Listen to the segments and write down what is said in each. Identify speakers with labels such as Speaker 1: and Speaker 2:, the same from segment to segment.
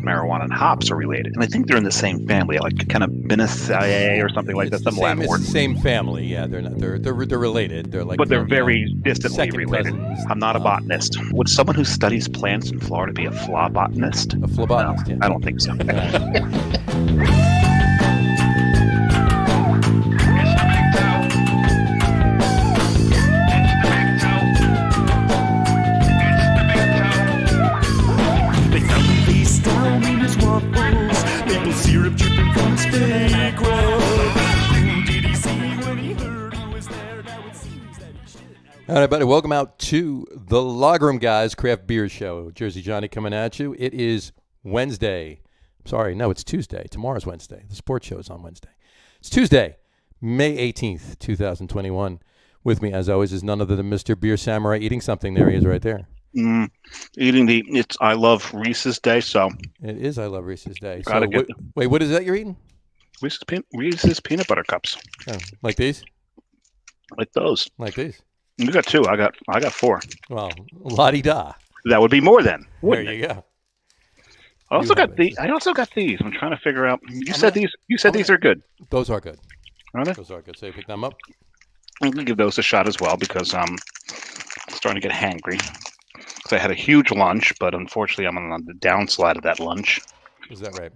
Speaker 1: marijuana and hops are related, and I think they're in the same family, like kind of Binaceae or something like that. Some Latin word.
Speaker 2: It's the same family. Yeah, they're not. They're related. They're like,
Speaker 1: but they're very distantly
Speaker 2: second
Speaker 1: related.
Speaker 2: cousins.
Speaker 1: I'm not a botanist. Would someone who studies plants in Florida be a phlebotanist?
Speaker 2: A phlebotanist.
Speaker 1: No,
Speaker 2: Yeah.
Speaker 1: I don't think so.
Speaker 2: All right, buddy. Welcome out to the Logrum Guys Craft Beer Show. Jersey Johnny coming at you. It is Wednesday. Sorry, no, it's Tuesday. Tomorrow's Wednesday. The sports show is on Wednesday. It's Tuesday, May 18th, 2021. With me, as always, is none other than Mr. Beer Samurai eating something. There he is right there.
Speaker 1: I love Reese's Day, so.
Speaker 2: It is I Love Reese's Day.
Speaker 1: Wait,
Speaker 2: what is that you're eating?
Speaker 1: Reese's peanut butter cups.
Speaker 2: Oh, like these?
Speaker 1: Like those.
Speaker 2: Like these?
Speaker 1: You got two. I got four.
Speaker 2: Well, la-di-da.
Speaker 1: That would be more then.
Speaker 2: There you go.
Speaker 1: I also got these. I'm trying to figure out. You said these are good.
Speaker 2: Those are good.
Speaker 1: Are they?
Speaker 2: Those are good. So you pick them up.
Speaker 1: I'm gonna give those a shot as well because I'm starting to get hangry. Because I had a huge lunch, but unfortunately I'm on the downslide of that lunch.
Speaker 2: Is that right?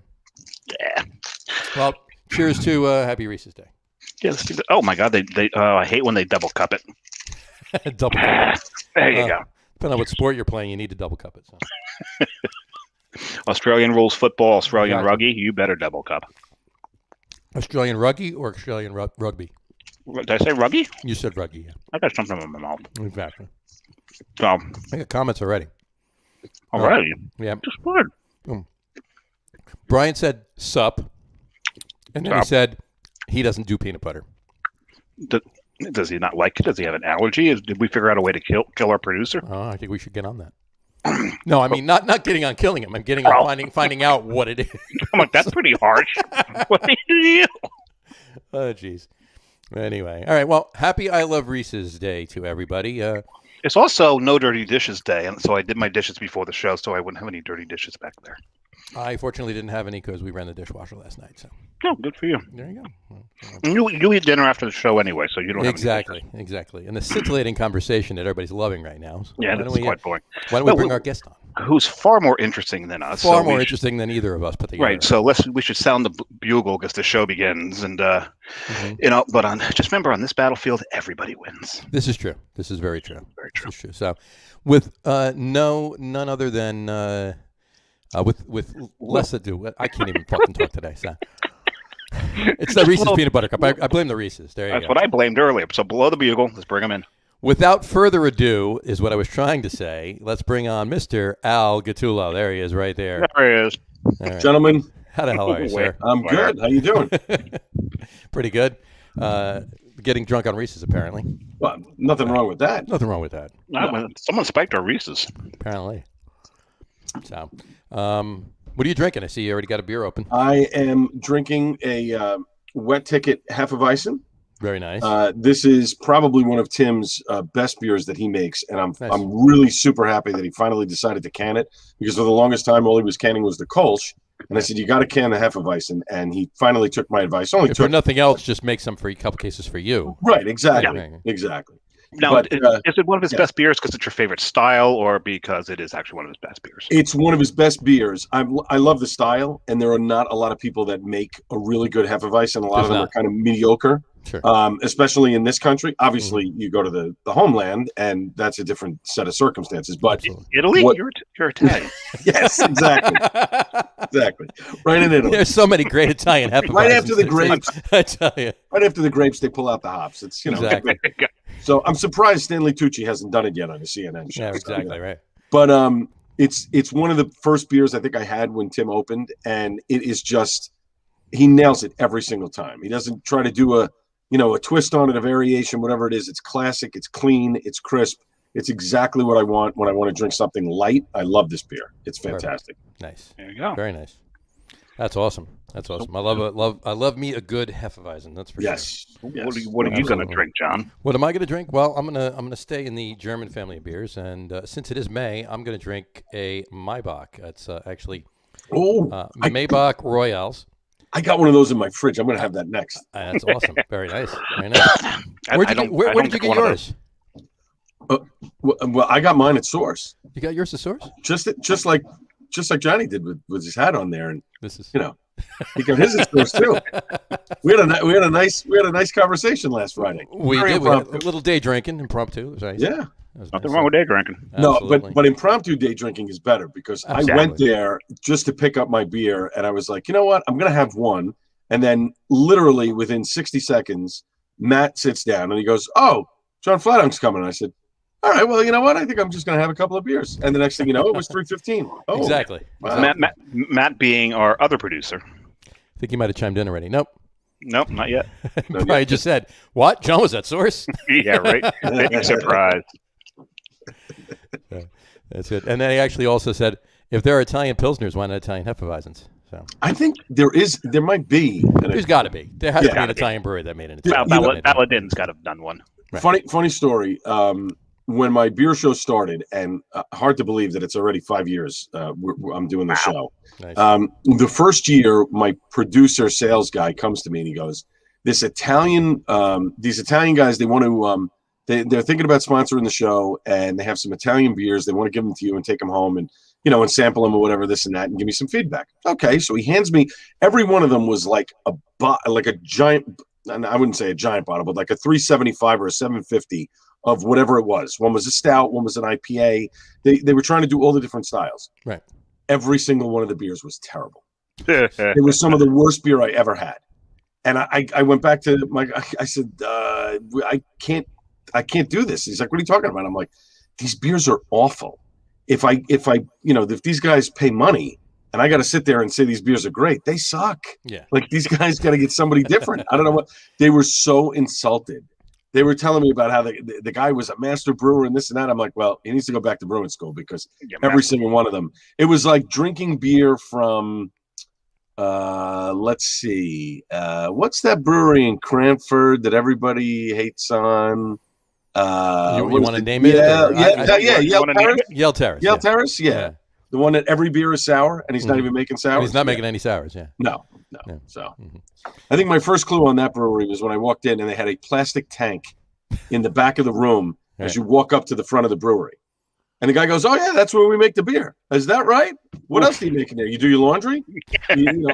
Speaker 1: Yeah.
Speaker 2: Well, cheers to Happy Reese's Day.
Speaker 1: Yeah. Oh my God, I hate when they double cup it.
Speaker 2: Double cup it.
Speaker 1: There you go.
Speaker 2: Depending on what sport you're playing, you need to double cup it.
Speaker 1: So. Australian rules football, Australian rugby. You better double cup.
Speaker 2: Australian rugby or Australian rugby?
Speaker 1: Did I say rugby?
Speaker 2: You said rugby. Yeah.
Speaker 1: I got something in my mouth.
Speaker 2: Exactly.
Speaker 1: So
Speaker 2: I got comments already.
Speaker 1: Already?
Speaker 2: Yeah.
Speaker 1: Just good.
Speaker 2: Brian said sup, and then
Speaker 1: Sup.
Speaker 2: he said he doesn't do peanut butter.
Speaker 1: Does he not like it? Does he have an allergy? Did we figure out a way to kill our producer?
Speaker 2: Oh, I think we should get on that. No, I mean not getting on killing him. I'm getting on finding out what it is.
Speaker 1: I'm like, that's pretty harsh. What do you do?
Speaker 2: Oh, jeez. Anyway, all right. Well, happy I Love Reese's Day to everybody.
Speaker 1: It's also No Dirty Dishes Day, and so I did my dishes before the show, so I wouldn't have any dirty dishes back there.
Speaker 2: I fortunately didn't have any because we ran the dishwasher last night. So.
Speaker 1: No, good for you.
Speaker 2: There you go.
Speaker 1: You eat dinner after the show anyway, so you don't
Speaker 2: exactly. And the scintillating conversation that everybody's loving right now. So
Speaker 1: yeah, that's quite boring.
Speaker 2: Why don't we bring our guest on?
Speaker 1: Who's far more interesting than us.
Speaker 2: Far more interesting than either of us put together.
Speaker 1: Right. So we should sound the bugle because the show begins, and But just remember, on this battlefield, everybody wins.
Speaker 2: This is true. This is very true.
Speaker 1: Very true.
Speaker 2: This is true. So, with none other than with less ado, I can't even fucking talk today. So. It's the Reese's peanut butter cup. I blame the Reese's. There you go.
Speaker 1: That's what I blamed earlier. So below the bugle, let's bring him in.
Speaker 2: Without further ado, is what I was trying to say. Let's bring on Mr. Al Gattullo. There he is, right there.
Speaker 1: There he is.
Speaker 2: Right.
Speaker 3: Gentlemen.
Speaker 2: How the hell are you, sir?
Speaker 3: I'm good. How you doing?
Speaker 2: Pretty good. Getting drunk on Reese's, apparently.
Speaker 3: Well, nothing wrong with that.
Speaker 2: Nothing wrong with that.
Speaker 1: No. Someone spiked our Reese's.
Speaker 2: Apparently. So, what are you drinking? I see you already got a beer open.
Speaker 3: I am drinking a Wet Ticket Hefeweizen.
Speaker 2: Very nice.
Speaker 3: This is probably one of Tim's best beers that he makes, and I'm
Speaker 2: Nice.
Speaker 3: I'm really super happy that he finally decided to can it, because for the longest time all he was canning was the Kolsch, and I said, you got to can the Hefeweizen, and he finally took my advice.
Speaker 2: If for nothing else, just make some for a couple cases for you.
Speaker 3: Right, exactly.
Speaker 2: Yeah.
Speaker 3: Exactly.
Speaker 1: Now,
Speaker 3: But,
Speaker 1: is it one of his best beers because it's your favorite style, or because it is actually one of his best beers?
Speaker 3: It's one of his best beers. I love the style, and there are not a lot of people that make a really good Hefeweizen. A lot of them are kind of mediocre,
Speaker 2: Sure.
Speaker 3: Especially in this country. Obviously, you go to the homeland, and that's a different set of circumstances. But
Speaker 2: Absolutely.
Speaker 1: Italy, you're Italian.
Speaker 3: yes, exactly, exactly. Right in Italy.
Speaker 2: There's so many great Italian Hefeweizens.
Speaker 3: Right after the grapes.
Speaker 2: I tell you.
Speaker 3: Right after the grapes, they pull out the hops. It's
Speaker 2: Exactly.
Speaker 3: So I'm surprised Stanley Tucci hasn't done it yet on a CNN show.
Speaker 2: Yeah, exactly right.
Speaker 3: But it's one of the first beers I think I had when Tim opened, and it is just, he nails it every single time. He doesn't try to do a twist on it, a variation, whatever it is. It's classic, it's clean, it's crisp. It's exactly what I want when I want to drink something light. I love this beer. It's fantastic.
Speaker 2: Nice.
Speaker 1: There you go.
Speaker 2: Very nice. That's awesome. That's awesome. I love me a good Hefeweizen. That's for sure.
Speaker 3: Yes.
Speaker 1: What are you going to drink, John?
Speaker 2: What am I going to drink? Well, I'm gonna stay in the German family of beers, and since it is May, I'm going to drink a Maibach. It's actually
Speaker 3: Oh,
Speaker 2: Maybach Royales.
Speaker 3: I got one of those in my fridge. I'm going to have that next.
Speaker 2: That's awesome. Very nice. Very nice. Where did you get yours?
Speaker 3: Well, I got mine at Source.
Speaker 2: You got yours at Source?
Speaker 3: Just like Johnny did with his hat on there, and
Speaker 2: this is
Speaker 3: he got his at Source too. We had a nice conversation last Friday.
Speaker 2: We did. We had a little day drinking, impromptu. It was nice.
Speaker 3: Yeah.
Speaker 1: Nothing wrong with day drinking.
Speaker 3: No, but impromptu day drinking is better because I went there just to pick up my beer, and I was like, you know what, I'm gonna have one, and then literally within 60 seconds, Matt sits down and he goes, "Oh, John Flatunk's coming." And I said, "All right, well, you know what, I think I'm just gonna have a couple of beers." And the next thing you know, it was 3:15. Oh,
Speaker 2: exactly.
Speaker 3: Wow.
Speaker 1: Matt being our other producer.
Speaker 2: I think he might have chimed in already. Nope,
Speaker 1: not yet.
Speaker 2: Brian just said, "What? John was at Source?"
Speaker 1: Yeah, right. Big surprise.
Speaker 2: That's it. And then he actually also said, if there are Italian Pilsners, why not Italian Hefeweizens? So
Speaker 3: I think there might be.
Speaker 2: There's got to be. There has to be an Italian brewery that made an Italian.
Speaker 1: Baladin's got to have done one.
Speaker 3: Right. Funny story. When my beer show started, and hard to believe that it's already 5 years. I'm doing the show.
Speaker 2: Nice.
Speaker 3: The first year, my producer sales guy comes to me and he goes, these Italian guys, they want to. They're thinking about sponsoring the show, and they have some Italian beers. They want to give them to you and take them home and sample them or whatever, this and that, and give me some feedback. Okay, so he hands me, every one of them was like a giant, and I wouldn't say a giant bottle, but like a 375 or a 750 of whatever it was. One was a stout, one was an IPA. They were trying to do all the different styles.
Speaker 2: Right.
Speaker 3: Every single one of the beers was terrible. It was some of the worst beer I ever had. And I went back to I said, I can't do this. He's like, what are you talking about? I'm like, these beers are awful. If these guys pay money and I got to sit there and say these beers are great, they suck.
Speaker 2: Yeah.
Speaker 3: Like these guys got to get somebody different. I don't know what. They were so insulted. They were telling me about how the guy was a master brewer and this and that. I'm like, well, he needs to go back to brewing school because every single one of them, it was like drinking beer from, let's see, what's that brewery in Cranford that everybody hates on?
Speaker 2: You want to name it?
Speaker 3: Yale Terrace. Yale Terrace, yeah. The one that every beer is sour, and he's not even making sours.
Speaker 2: He's not making any sours, yeah.
Speaker 3: No. Yeah. So, I think my first clue on that brewery was when I walked in, and they had a plastic tank in the back of the room as you walk up to the front of the brewery. And the guy goes, "Oh yeah, that's where we make the beer. Is that right? What else do you make in there? You do your laundry?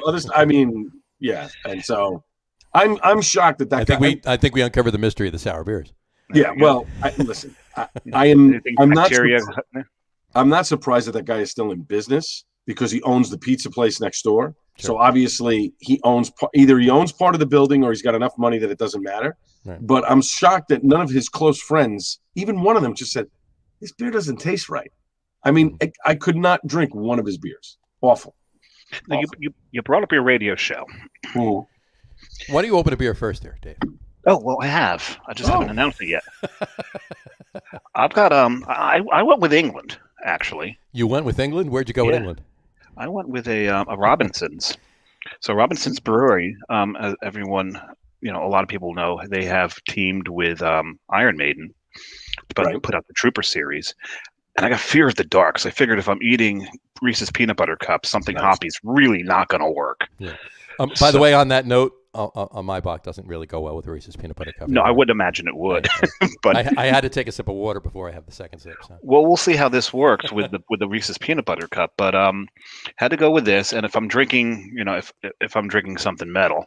Speaker 3: Others. I mean, yeah." And so, I'm shocked that
Speaker 2: I think we uncovered the mystery of the sour beers.
Speaker 3: Yeah, well, listen, I'm not surprised that guy is still in business because he owns the pizza place next door. Sure. So obviously he owns either he owns part of the building or he's got enough money that it doesn't matter. Right. But I'm shocked that none of his close friends, even one of them, just said, "This beer doesn't taste right." I mean, I could not drink one of his beers. Awful.
Speaker 1: Now, you brought up your radio show.
Speaker 3: Ooh.
Speaker 2: Why do you open a beer first there, Dave?
Speaker 1: Oh, well, I have. I just haven't announced it yet. I've got I went with England, actually.
Speaker 2: You went with England? Where'd you go with England?
Speaker 1: I went with a Robinson's. So Robinson's Brewery, as everyone, a lot of people know, they have teamed with Iron Maiden to put out the Trooper series. And I got Fear of the Dark, so I figured if I'm eating Reese's Peanut Butter Cups, something hoppy's really not going to work.
Speaker 2: Yeah. By the way, on that note, my Bach doesn't really go well with Reese's Peanut Butter Cup.
Speaker 1: No, I wouldn't imagine it would. But
Speaker 2: I had to take a sip of water before I have the second sip. So.
Speaker 1: Well, we'll see how this works with the Reese's Peanut Butter Cup. But had to go with this. And if I'm drinking, if I'm drinking something metal,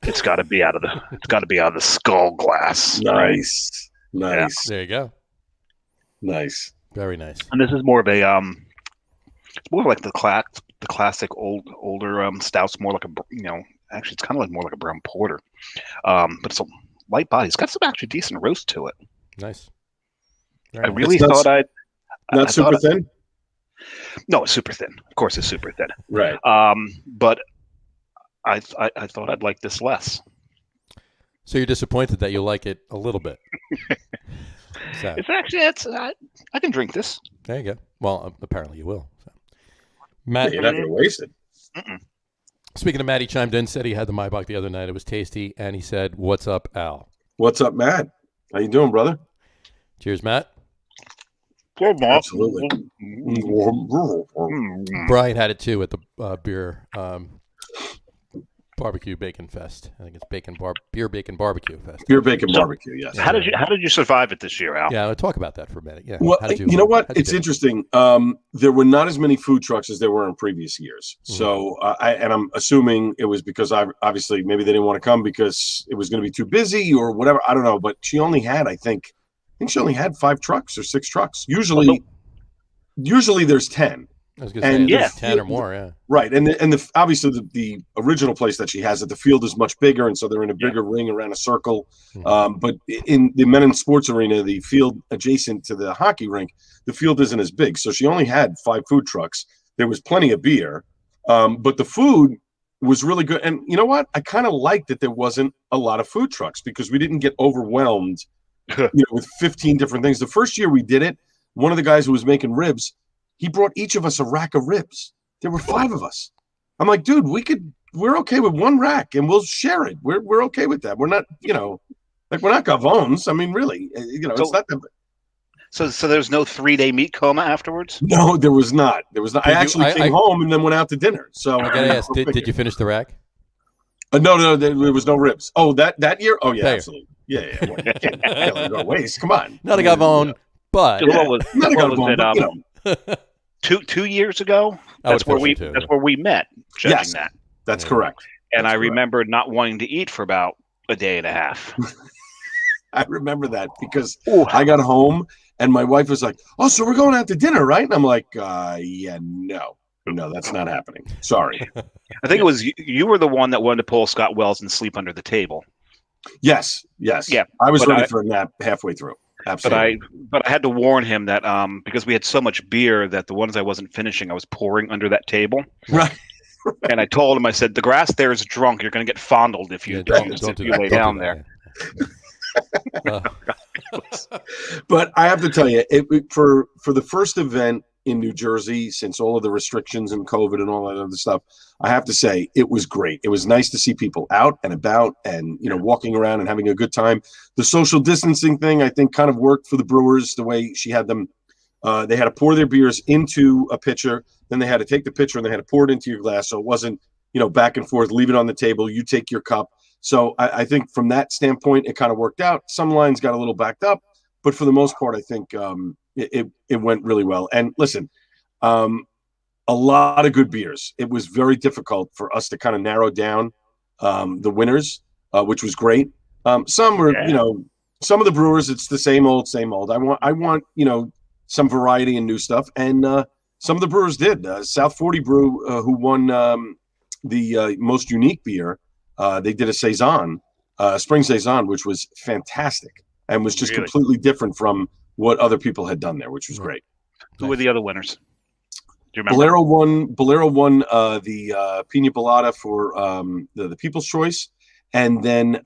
Speaker 1: it's got to be out of the skull glass.
Speaker 3: Nice,
Speaker 1: right?
Speaker 3: Nice.
Speaker 2: Yeah. There you go.
Speaker 3: Nice,
Speaker 2: very nice.
Speaker 1: And this is more of a it's more like the classic older stouts, more like a actually it's kind of like more like a brown porter, but it's a light body. It's got some actually decent roast to it.
Speaker 2: Nice.
Speaker 1: I really thought I'd
Speaker 3: not super thin.
Speaker 1: No, it's super thin. Of course, it's super thin.
Speaker 3: Right.
Speaker 1: But I thought I'd like this less.
Speaker 2: So you're disappointed that you like it a little bit.
Speaker 1: It's actually I can drink this.
Speaker 2: There you go. Well, apparently you will. So. Matt,
Speaker 3: you're not going to waste it.
Speaker 2: Mm-mm. Speaking of Matt, he chimed in, said he had the Maibach the other night. It was tasty, and he said, "What's up, Al?"
Speaker 3: What's up, Matt? How you doing, brother?
Speaker 2: Cheers, Matt.
Speaker 1: Good, Matt.
Speaker 3: Absolutely.
Speaker 2: Brian had it too at beer barbecue bacon fest. I think it's beer bacon barbecue fest.
Speaker 3: Beer bacon barbecue. Yes.
Speaker 1: How did you survive it this year, Al?
Speaker 2: Yeah, I'll talk about that for a minute. Yeah.
Speaker 3: Well, you know what? It's interesting. There were not as many food trucks as there were in previous years. So, I'm assuming it was because obviously maybe they didn't want to come because it was going to be too busy or whatever. I don't know. But she only had, I think she only had 5 trucks or 6 trucks. Usually there's 10.
Speaker 2: I was going to say 10 or more, yeah.
Speaker 3: Right, and obviously the original place that she has it, the field is much bigger, and so they're in a bigger ring around a circle. But in the men in sports arena, the field adjacent to the hockey rink, the field isn't as big. So she only had 5 food trucks. There was plenty of beer, but the food was really good. And you know what? I kind of liked that there wasn't a lot of food trucks because we didn't get overwhelmed with 15 different things. The first year we did it, one of the guys who was making ribs, he brought each of us a rack of ribs. There were 5 of us. I'm like, dude, we're okay with 1 rack and we'll share it. We're okay with that. We're not, we're not Gavones. I mean, really, it's not that.
Speaker 1: So there's no 3-day meat coma afterwards?
Speaker 3: No, there was not. I actually came home and then went out to dinner. So
Speaker 2: I gotta ask, did you finish the rack?
Speaker 3: No, there was no ribs. Oh, that year? Oh, yeah, absolutely. Yeah. Well, you can't go waste. Come on.
Speaker 2: Not a Gavone, but
Speaker 1: what was it? 2 years ago. That's where we met.
Speaker 3: Yes,
Speaker 1: that.
Speaker 3: That's correct.
Speaker 1: And I remember not wanting to eat for about a day and a half.
Speaker 3: I remember that because I got home and my wife was like, "Oh, so we're going out to dinner, right?" And I'm like, "Yeah, no, that's not happening. Sorry."
Speaker 1: I think it was you were the one that wanted to pull Scott Wells and sleep under the table.
Speaker 3: Yes. Yeah. I was ready for a nap halfway through. Absolutely.
Speaker 1: But I had to warn him that because we had so much beer that the ones I wasn't finishing, I was pouring under that table.
Speaker 3: Right.
Speaker 1: And I told him, I said, the grass there is drunk. You're going to get fondled if you lay down there.
Speaker 3: But I have to tell you, for the first event in New Jersey, since all of the restrictions and COVID and all that other stuff, I have to say it was great. It was nice to see people out and about and, walking around and having a good time. The social distancing thing, I think, kind of worked for the brewers the way she had them. They had to pour their beers into a pitcher. Then they had to take the pitcher and they had to pour it into your glass. So it wasn't, back and forth, leave it on the table. You take your cup. So I think from that standpoint, it kind of worked out. Some lines got a little backed up, but for the most part, I think it went really well. And listen, a lot of good beers. It was very difficult for us to kind of narrow down the winners, which was great. Some were, some of the brewers, it's the same old. I want, some variety and new stuff. And some of the brewers did. South 40 Brew, who won the most unique beer, they did a Saison, Spring Saison, which was fantastic and was just completely different from what other people had done there, which was great.
Speaker 1: Who were the other winners? Do you remember?
Speaker 3: Bolero won the Pina Colada for the People's Choice, and then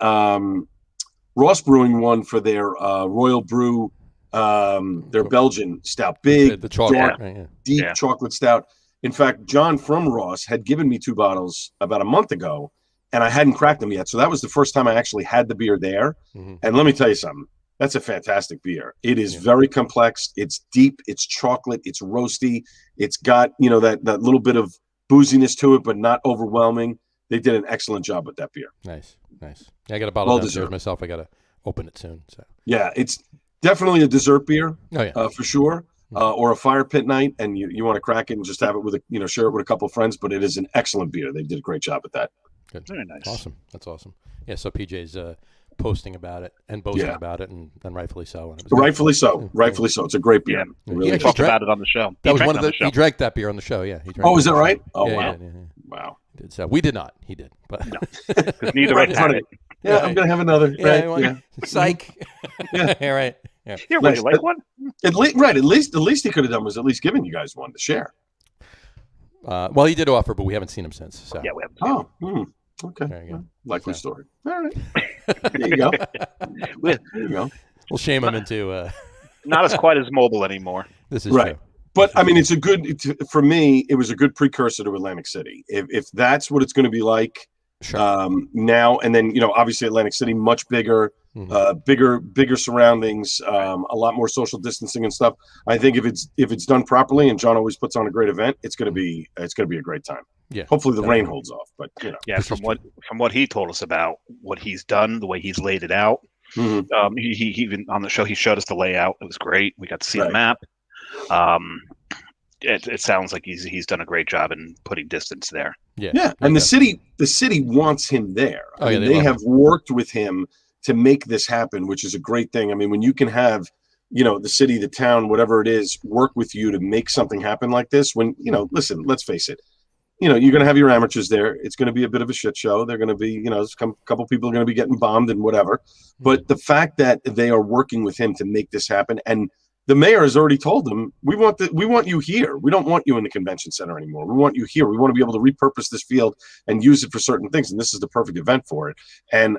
Speaker 3: Ross Brewing won for their Royal Brew, their Belgian stout, big,
Speaker 2: the chocolate,
Speaker 3: dark, deep chocolate stout. In fact, John from Ross had given me 2 bottles about a month ago, and I hadn't cracked them yet. So that was the first time I actually had the beer there. Mm-hmm. And let me tell you something. That's a fantastic beer. It is very complex. It's deep. It's chocolate. It's roasty. It's got, that little bit of booziness to it, but not overwhelming. They did an excellent job with that beer.
Speaker 2: Nice. Yeah, I got a bottle downstairs myself. I got to open it soon. So
Speaker 3: yeah, it's definitely a dessert beer. For sure. Or a fire pit night, and you want to crack it and just have it with share it with a couple of friends. But it is an excellent beer. They did a great job at that.
Speaker 2: Good. Very nice. Awesome. That's awesome. Yeah. So PJ's posting about it and boasting about it, and rightfully so.
Speaker 3: Rightfully so. It's a great beer.
Speaker 1: Yeah. Really talked about it on the show.
Speaker 2: That was one of the. He drank that beer on the show. Yeah.
Speaker 3: Is that right? Oh wow.
Speaker 2: Wow. So we did not. He did, but
Speaker 1: because neither of us had it.
Speaker 3: Yeah, I'm gonna have another.
Speaker 2: Psych. Yeah. Right.
Speaker 1: Yeah. Would you like one?
Speaker 3: At least he could have done was at least giving you guys one to share.
Speaker 2: Well, he did offer, but we haven't seen him since. So.
Speaker 1: Yeah, we haven't.
Speaker 3: Okay.
Speaker 2: There you go.
Speaker 3: Likely story. All right. There you go. There you go.
Speaker 2: We'll shame him into.
Speaker 1: Not as quite as mobile anymore.
Speaker 2: This is true.
Speaker 3: But I mean, for me, it was a good precursor to Atlantic City. If that's what it's going to be like now, and then obviously Atlantic City much bigger, bigger surroundings, a lot more social distancing and stuff. I think if it's done properly, and John always puts on a great event, it's gonna be a great time.
Speaker 2: Yeah.
Speaker 3: Hopefully the rain holds off, but
Speaker 1: Yeah, from what he told us about what he's done, the way he's laid it out. He even on the show he showed us the layout. It was great. We got to see the map. It sounds like he's done a great job in putting distance there.
Speaker 3: Yeah, and the city wants him there. I mean, they have worked with him to make this happen, which is a great thing. I mean, when you can have, the city, the town, whatever it is, work with you to make something happen like this, when, listen, let's face it, you're going to have your amateurs there. It's going to be a bit of a shit show. They're going to be, a couple people are going to be getting bombed and whatever. But the fact that they are working with him to make this happen, and the mayor has already told them, we want you here. We don't want you in the convention center anymore. We want you here. We want to be able to repurpose this field and use it for certain things. And this is the perfect event for it. And,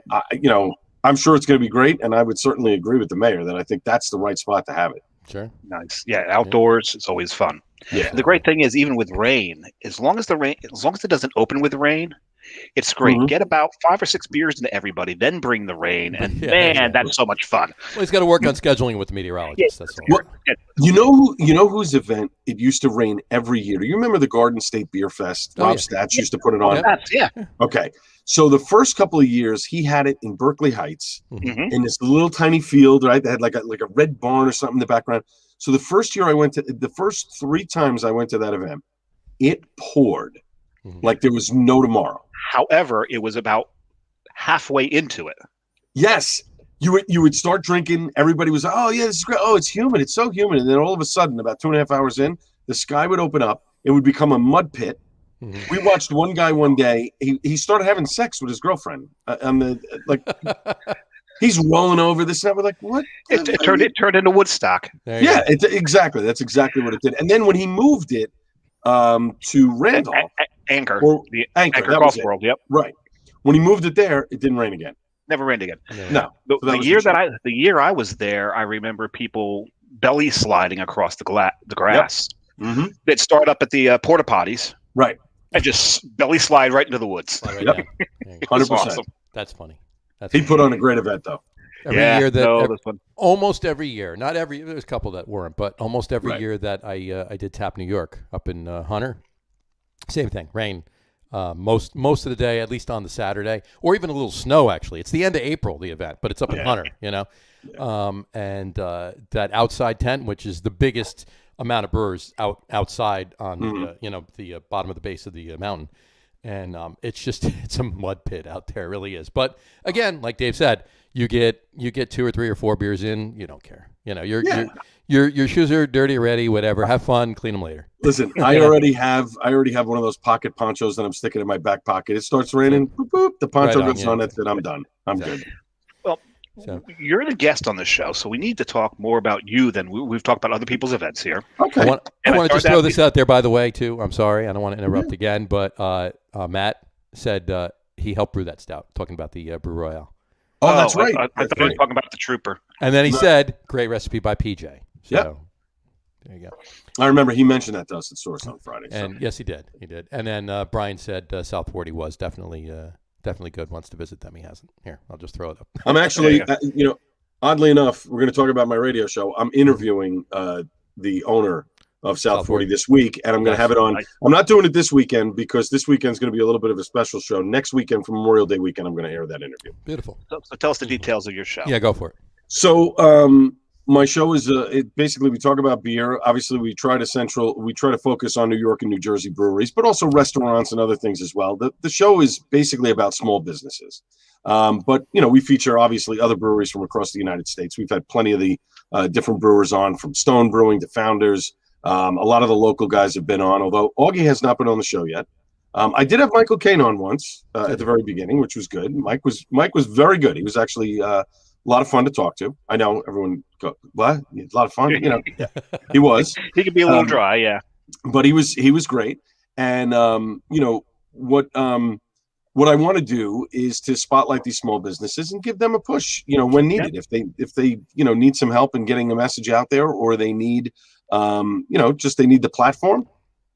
Speaker 3: I'm sure it's going to be great, and I would certainly agree with the mayor that I think that's the right spot to have it.
Speaker 2: Sure.
Speaker 1: Nice. Yeah, outdoors, it's always fun.
Speaker 3: Yeah.
Speaker 1: The great thing is, even with rain, as long as it doesn't open with rain, it's great. Get about 5 or 6 beers into everybody, then bring the rain, and that's so much fun.
Speaker 2: Well, he's got to work on scheduling with the meteorologist. That's all.
Speaker 3: Well, you know whose event it used to rain every year? Do you remember the Garden State Beer Fest? Rob Stats used to put it on.
Speaker 1: Yeah.
Speaker 3: Okay. So the first couple of years, he had it in Berkeley Heights, in this little tiny field, right? They had like a red barn or something in the background. So the first 3 times I went to that event, it poured like there was no tomorrow.
Speaker 1: However, it was about halfway into it.
Speaker 3: Yes. You would start drinking. Everybody was, oh, yeah, this is great. Oh, it's humid. It's so humid. And then all of a sudden, about 2.5 hours in, the sky would open up. It would become a mud pit. We watched one guy one day. He started having sex with his girlfriend. He's rolling over this and that. We're like, what?
Speaker 1: It turned into Woodstock.
Speaker 3: Yeah, exactly. That's exactly what it did. And then when he moved it to Randolph,
Speaker 1: Anchor
Speaker 3: Golf
Speaker 1: World. Yep.
Speaker 3: Right. When he moved it there, it didn't rain again.
Speaker 1: Never rained again.
Speaker 3: No.
Speaker 1: The year I was there, I remember people belly sliding across the grass.
Speaker 3: Yep.
Speaker 1: They'd start up at the porta potties.
Speaker 3: Right.
Speaker 1: And just belly slide right into the woods.
Speaker 3: Yep. 100%.
Speaker 1: Awesome.
Speaker 2: That's funny.
Speaker 3: He put on a great event, though.
Speaker 2: Almost every year, not every. There's a couple that weren't, but almost every year that I did Tap New York up in Hunter, same thing. Rain most of the day, at least on the Saturday, or even a little snow. Actually, it's the end of April, the event, but it's up in Hunter, and that outside tent, which is the biggest amount of brewers outside on the bottom of the base of the mountain. And it's a mud pit out there. It really is. But again, like Dave said, you get 2 or 3 or 4 beers in, you don't care. Your shoes are dirty already, whatever. Have fun, clean them later.
Speaker 3: Listen, I already have one of those pocket ponchos that I'm sticking in my back pocket. It starts raining, boop, boop, the poncho goes on, that's it, I'm done. I'm good.
Speaker 1: Well, you're the guest on this show, so we need to talk more about you than we've talked about other people's events here.
Speaker 3: Okay.
Speaker 2: I want to just throw this out there, by the way, too. I'm sorry. I don't want to interrupt again, but Matt said he helped brew that stout, talking about the Brew Royale.
Speaker 3: Oh, that's right.
Speaker 1: I thought you were talking about the Trooper.
Speaker 2: And then he said, great recipe by PJ. So there you go.
Speaker 3: I remember he mentioned that to us at Source on Friday.
Speaker 2: And yes, he did. And then Brian said South 40 was definitely good. Wants to visit them. He hasn't. Here, I'll just throw it up.
Speaker 3: I'm actually, oddly enough, we're going to talk about my radio show. I'm interviewing the owner of South 40 this week, and I'm going to have it on. I'm not doing it this weekend because this weekend's going to be a little bit of a special show. Next weekend, for Memorial Day weekend, I'm going to air that interview.
Speaker 2: Beautiful.
Speaker 1: So tell us the details of your show.
Speaker 2: Yeah, go for it.
Speaker 3: So my show is basically we talk about beer. Obviously, we try to focus on New York and New Jersey breweries, but also restaurants and other things as well. The show is basically about small businesses. But we feature obviously other breweries from across the United States. We've had plenty of the different brewers on, from Stone Brewing to Founders. A lot of the local guys have been on, although Augie has not been on the show yet. I did have Michael Caine on once at the very beginning, which was good. Mike was very good. He was actually a lot of fun to talk to. I know everyone go, what? A lot of fun, he was.
Speaker 1: He could be a little dry, yeah.
Speaker 3: But he was great. And what I want to do is to spotlight these small businesses and give them a push, when needed. If they need some help in getting a message out there, or they need they need the platform,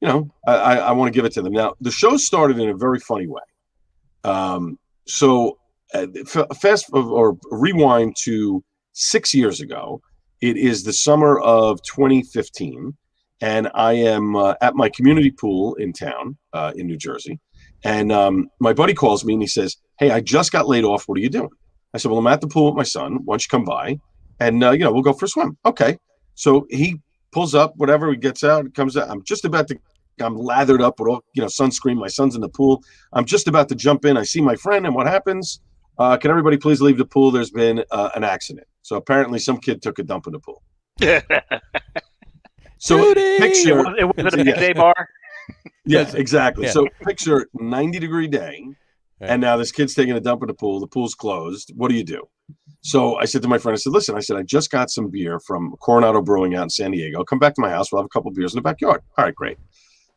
Speaker 3: I want to give it to them. Now, the show started in a very funny way. So fast or rewind to 6 years ago. It is the summer of 2015, and I am at my community pool in town in New Jersey. And my buddy calls me and he says, "Hey, I just got laid off. What are you doing?" I said, "Well, I'm at the pool with my son. Why don't you come by and we'll go for a swim." Okay. So he pulls up, whatever, he gets out, comes out. I'm lathered up with all, sunscreen. My son's in the pool. I'm just about to jump in. I see my friend, and what happens? Can everybody please leave the pool? There's been an accident. So apparently some kid took a dump in the pool. So picture
Speaker 1: it was a day bar.
Speaker 3: Yeah, exactly.
Speaker 2: Yeah.
Speaker 3: So picture 90-degree day, and now this kid's taking a dump in the pool. The pool's closed. What do you do? So I said to my friend, I said, "Listen," I said, "I just got some beer from Coronado Brewing out in San Diego. Come back to my house. We'll have a couple beers in the backyard." All right, great.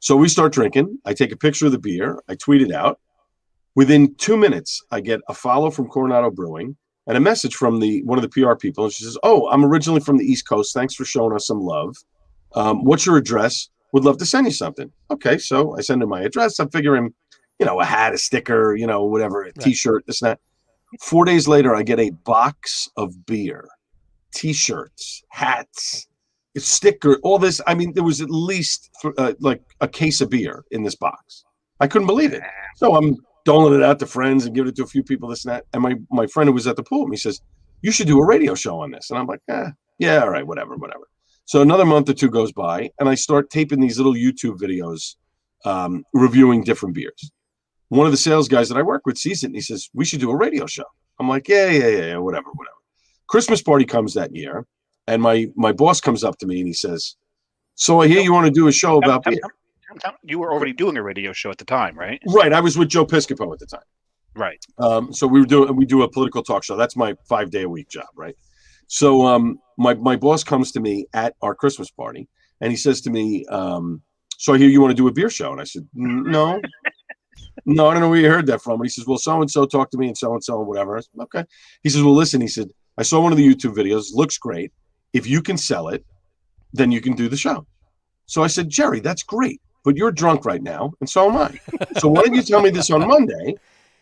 Speaker 3: So we start drinking. I take a picture of the beer. I tweet it out. Within 2 minutes, I get a follow from Coronado Brewing and a message from one of the PR people. And she says, "Oh, I'm originally from the East Coast. Thanks for showing us some love. What's your address? Would love to send you something." Okay, so I send her my address. I'm figuring, a hat, a sticker, whatever, a T-shirt, this and that. 4 days later, I get a box of beer, T-shirts, hats, a sticker, all this. I mean, there was at least like a case of beer in this box. I couldn't believe it. So I'm doling it out to friends and giving it to a few people, this and that. And my friend who was at the pool, he says, "You should do a radio show on this." And I'm like, yeah, all right, whatever. So another month or two goes by, and I start taping these little YouTube videos reviewing different beers. One of the sales guys that I work with sees it, and he says, "We should do a radio show." I'm like, yeah, whatever. Christmas party comes that year, and my boss comes up to me, and he says, "So I hear you want to do a show about beer."
Speaker 1: You were already doing a radio show at the time, right?
Speaker 3: Right. I was with Joe Piscopo at the time.
Speaker 1: Right.
Speaker 3: So we do a political talk show. That's my 5-day-a-week job, right? So my boss comes to me at our Christmas party, and he says to me, "So I hear you want to do a beer show." And I said, "No, I don't know where you heard that from." And he says, "Well, so-and-so talked to me and so-and-so and whatever." I said, "Okay." He says, "Well, listen," he said, "I saw one of the YouTube videos. Looks great. If you can sell it, then you can do the show." So I said, "Jerry, that's great, but you're drunk right now, and so am I. So why don't you tell me this on Monday?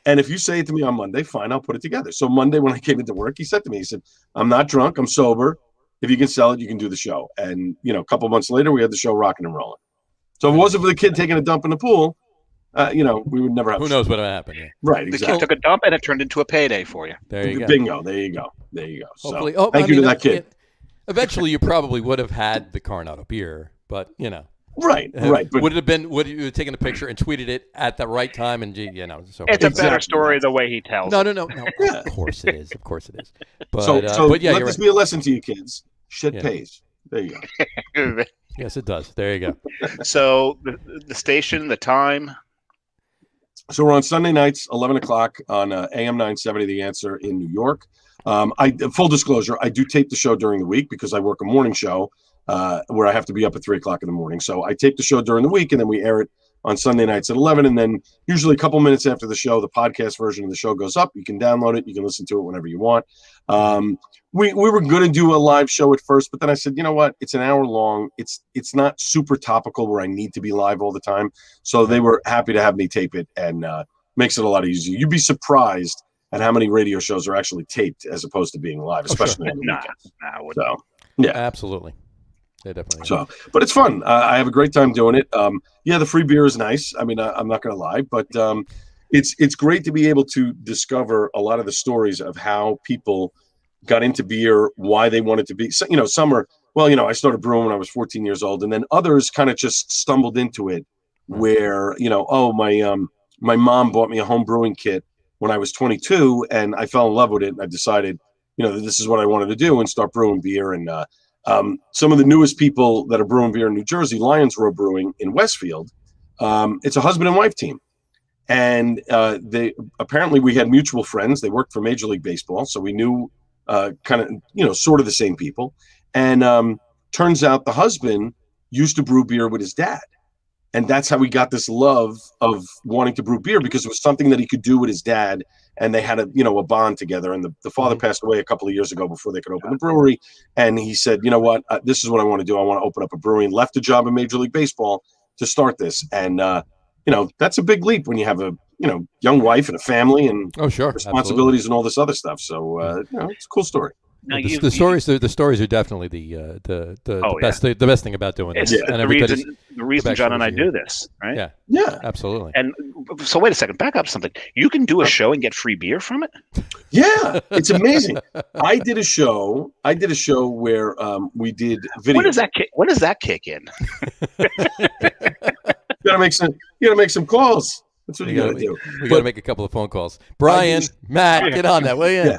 Speaker 3: And if you say it to me on Monday, fine, I'll put it together." So Monday when I came into work, he said to me, he said, "I'm not drunk, I'm sober. If you can sell it, you can do the show." And, a couple months later, we had the show rocking and rolling. So if it wasn't for the kid taking a dump in the pool, we would never have.
Speaker 2: Who knows what would happen? Yeah.
Speaker 3: Right,
Speaker 1: The
Speaker 3: exactly.
Speaker 1: kid took a dump, and it turned into a payday for you.
Speaker 2: There you go.
Speaker 3: Bingo. There you go.
Speaker 2: Hopefully,
Speaker 3: so, thank you to that kid.
Speaker 2: Eventually, you probably would have had the Coronado beer, but
Speaker 3: Right. But
Speaker 2: would you have taken a picture and tweeted it at the right time? And so
Speaker 1: It's a better story the way he tells.
Speaker 2: No.
Speaker 3: Yeah.
Speaker 2: Of course it is. But,
Speaker 3: so
Speaker 2: but yeah,
Speaker 3: let this be a lesson to you kids. Shit pays. There you go.
Speaker 2: Yes, it does. There you go.
Speaker 1: So the station, the time.
Speaker 3: So we're on Sunday nights, 11 o'clock on AM 970, The Answer in New York. Full disclosure, I do tape the show during the week because I work a morning show where I have to be up at 3 o'clock in the morning. So I tape the show during the week, and then we air it on Sunday nights at 11. And then usually a couple minutes after the show, the podcast version of the show goes up. You can download it. You can listen to it whenever you want. We were going to do a live show at first, but then I said, you know what? It's an hour long. It's not super topical where I need to be live all the time. So they were happy to have me tape it, and makes it a lot easier. You'd be surprised at how many radio shows are actually taped as opposed to being live, especially on the weekends. So, yeah.
Speaker 2: Absolutely. They definitely
Speaker 3: so, but it's fun. I have a great time doing it. The free beer is nice. I mean, I'm not going to lie, but it's great to be able to discover a lot of the stories of how people got into beer, why they wanted to be. So, some are, I started brewing when I was 14 years old, and then others kind of just stumbled into it where, my mom bought me a home brewing kit when I was 22, and I fell in love with it, and I decided, that this is what I wanted to do and start brewing beer. And some of the newest people that are brewing beer in New Jersey, Lions Row Brewing in Westfield, it's a husband and wife team. And apparently we had mutual friends. They worked for Major League Baseball, so we knew sort of the same people. And turns out the husband used to brew beer with his dad. And that's how he got this love of wanting to brew beer, because it was something that he could do with his dad. And they had a bond together. And the father passed away a couple of years ago before they could open the brewery. And he said, you know what, this is what I want to do. I want to open up a brewery, and left a job in Major League Baseball to start this. And that's a big leap when you have a young wife and a family and responsibilities
Speaker 2: absolutely.
Speaker 3: and all this other stuff. So it's a cool story.
Speaker 2: Now the stories are definitely the best thing about doing this.
Speaker 1: And the reason John and I do this, right?
Speaker 3: Yeah,
Speaker 2: absolutely.
Speaker 1: And so wait a second, back up something. You can do a show and get free beer from it?
Speaker 3: Yeah, it's amazing. I did a show where we did video.
Speaker 1: When does that kick in?
Speaker 3: You gotta make some calls. That's what you gotta do.
Speaker 2: We gotta make a couple of phone calls. Brian, Matt, get on that, will you?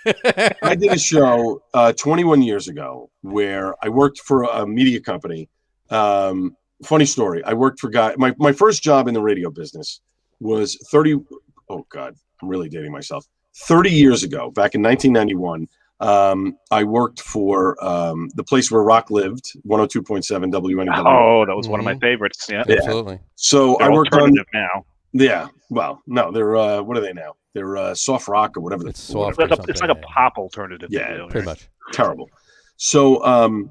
Speaker 3: Yeah. I did a show 21 years ago where I worked for a media company. Funny story. I worked for my first job in the radio business was 30. Oh God, I'm really dating myself. 30 years ago, back in 1991, I worked for the place where rock lived, 102.7 WNW.
Speaker 1: Oh, that was one of my favorites. Yeah,
Speaker 2: absolutely.
Speaker 3: So
Speaker 1: they're
Speaker 3: I worked on
Speaker 1: now.
Speaker 3: Yeah. Well, no, they're what are they now? They're soft rock or whatever.
Speaker 2: It's soft.
Speaker 1: It's like a pop alternative.
Speaker 3: Yeah,
Speaker 2: pretty much.
Speaker 3: Terrible. So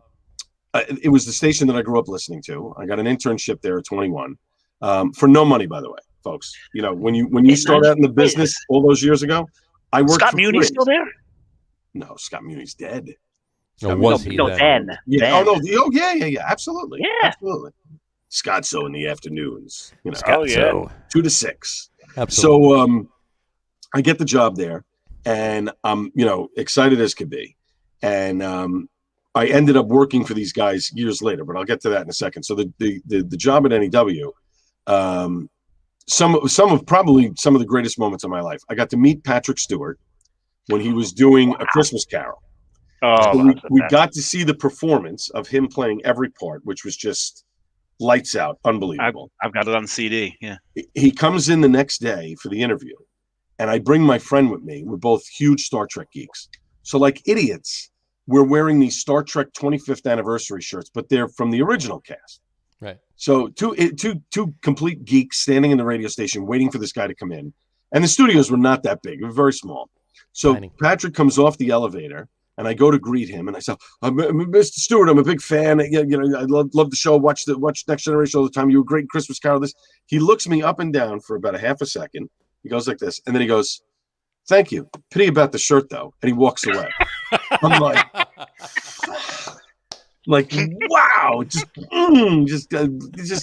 Speaker 3: it was the station that I grew up listening to. I got an internship there at 21 for no money, by the way, folks. When you start out in the business all those years ago, I worked.
Speaker 1: Scott Muni's still there?
Speaker 3: No, Scott Muni's dead.
Speaker 2: Was he
Speaker 1: then?
Speaker 3: Yeah. Oh no. Oh yeah. Absolutely.
Speaker 1: Yeah.
Speaker 3: Absolutely. Scottso in the afternoons. 2 to 6.
Speaker 2: Absolutely.
Speaker 3: So I get the job there, and I'm excited as could be, and I ended up working for these guys years later, but I'll get to that in a second. So the job at NEW, some of the greatest moments of my life. I got to meet Patrick Stewart when he was doing A Christmas Carol.
Speaker 1: Oh,
Speaker 3: so we got to see the performance of him playing every part, which was just lights out, unbelievable.
Speaker 1: I've got it on CD. Yeah.
Speaker 3: He comes in the next day for the interview, and I bring my friend with me. We're both huge Star Trek geeks. So like idiots, we're wearing these Star Trek 25th anniversary shirts, but they're from the original cast.
Speaker 2: Right.
Speaker 3: So two complete geeks standing in the radio station waiting for this guy to come in. And the studios were not that big. They were very small. So
Speaker 2: Tiny.
Speaker 3: Patrick comes off the elevator, and I go to greet him, and I say, Mr. Stewart, I'm a big fan. I love the show. Watch Next Generation all the time. You were great in Christmas Carol. He looks me up and down for about a half a second. He goes like this, and then he goes, "Thank you. Pity about the shirt, though." And he walks away. I'm like, wow, just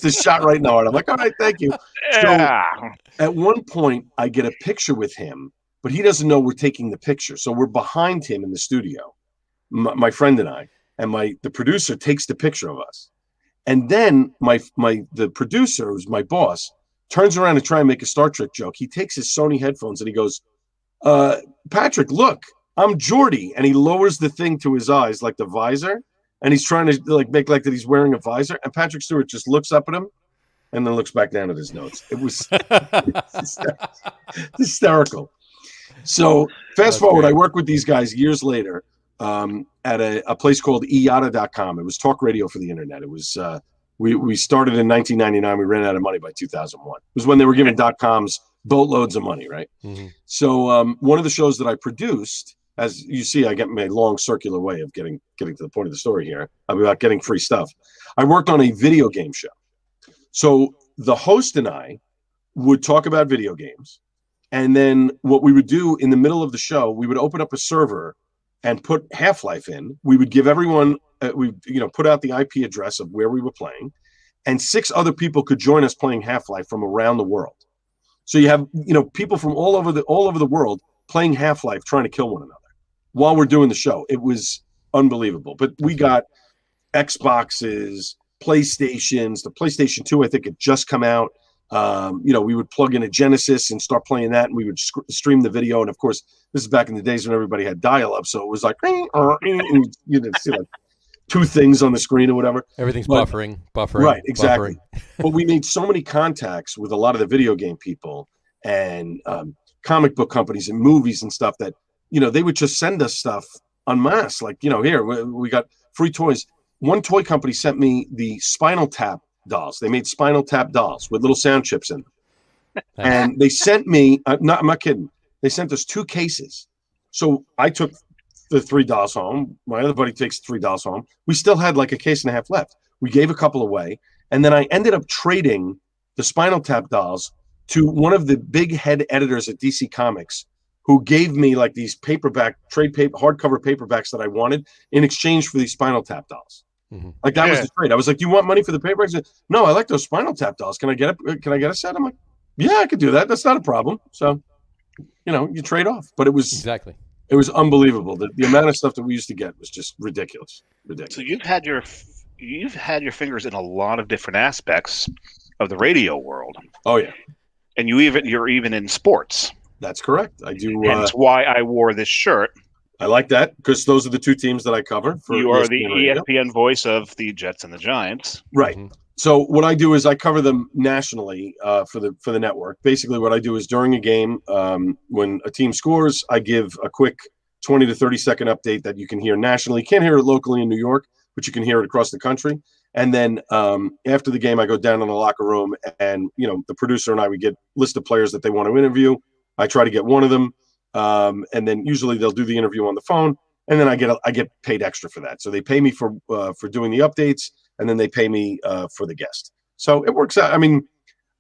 Speaker 3: a shot right in the heart. I'm like, all right, thank you.
Speaker 1: Yeah.
Speaker 3: So at one point, I get a picture with him, but he doesn't know we're taking the picture. So we're behind him in the studio, my friend and I, and the producer takes the picture of us. And then the producer, who's my boss, turns around to try and make a Star Trek joke. He takes his Sony headphones and he goes, Patrick, look, I'm Geordi. And he lowers the thing to his eyes, like the visor. And he's trying to make like that he's wearing a visor. And Patrick Stewart just looks up at him and then looks back down at his notes. It was hysterical. So fast forward, I worked with these guys years later at a place called IATA.com. It was talk radio for the internet. It was we started in 1999. We ran out of money by 2001. It was when they were giving .coms boatloads of money, right?
Speaker 2: Mm-hmm.
Speaker 3: So one of the shows that I produced, as you see, I get my long circular way of getting to the point of the story here about getting free stuff. I worked on a video game show. So the host and I would talk about video games. And then what we would do in the middle of the show, we would open up a server and put Half-Life in. We would give everyone, put out the IP address of where we were playing, and 6 other people could join us playing Half-Life from around the world. So you have, people from all over the world playing Half-Life, trying to kill one another while we're doing the show. It was unbelievable. But we got Xboxes, PlayStations. The PlayStation 2, I think, had just come out. We would plug in a Genesis and start playing that, and we would stream the video. And of course, this is back in the days when everybody had dial-up, so it was like, and you'd see like 2 things on the screen or whatever.
Speaker 2: Everything's buffering.
Speaker 3: Right, exactly.
Speaker 2: Buffering.
Speaker 3: But we made so many contacts with a lot of the video game people and comic book companies and movies and stuff that, they would just send us stuff en masse. Like, here, we got free toys. One toy company sent me the Spinal Tap dolls. They made Spinal Tap dolls with little sound chips in them. And they sent me, I'm not kidding, they sent us 2 cases. So I took the 3 dolls home. My other buddy takes 3 dolls home. We still had like a case and a half left. We gave a couple away. And then I ended up trading the Spinal Tap dolls to one of the big head editors at DC Comics, who gave me like these paperback trade paper hardcover paperbacks that I wanted in exchange for these Spinal Tap dolls.
Speaker 2: Mm-hmm.
Speaker 3: Like that was the trade. I was like, "Do you want money for the paperbacks?" Said, no, I like those Spinal Tap dolls. Can I get a set? I'm like, "Yeah, I could do that. That's not a problem." So, you trade off. But it was unbelievable. The amount of stuff that we used to get was just ridiculous.
Speaker 1: So you've had your fingers in a lot of different aspects of the radio world.
Speaker 3: Oh yeah,
Speaker 1: and you're even in sports.
Speaker 3: That's correct. I do.
Speaker 1: That's why I wore this shirt.
Speaker 3: I like that because those are the two teams that I cover.
Speaker 1: You are the ESPN voice of the Jets and the Giants,
Speaker 3: right? Mm-hmm. So what I do is I cover them nationally for the network. Basically, what I do is during a game, when a team scores, I give a quick 20 to 30-second update that you can hear nationally. You can't hear it locally in New York, but you can hear it across the country. And then after the game, I go down in the locker room, and the producer and I, we get a list of players that they want to interview. I try to get one of them, and then usually they'll do the interview on the phone, and then I get paid extra for that. So they pay me for doing the updates, and then they pay me for the guest. So it works out. I mean,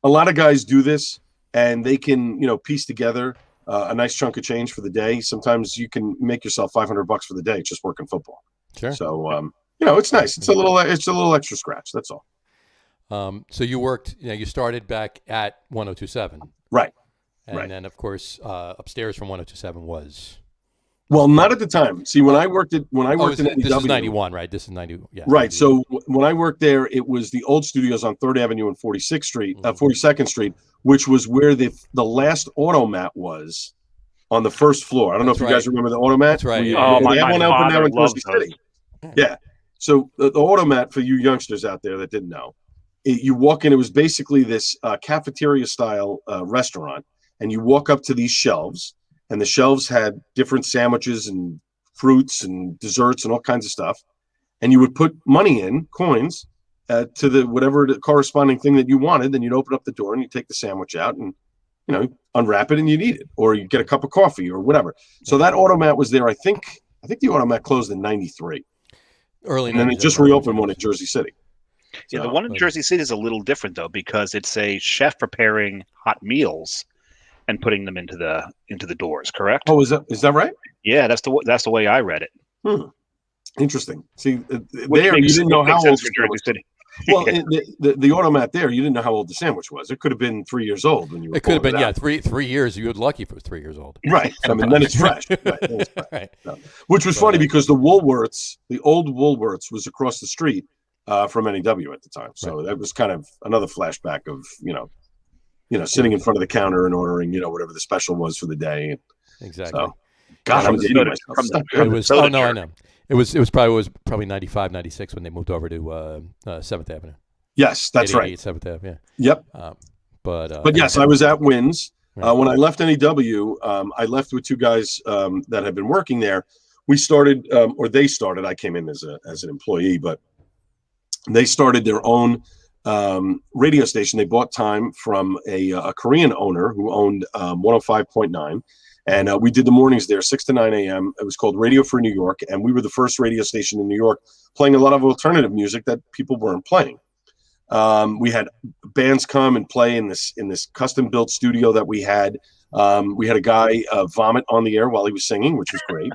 Speaker 3: a lot of guys do this, and they can piece together a nice chunk of change for the day. Sometimes you can make yourself $500 for the day just working football.
Speaker 2: Sure.
Speaker 3: So it's nice. It's a little extra scratch. That's all.
Speaker 2: So you worked. You started back at 102.7.
Speaker 3: Right.
Speaker 2: And then, of course, upstairs from 102.7 was...
Speaker 3: Well, not at the time. See, when I worked in NEW...
Speaker 2: This is 91, right? This is 90, yeah.
Speaker 3: Right. So when I worked there, it was the old studios on 3rd Avenue and 42nd Street, which was where the last automat was on the first floor. I don't know if you guys remember the automat.
Speaker 2: That's right.
Speaker 1: Yeah.
Speaker 3: They have one open now in Jersey City. Yeah. So the automat, for you youngsters out there that didn't know, you walk in, it was basically this cafeteria-style restaurant. And you walk up to these shelves, and the shelves had different sandwiches and fruits and desserts and all kinds of stuff. And you would put money in, coins, to the corresponding thing that you wanted. Then you'd open up the door and you take the sandwich out and, unwrap it and you'd eat it. Or you get a cup of coffee or whatever. So that automat was there. I think the automat closed in 93.
Speaker 2: Early.
Speaker 3: And then it just reopened one at Jersey City.
Speaker 1: Yeah, the one in Jersey City is a little different, though, because it's a chef preparing hot meals and putting them into the doors, correct? Oh,
Speaker 3: is that right?
Speaker 1: Yeah, that's the way I read it.
Speaker 3: Interesting. See, there you didn't know how old the Jersey City. Well, the automat there, you didn't know how old the sandwich was. It could have been 3 years old when you were.
Speaker 2: It could have been, 3 years. You were lucky if it was 3 years old.
Speaker 3: Right. I mean, then it's fresh. Right. No. Which was funny because the old Woolworths, was across the street from NEW at the time. So that was kind of another flashback of sitting in front of the counter and ordering, whatever the special was for the day.
Speaker 2: Exactly.
Speaker 3: So, God, I was eating myself.
Speaker 2: I know. It was probably 95, 96 when they moved over to 7th Avenue.
Speaker 3: Yes, that's right.
Speaker 2: 7th Avenue,
Speaker 3: yeah. Yep.
Speaker 2: But
Speaker 3: yes, I was at Wynn's. When I left NEW, I left with two guys that had been working there. We started, or they started, I came in as an employee, but they started their own radio station. They bought time from a Korean owner who owned 105.9. And we did the mornings there, 6 to 9 a.m. It was called Radio Free New York. And we were the first radio station in New York playing a lot of alternative music that people weren't playing. We had bands come and play in this custom built studio that we had. We had a guy vomit on the air while he was singing, which was great.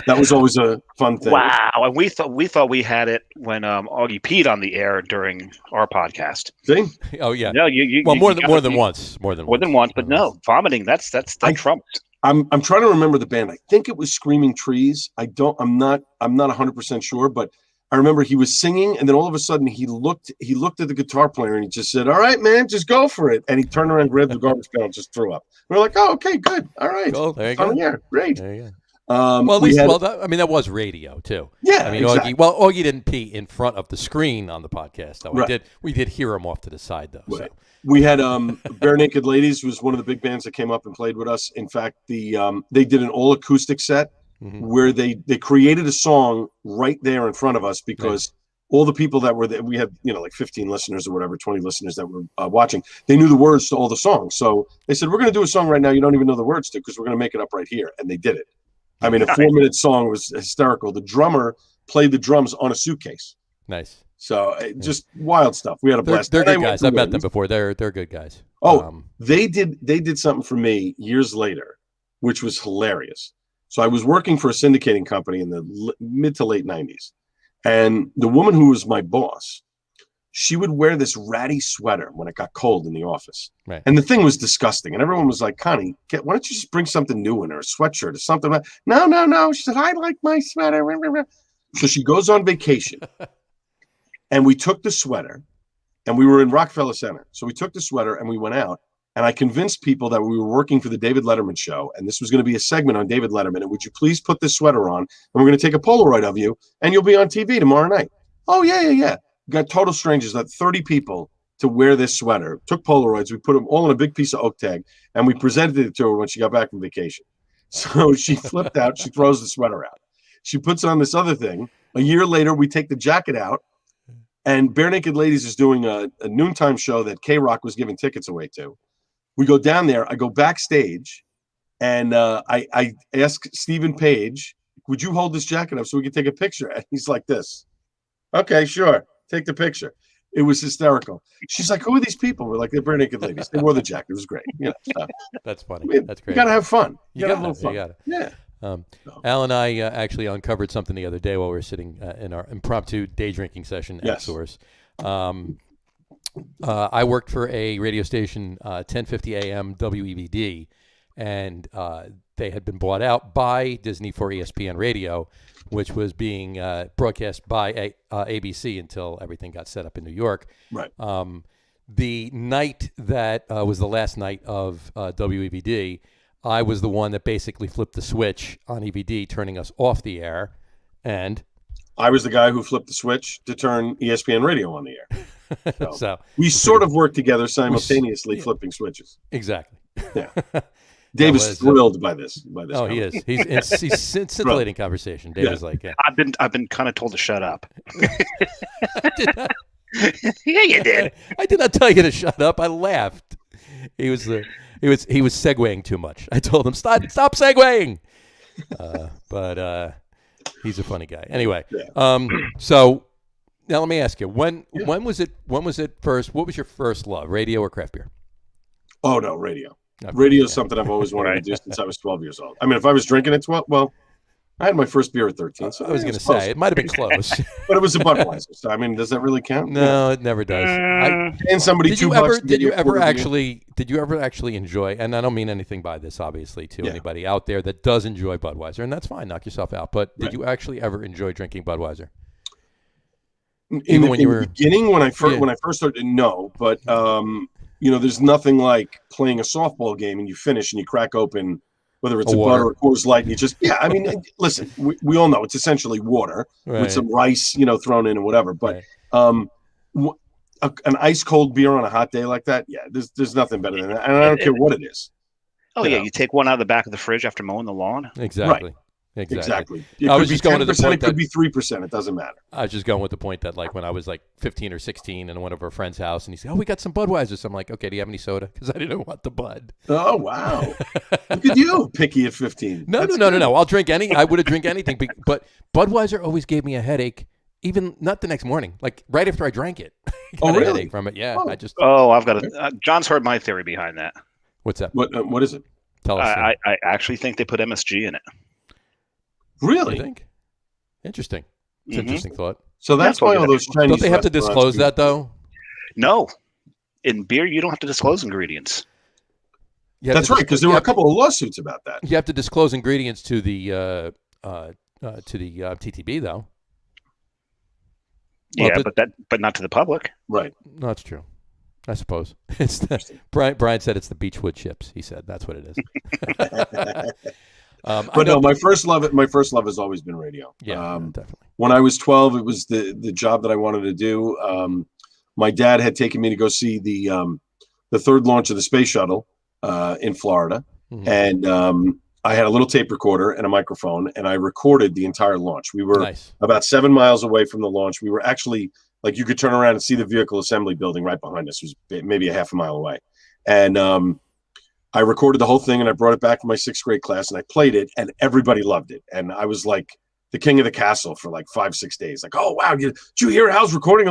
Speaker 3: That was always a fun thing.
Speaker 1: Wow! And we thought we had it when Augie peed on the air during our podcast.
Speaker 3: See?
Speaker 2: Oh yeah.
Speaker 1: No,
Speaker 2: more than once.
Speaker 1: But no, vomiting. That's trumped.
Speaker 3: I'm trying to remember the band. I think it was Screaming Trees. I'm not 100% sure, but I remember he was singing, and then all of a sudden he looked at the guitar player and he just said, "All right, man, just go for it." And he turned around, grabbed the garbage can, and just threw up. We're like, "Oh, okay, good, all right,
Speaker 2: cool. There you go.
Speaker 3: Yeah, great."
Speaker 2: There you go. That was radio too.
Speaker 3: Yeah,
Speaker 2: I mean,
Speaker 3: exactly.
Speaker 2: Augie didn't pee in front of the screen on the podcast. Though. We did hear him off to the side though.
Speaker 3: Right.
Speaker 2: So.
Speaker 3: We had Barenaked Ladies was one of the big bands that came up and played with us. In fact, they did an all acoustic set where they created a song right there in front of us because all the people that were there, we had like 15 listeners or whatever, 20 listeners that were watching. They knew the words to all the songs, so they said, "We're going to do a song right now you don't even know the words to because we're going to make it up right here," and they did it. I mean, a 4-minute song was hysterical. The drummer played the drums on a suitcase.
Speaker 2: Nice.
Speaker 3: So just wild stuff. We had a blast.
Speaker 2: They're good guys. I've met them before. They're good guys.
Speaker 3: They did something for me years later, which was hilarious. So I was working for a syndicating company in the mid to late 90s. And the woman who was my boss, she would wear this ratty sweater when it got cold in the office.
Speaker 2: Right.
Speaker 3: And the thing was disgusting. And everyone was like, Connie, why don't you just bring something new in her, a sweatshirt or something? No. She said, I like my sweater. So she goes on vacation. And we took the sweater, and we were in Rockefeller Center. So we took the sweater and we went out, and I convinced people that we were working for the David Letterman show, and this was going to be a segment on David Letterman. And would you please put this sweater on, and we're going to take a Polaroid of you, and you'll be on TV tomorrow night. Oh, yeah. Got total strangers, like 30 people to wear this sweater. Took Polaroids. We put them all in a big piece of oak tag, and we presented it to her when she got back from vacation. So she flipped out. She throws the sweater out. She puts on this other thing. A year later, we take the jacket out. And Barenaked Ladies is doing a noontime show that K-Rock was giving tickets away to. We go down there. I go backstage, and I ask Stephen Page, would you hold this jacket up so we can take a picture? And he's like this. Okay, sure. Take the picture. It was hysterical. She's like, who are these people? We're like, they're Barenaked Ladies. They wore the jacket. It was great. So.
Speaker 2: That's funny. That's great.
Speaker 3: You got to have fun.
Speaker 2: You got to
Speaker 3: have a little
Speaker 2: fun.
Speaker 3: Yeah.
Speaker 2: Al and I actually uncovered something the other day while we were sitting in our impromptu day drinking session at Source. I worked for a radio station, 1050 AM WEVD, and they had been bought out by Disney for ESPN Radio, which was being broadcast by ABC until everything got set up in New York.
Speaker 3: Right.
Speaker 2: The night that was the last night of WEVD, I was the one that basically flipped the switch on EVD, turning us off the air, and
Speaker 3: I was the guy who flipped the switch to turn ESPN Radio on the air.
Speaker 2: So
Speaker 3: we sort of worked together simultaneously, flipping switches.
Speaker 2: Exactly.
Speaker 3: Yeah. Dave is thrilled by this.
Speaker 2: Oh, he is. He's scintillating conversation. Dave is like, yeah.
Speaker 1: I've been kind of told to shut up.
Speaker 2: I did not.
Speaker 1: Yeah, you did.
Speaker 2: I did not tell you to shut up. I laughed. He was segueing too much. I told him stop segueing. But he's a funny guy. Anyway, so now let me ask you, when was it first? What was your first love, radio or craft beer?
Speaker 3: Oh no, radio. Radio is something I've always wanted to do since I was 12 years old. I mean, if I was drinking at 12, well, I had my first beer at 13. So
Speaker 2: I was going to say it might have been close,
Speaker 3: but it was a Budweiser. So I mean, does that really count?
Speaker 2: No, it never does.
Speaker 3: And somebody
Speaker 2: did you ever actually enjoy? And I don't mean anything by this, obviously, to anybody out there that does enjoy Budweiser, and that's fine. Knock yourself out. But did you actually ever enjoy drinking Budweiser?
Speaker 3: In the beginning, when I first started, no. But there's nothing like playing a softball game and you finish and you crack open, whether it's a Bud or a Coors Light, and you just, I mean, listen, we all know it's essentially water with some rice, thrown in and whatever. But an ice cold beer on a hot day like that, there's nothing better than that. And I don't care what it is.
Speaker 1: Oh, you take one out of the back of the fridge after mowing the lawn.
Speaker 2: Exactly.
Speaker 3: Right. Exactly.
Speaker 2: I was just going to the point
Speaker 3: it could be 3%. It doesn't matter.
Speaker 2: I was just going with the point that, like, when I was like 15 or 16 in one of our friends' house, and he said, "Oh, we got some Budweiser." So I'm like, "Okay, do you have any soda?" Because I didn't want the Bud.
Speaker 3: Oh wow! Look at you, picky at 15.
Speaker 2: No. I'll drink any. I would have drink anything, but Budweiser always gave me a headache. Even not the next morning, like right after I drank it.
Speaker 3: Oh, really?
Speaker 2: A headache from it. Yeah.
Speaker 1: I've got John's heard my theory behind that.
Speaker 2: What's that?
Speaker 3: What is it?
Speaker 2: Tell us.
Speaker 1: I actually think they put MSG in it.
Speaker 3: Really?
Speaker 2: You think? Interesting. It's an interesting thought.
Speaker 3: So that's why all those Chinese.
Speaker 2: Don't they have to disclose that though?
Speaker 1: No, in beer you don't have to disclose ingredients.
Speaker 3: That's right, because there were a couple of lawsuits about that.
Speaker 2: You have to disclose ingredients to the TTB though.
Speaker 1: Yeah, but not to the public.
Speaker 3: Right.
Speaker 2: No, that's true. I suppose it's Brian said it's the Beechwood chips. He said that's what it is.
Speaker 3: But no, my first love has always been radio.
Speaker 2: Yeah, definitely.
Speaker 3: When I was 12, it was the job that I wanted to do. My dad had taken me to go see the third launch of the space shuttle in Florida, and I had a little tape recorder and a microphone, and I recorded the entire launch. We were about 7 miles away from the launch. We were actually, like, you could turn around and see the vehicle assembly building right behind us. It was maybe a half a mile away, and I recorded the whole thing and I brought it back to my 6th grade class and I played it and everybody loved it. And I was like the king of the castle for like 5-6 days. Like, oh wow, did you hear Hal's recording?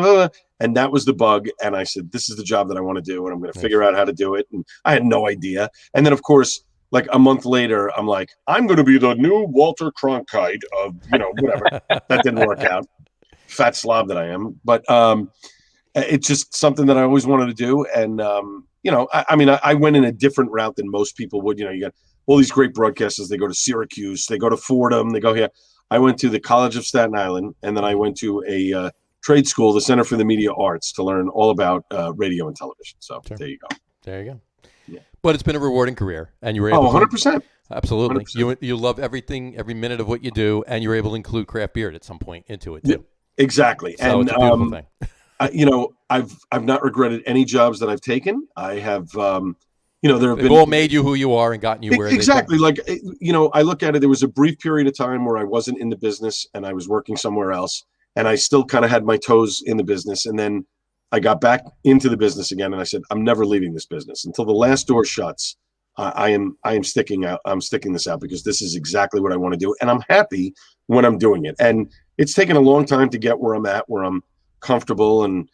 Speaker 3: And that was the bug. And I said, this is the job that I want to do, and I'm going to figure out how to do it. And I had no idea. And then of course, like a month later, I'm like, I'm going to be the new Walter Cronkite of, whatever. That didn't work out. Fat slob that I am. But it's just something that I always wanted to do. And, I went in a different route than most people would. You got all these great broadcasters. They go to Syracuse. They go to Fordham. They go here. I went to the College of Staten Island, and then I went to a trade school, the Center for the Media Arts, to learn all about radio and television. So There you go.
Speaker 2: There you go.
Speaker 3: Yeah.
Speaker 2: But it's been a rewarding career, and you were able
Speaker 3: 100%.
Speaker 2: Absolutely.
Speaker 3: 100%.
Speaker 2: You love everything, every minute of what you do, and you're able to include craft beer at some point into it too.
Speaker 3: Yeah, exactly.
Speaker 2: So
Speaker 3: and
Speaker 2: it's a beautiful thing.
Speaker 3: I've not regretted any jobs that I've taken. I have,
Speaker 2: They've all made you who you are and gotten you where
Speaker 3: exactly. Like, I look at it. There was a brief period of time where I wasn't in the business and I was working somewhere else, and I still kind of had my toes in the business. And then I got back into the business again, and I said, I'm never leaving this business until the last door shuts. I am sticking out. I'm sticking this out because this is exactly what I want to do, and I'm happy when I'm doing it. And it's taken a long time to get where I'm at, where I'm comfortable and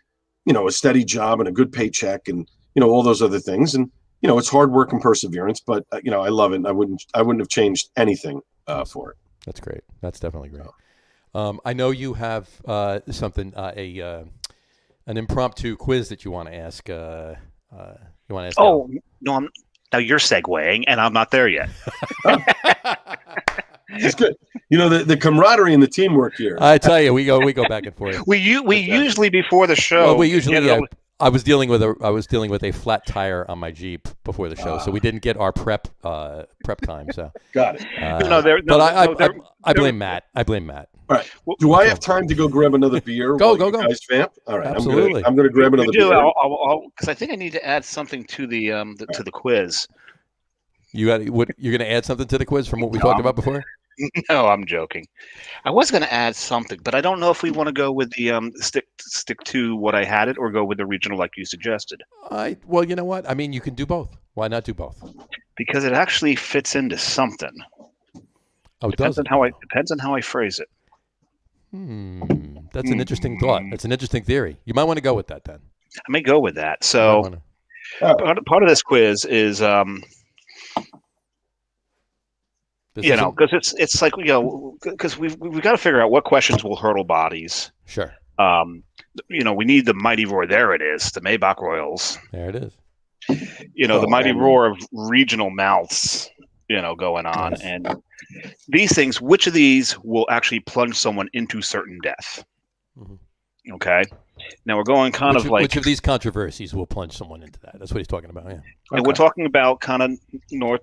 Speaker 3: a steady job and a good paycheck and all those other things. And it's hard work and perseverance, but I love it. And I wouldn't have changed anything for it.
Speaker 2: That's great. That's definitely great. I know you have something an impromptu quiz that you want to ask.
Speaker 1: Oh no, now you're segueing, and I'm not there yet.
Speaker 3: It's good. The camaraderie and the teamwork here.
Speaker 2: I tell you, we go back and forth.
Speaker 1: We usually before the show.
Speaker 2: Well, we usually. I was dealing with a flat tire on my Jeep before the show, so we didn't get our prep time. So
Speaker 3: got it.
Speaker 2: I blame Matt. I blame Matt.
Speaker 3: All right. Do I have time to go grab another beer?
Speaker 2: Go.
Speaker 3: Guys vamp? All right.
Speaker 2: Absolutely.
Speaker 3: I'm going to grab another beer.
Speaker 1: Because I think I need to add something to the quiz.
Speaker 2: You're going to add something to the quiz from what we talked about before?
Speaker 1: No, I'm joking. I was going to add something, but I don't know if we want to go with the stick to what I had it or go with the regional like you suggested.
Speaker 2: Well, you know what? I mean, you can do both. Why not do both?
Speaker 1: Because it actually fits into something.
Speaker 2: Oh,
Speaker 1: depends on how I phrase it.
Speaker 2: That's an interesting thought. That's an interesting theory. You might want to go with that then. I
Speaker 1: may go with that. So part of this quiz is because it's like because we've got to figure out what questions will hurdle bodies.
Speaker 2: Sure.
Speaker 1: We need the mighty roar. There it is, the Maybach Royals.
Speaker 2: There it is.
Speaker 1: The mighty roar of regional mouths. Going on, yes. And these things. Which of these will actually plunge someone into certain death? Mm-hmm. Okay. Now we're going which
Speaker 2: of these controversies will plunge someone into that? That's what he's talking about. Yeah.
Speaker 1: And we're talking about kind of North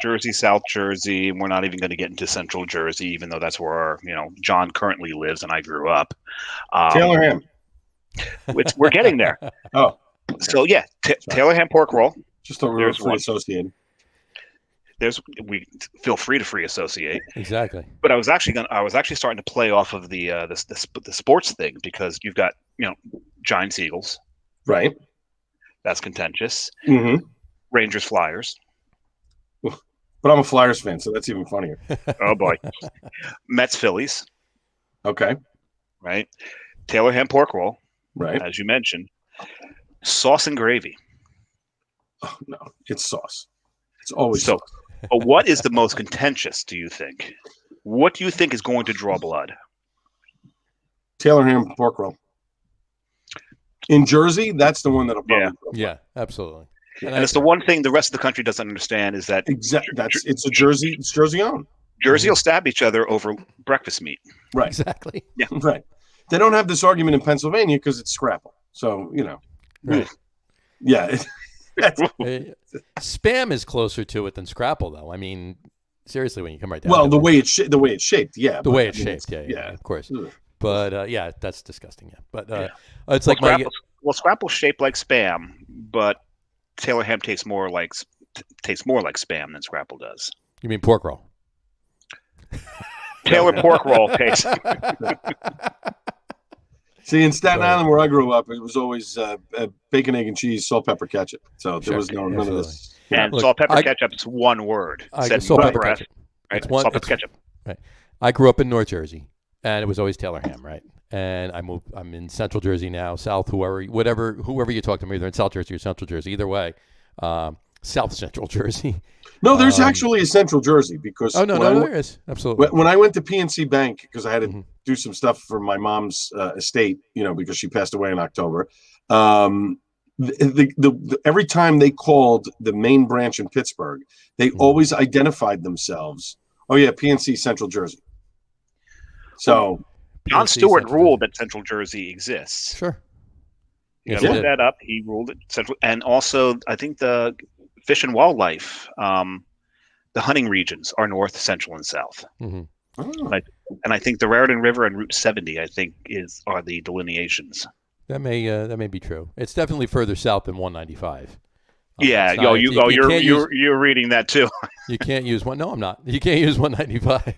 Speaker 1: Jersey, South Jersey, and we're not even going to get into Central Jersey, even though that's where John currently lives and I grew up.
Speaker 3: Taylor ham.
Speaker 1: We're getting there.
Speaker 3: Oh.
Speaker 1: So yeah, Taylor ham pork roll.
Speaker 3: Just thought we were free associated.
Speaker 1: We feel free to free associate.
Speaker 2: Exactly.
Speaker 1: But I was actually starting to play off of the sports thing because you've got Giants Eagles.
Speaker 3: Right.
Speaker 1: That's contentious.
Speaker 3: Mm-hmm.
Speaker 1: Rangers Flyers.
Speaker 3: But I'm a Flyers fan, so that's even funnier.
Speaker 1: Oh boy. Mets Phillies.
Speaker 3: Okay.
Speaker 1: Right. Taylor ham pork roll.
Speaker 3: Right.
Speaker 1: As you mentioned. Sauce and gravy.
Speaker 3: Oh no, it's sauce. It's always sauce.
Speaker 1: But what is the most contentious, do you think? What do you think is going to draw blood?
Speaker 3: Taylor ham pork roll. In Jersey, that's the one that'll probably draw blood.
Speaker 2: Yeah, absolutely.
Speaker 1: And it's the one thing the rest of the country doesn't understand is that
Speaker 3: it's Jersey own.
Speaker 1: Jersey will stab each other over breakfast meat.
Speaker 3: Right.
Speaker 2: Exactly.
Speaker 3: Yeah. Right. They don't have this argument in Pennsylvania because it's scrapple. So,
Speaker 2: Right.
Speaker 3: Yeah.
Speaker 2: Spam is closer to it than Scrapple, though. I mean, seriously, when you come right down.
Speaker 3: Well, the way it's shaped, yeah.
Speaker 2: The way it's shaped, yeah, of course. Ugh. But that's disgusting. Yeah, but it's like
Speaker 1: Scrapple's shaped like Spam, but Taylor ham tastes more like Spam than Scrapple does.
Speaker 2: You mean pork roll?
Speaker 1: Taylor pork roll tastes.
Speaker 3: See, in Staten Island, where I grew up, it was always bacon, egg, and cheese, salt, pepper, ketchup. So there was none of this.
Speaker 1: And salt, pepper, ketchup is one word.
Speaker 2: Salt, pepper, ketchup.
Speaker 1: Right? Salt, pepper, ketchup.
Speaker 2: Right. I grew up in North Jersey, and it was always Taylor ham, right? And I'm in Central Jersey now, South, whoever you talk to me, either in South Jersey or Central Jersey, either way, South Central Jersey.
Speaker 3: No, there's actually a Central Jersey because
Speaker 2: there is absolutely.
Speaker 3: When I went to PNC Bank because I had to do some stuff for my mom's estate, because she passed away in October. Every time they called the main branch in Pittsburgh, they always identified themselves. Oh yeah, PNC Central Jersey. So
Speaker 1: John Stewart ruled that Central Jersey exists.
Speaker 2: Sure.
Speaker 1: You gotta look that up. He ruled it Central, and also I think the Fish and Wildlife, the hunting regions are North, Central, and South.
Speaker 2: Mm-hmm.
Speaker 3: Oh.
Speaker 1: And I think the Raritan River and Route 70, I think, are the delineations.
Speaker 2: That may be true. It's definitely further south than 195.
Speaker 1: Yeah, you're reading that too.
Speaker 2: You can't use one. No, I'm not. You can't use 195.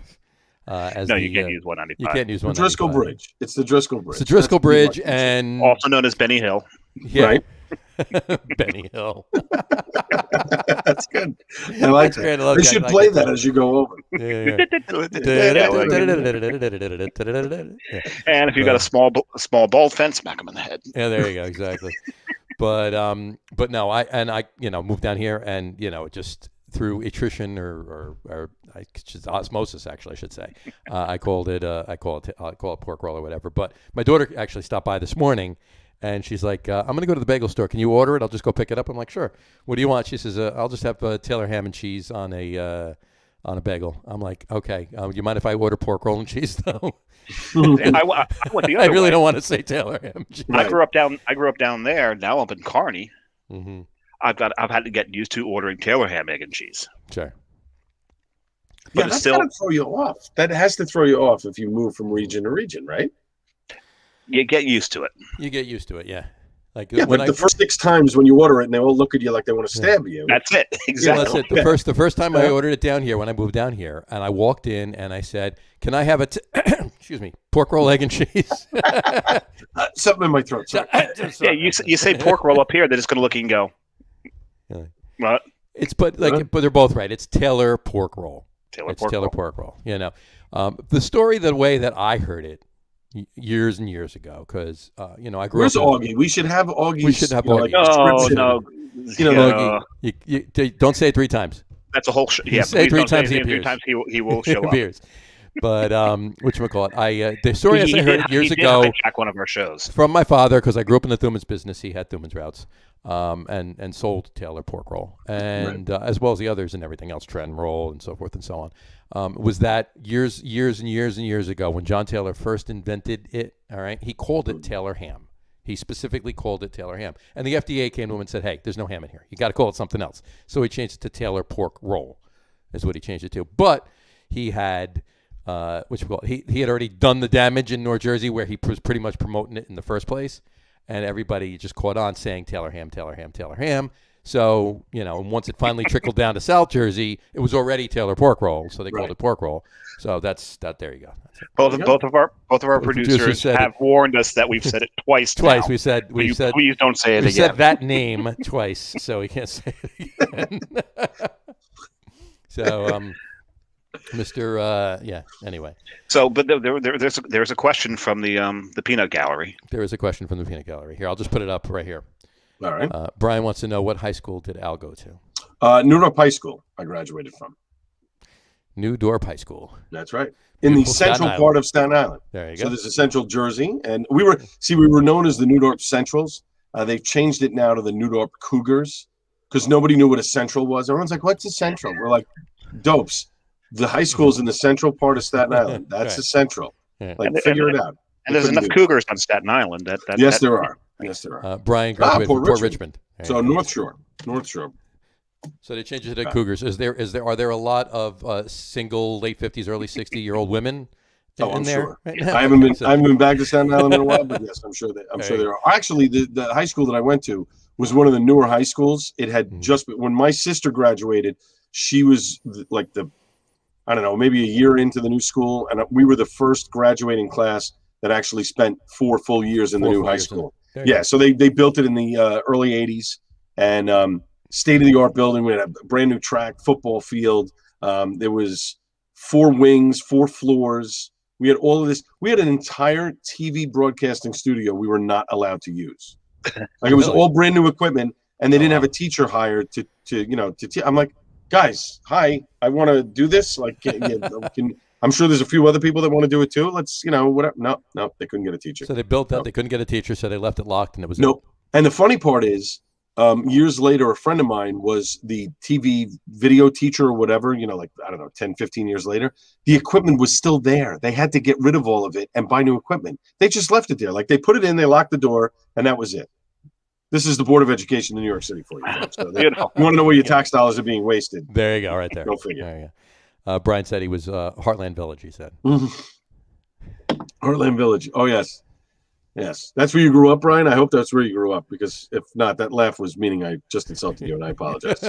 Speaker 1: You can't use 195.
Speaker 2: You can't use 195.
Speaker 3: The Driscoll Bridge. It's the Driscoll Bridge.
Speaker 2: It's the Driscoll Bridge, and
Speaker 1: also known as Benny Hill.
Speaker 2: Yeah.
Speaker 3: Right.
Speaker 2: Benny Hill.
Speaker 3: That's good. I like that. They should play that as you go over.
Speaker 1: And if you've got a small bald fence, smack them in the head.
Speaker 2: Yeah, there you go. Exactly. But no, I moved down here, and just through attrition or osmosis, actually, I should say, I call it pork roll or whatever. But my daughter actually stopped by this morning. And she's like, I'm going to go to the bagel store. Can you order it? I'll just go pick it up. I'm like, sure. What do you want? She says, I'll just have Taylor ham and cheese on a bagel. I'm like, okay. You mind if I order pork roll and cheese though?
Speaker 1: I went the other
Speaker 2: I really
Speaker 1: way.
Speaker 2: don't want to say Taylor ham.
Speaker 1: I grew up down there. Now up in Kearney.
Speaker 2: Mm-hmm.
Speaker 1: I've had to get used to ordering Taylor ham, egg, and cheese.
Speaker 2: Sure.
Speaker 1: But
Speaker 3: that's got to throw you off. That has to throw you off if you move from region to region, right?
Speaker 1: You get used to it.
Speaker 2: You get used to it, yeah. Like
Speaker 3: the first 6 times when you order it, and they all look at you like they want to stab you.
Speaker 1: That's it. Exactly.
Speaker 2: Yeah, that's it. The first time I ordered it down here, when I moved down here, and I walked in and I said, "Can I have excuse me, pork roll, egg, and cheese?"
Speaker 3: Something in my throat. Sorry.
Speaker 1: Yeah, you say pork roll up here, they're just going to look at you and go, "What?"
Speaker 2: But they're both right. It's Taylor pork roll.
Speaker 1: Taylor
Speaker 2: pork roll. The story, the way that I heard it years and years ago, because I grew
Speaker 3: Where's
Speaker 2: up.
Speaker 3: Augie? We should have Augie.
Speaker 2: We should have Augie.
Speaker 1: No.
Speaker 2: Augie, you don't say it 3 times.
Speaker 1: That's a whole show. Yeah,
Speaker 2: say it 3 times.
Speaker 1: He will show up.
Speaker 2: But whatchamacallit, the story I heard years ago,
Speaker 1: check one of our shows
Speaker 2: from my father, because I grew up in the Thuman's business. He had Thuman's routes, and sold Taylor pork roll, and as well as the others and everything else, Trent roll and so forth and so on. Was that years and years ago when John Taylor first invented it? All right, he called it Taylor ham. He specifically called it Taylor ham, and the FDA came to him and said, "Hey, there's no ham in here. You got to call it something else." So he changed it to Taylor pork roll, is what he changed it to. But he had. He had already done the damage in North Jersey where he was pretty much promoting it in the first place, and everybody just caught on saying Taylor ham, Taylor ham, Taylor ham. So, once it finally trickled down to South Jersey, it was already Taylor pork roll, so they called it pork roll. So that's that. There you go.
Speaker 1: Both of our producers have warned us that we've said it twice.
Speaker 2: Twice.
Speaker 1: Now.
Speaker 2: We said
Speaker 1: please don't say it again.
Speaker 2: We said that name twice, so we can't say it again. So anyway.
Speaker 1: So, but there's a question from the Peanut Gallery.
Speaker 2: There is a question from the Peanut Gallery. Here, I'll just put it up right here.
Speaker 3: All right.
Speaker 2: Brian wants to know, what high school did Al go to?
Speaker 3: New Dorp High School. I graduated from.
Speaker 2: New Dorp High School.
Speaker 3: That's right. In the central part of Staten Island.
Speaker 2: There you go.
Speaker 3: So there's a Central Jersey, and we were known as the New Dorp Centrals. They've changed it now to the New Dorp Cougars because nobody knew what a Central was. Everyone's like, "What's a Central?" We're like, "Dopes." The high school's in the central part of Staten Island. That's the Central.
Speaker 2: Yeah.
Speaker 3: Figure it out.
Speaker 1: And there's enough Cougars on Staten Island.
Speaker 3: Yes, there are. Yes, there are.
Speaker 2: Brian graduated from Port Richmond.
Speaker 3: So North Shore.
Speaker 2: So they changed it to Cougars. Are there a lot of single late 50s, early 60-year-old women
Speaker 3: I'm
Speaker 2: there?
Speaker 3: sure.
Speaker 2: Right now?
Speaker 3: I haven't been back to Staten Island in a while, but yes, I'm sure there are. Actually, the high school that I went to was one of the newer high schools. It had just when my sister graduated, she was like maybe a year into the new school, and we were the first graduating class that actually spent 4 full years in the new high school. Yeah, so they built it in the early 80s, and state-of-the-art building. We had a brand new track, football field. There was 4 wings, 4 floors. We had all of this. We had an entire TV broadcasting studio we were not allowed to use. Like it was all brand new equipment, and they didn't have a teacher hired to I'm like, guys, hi, I want to do this. Like, I'm sure there's a few other people that want to do it too. Let's, whatever. No, they couldn't get a teacher.
Speaker 2: So they built that. They couldn't get a teacher, so they left it locked, and it was
Speaker 3: nope. And the funny part is, years later, a friend of mine was the TV video teacher or whatever, like, I don't know, 10, 15 years later, the equipment was still there. They had to get rid of all of it and buy new equipment. They just left it there. Like they put it in, they locked the door, and that was it. This is the Board of Education in New York City for you. So you want to know where your tax dollars are being wasted.
Speaker 2: There you go, right there.
Speaker 3: Go figure.
Speaker 2: There you go. Brian said he was Heartland Village, he said.
Speaker 3: Heartland Village. Oh, yes. Yes. That's where you grew up, Brian? I hope that's where you grew up, because if not, that laugh was meaning I just insulted you, and I apologize.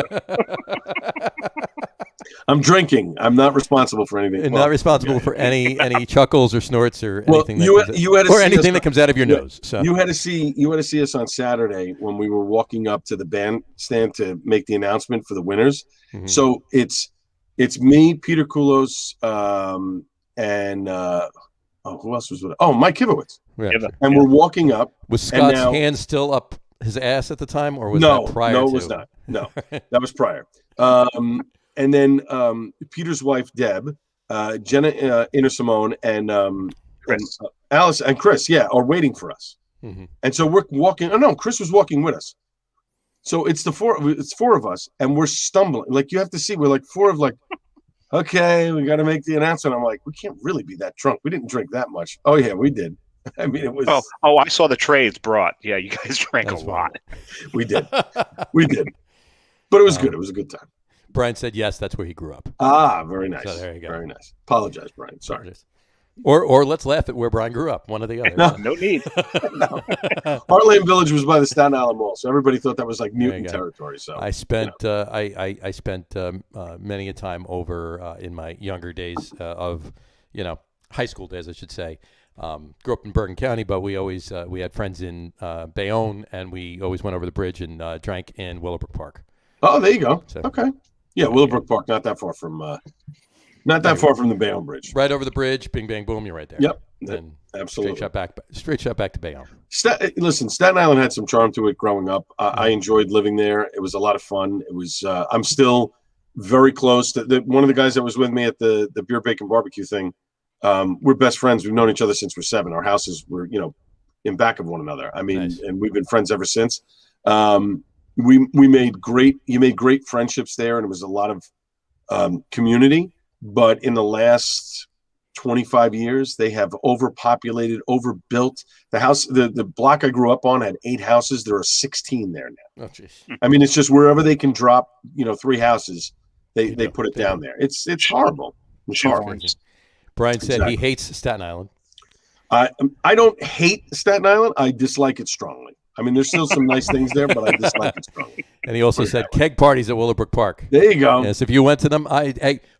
Speaker 3: I'm drinking. I'm not responsible for anything.
Speaker 2: Not responsible for any chuckles or snorts or anything.
Speaker 3: Anything
Speaker 2: that comes out of your nose. So
Speaker 3: you had to see us on Saturday when we were walking up to the bandstand to make the announcement for the winners. Mm-hmm. So it's me, Peter Koulos, and who else was with it? Oh, Mike Kivowitz.
Speaker 2: Yeah.
Speaker 3: And we're walking up.
Speaker 2: Was Scott's hand still up his ass at the time, or was that prior?
Speaker 3: No, it was not. No, that was prior. And then Peter's wife, Deb, Jenna Inner-Simone, and
Speaker 1: Chris.
Speaker 3: Alice and Chris, are waiting for us. Mm-hmm. And so we're walking. Oh, no, Chris was walking with us. So it's 4 of us, and we're stumbling. Like, you have to see, we're like 4 of like, okay, we got to make the announcement. I'm like, we can't really be that drunk. We didn't drink that much. Oh, yeah, we did. I mean, it was.
Speaker 1: Oh, I saw the trays brought. Yeah, you guys drank a lot.
Speaker 3: We did. We did. But it was good. It was a good time.
Speaker 2: Brian said yes, that's where he grew up.
Speaker 3: Ah, very nice.
Speaker 2: So there you go.
Speaker 3: Very nice. Apologize, Brian. Sorry.
Speaker 2: Or let's laugh at where Brian grew up. One or the other.
Speaker 1: No need.
Speaker 3: No. Heartland Village was by the Staten Island Mall, so everybody thought that was like mutant territory. So
Speaker 2: I spent I spent many a time over in my younger days of high school days, I should say. Grew up in Bergen County, but we always we had friends in Bayonne, and we always went over the bridge and drank in Willowbrook Park.
Speaker 3: Oh, there you go. So, okay. Yeah, Willowbrook Park, not that far from the Bayonne Bridge.
Speaker 2: Right over the bridge, bing, bang, boom, you're right there.
Speaker 3: Yep.
Speaker 2: And
Speaker 3: absolutely.
Speaker 2: Straight shot back to Bayonne.
Speaker 3: Listen, Staten Island had some charm to it growing up. I enjoyed living there. It was a lot of fun. It was. I'm still very close to one of the guys that was with me at the beer, bacon, barbecue thing. We're best friends. We've known each other since we're 7. Our houses were, in back of one another. I mean, nice. And we've been friends ever since. You made great friendships there, and it was a lot of community. But in the last 25 years, they have overpopulated, overbuilt. The house, the block I grew up on had 8 houses. There are 16 there now. Oh, jeez. I mean, it's just wherever they can drop, 3 houses, they put it down there. It's horrible. It's horrible.
Speaker 2: Brian said he hates Staten Island.
Speaker 3: I don't hate Staten Island. I dislike it strongly. I mean, there's still some nice things there, but I dislike it strongly.
Speaker 2: And he also said keg parties at Willowbrook Park.
Speaker 3: There you go.
Speaker 2: Yes, if you went to them,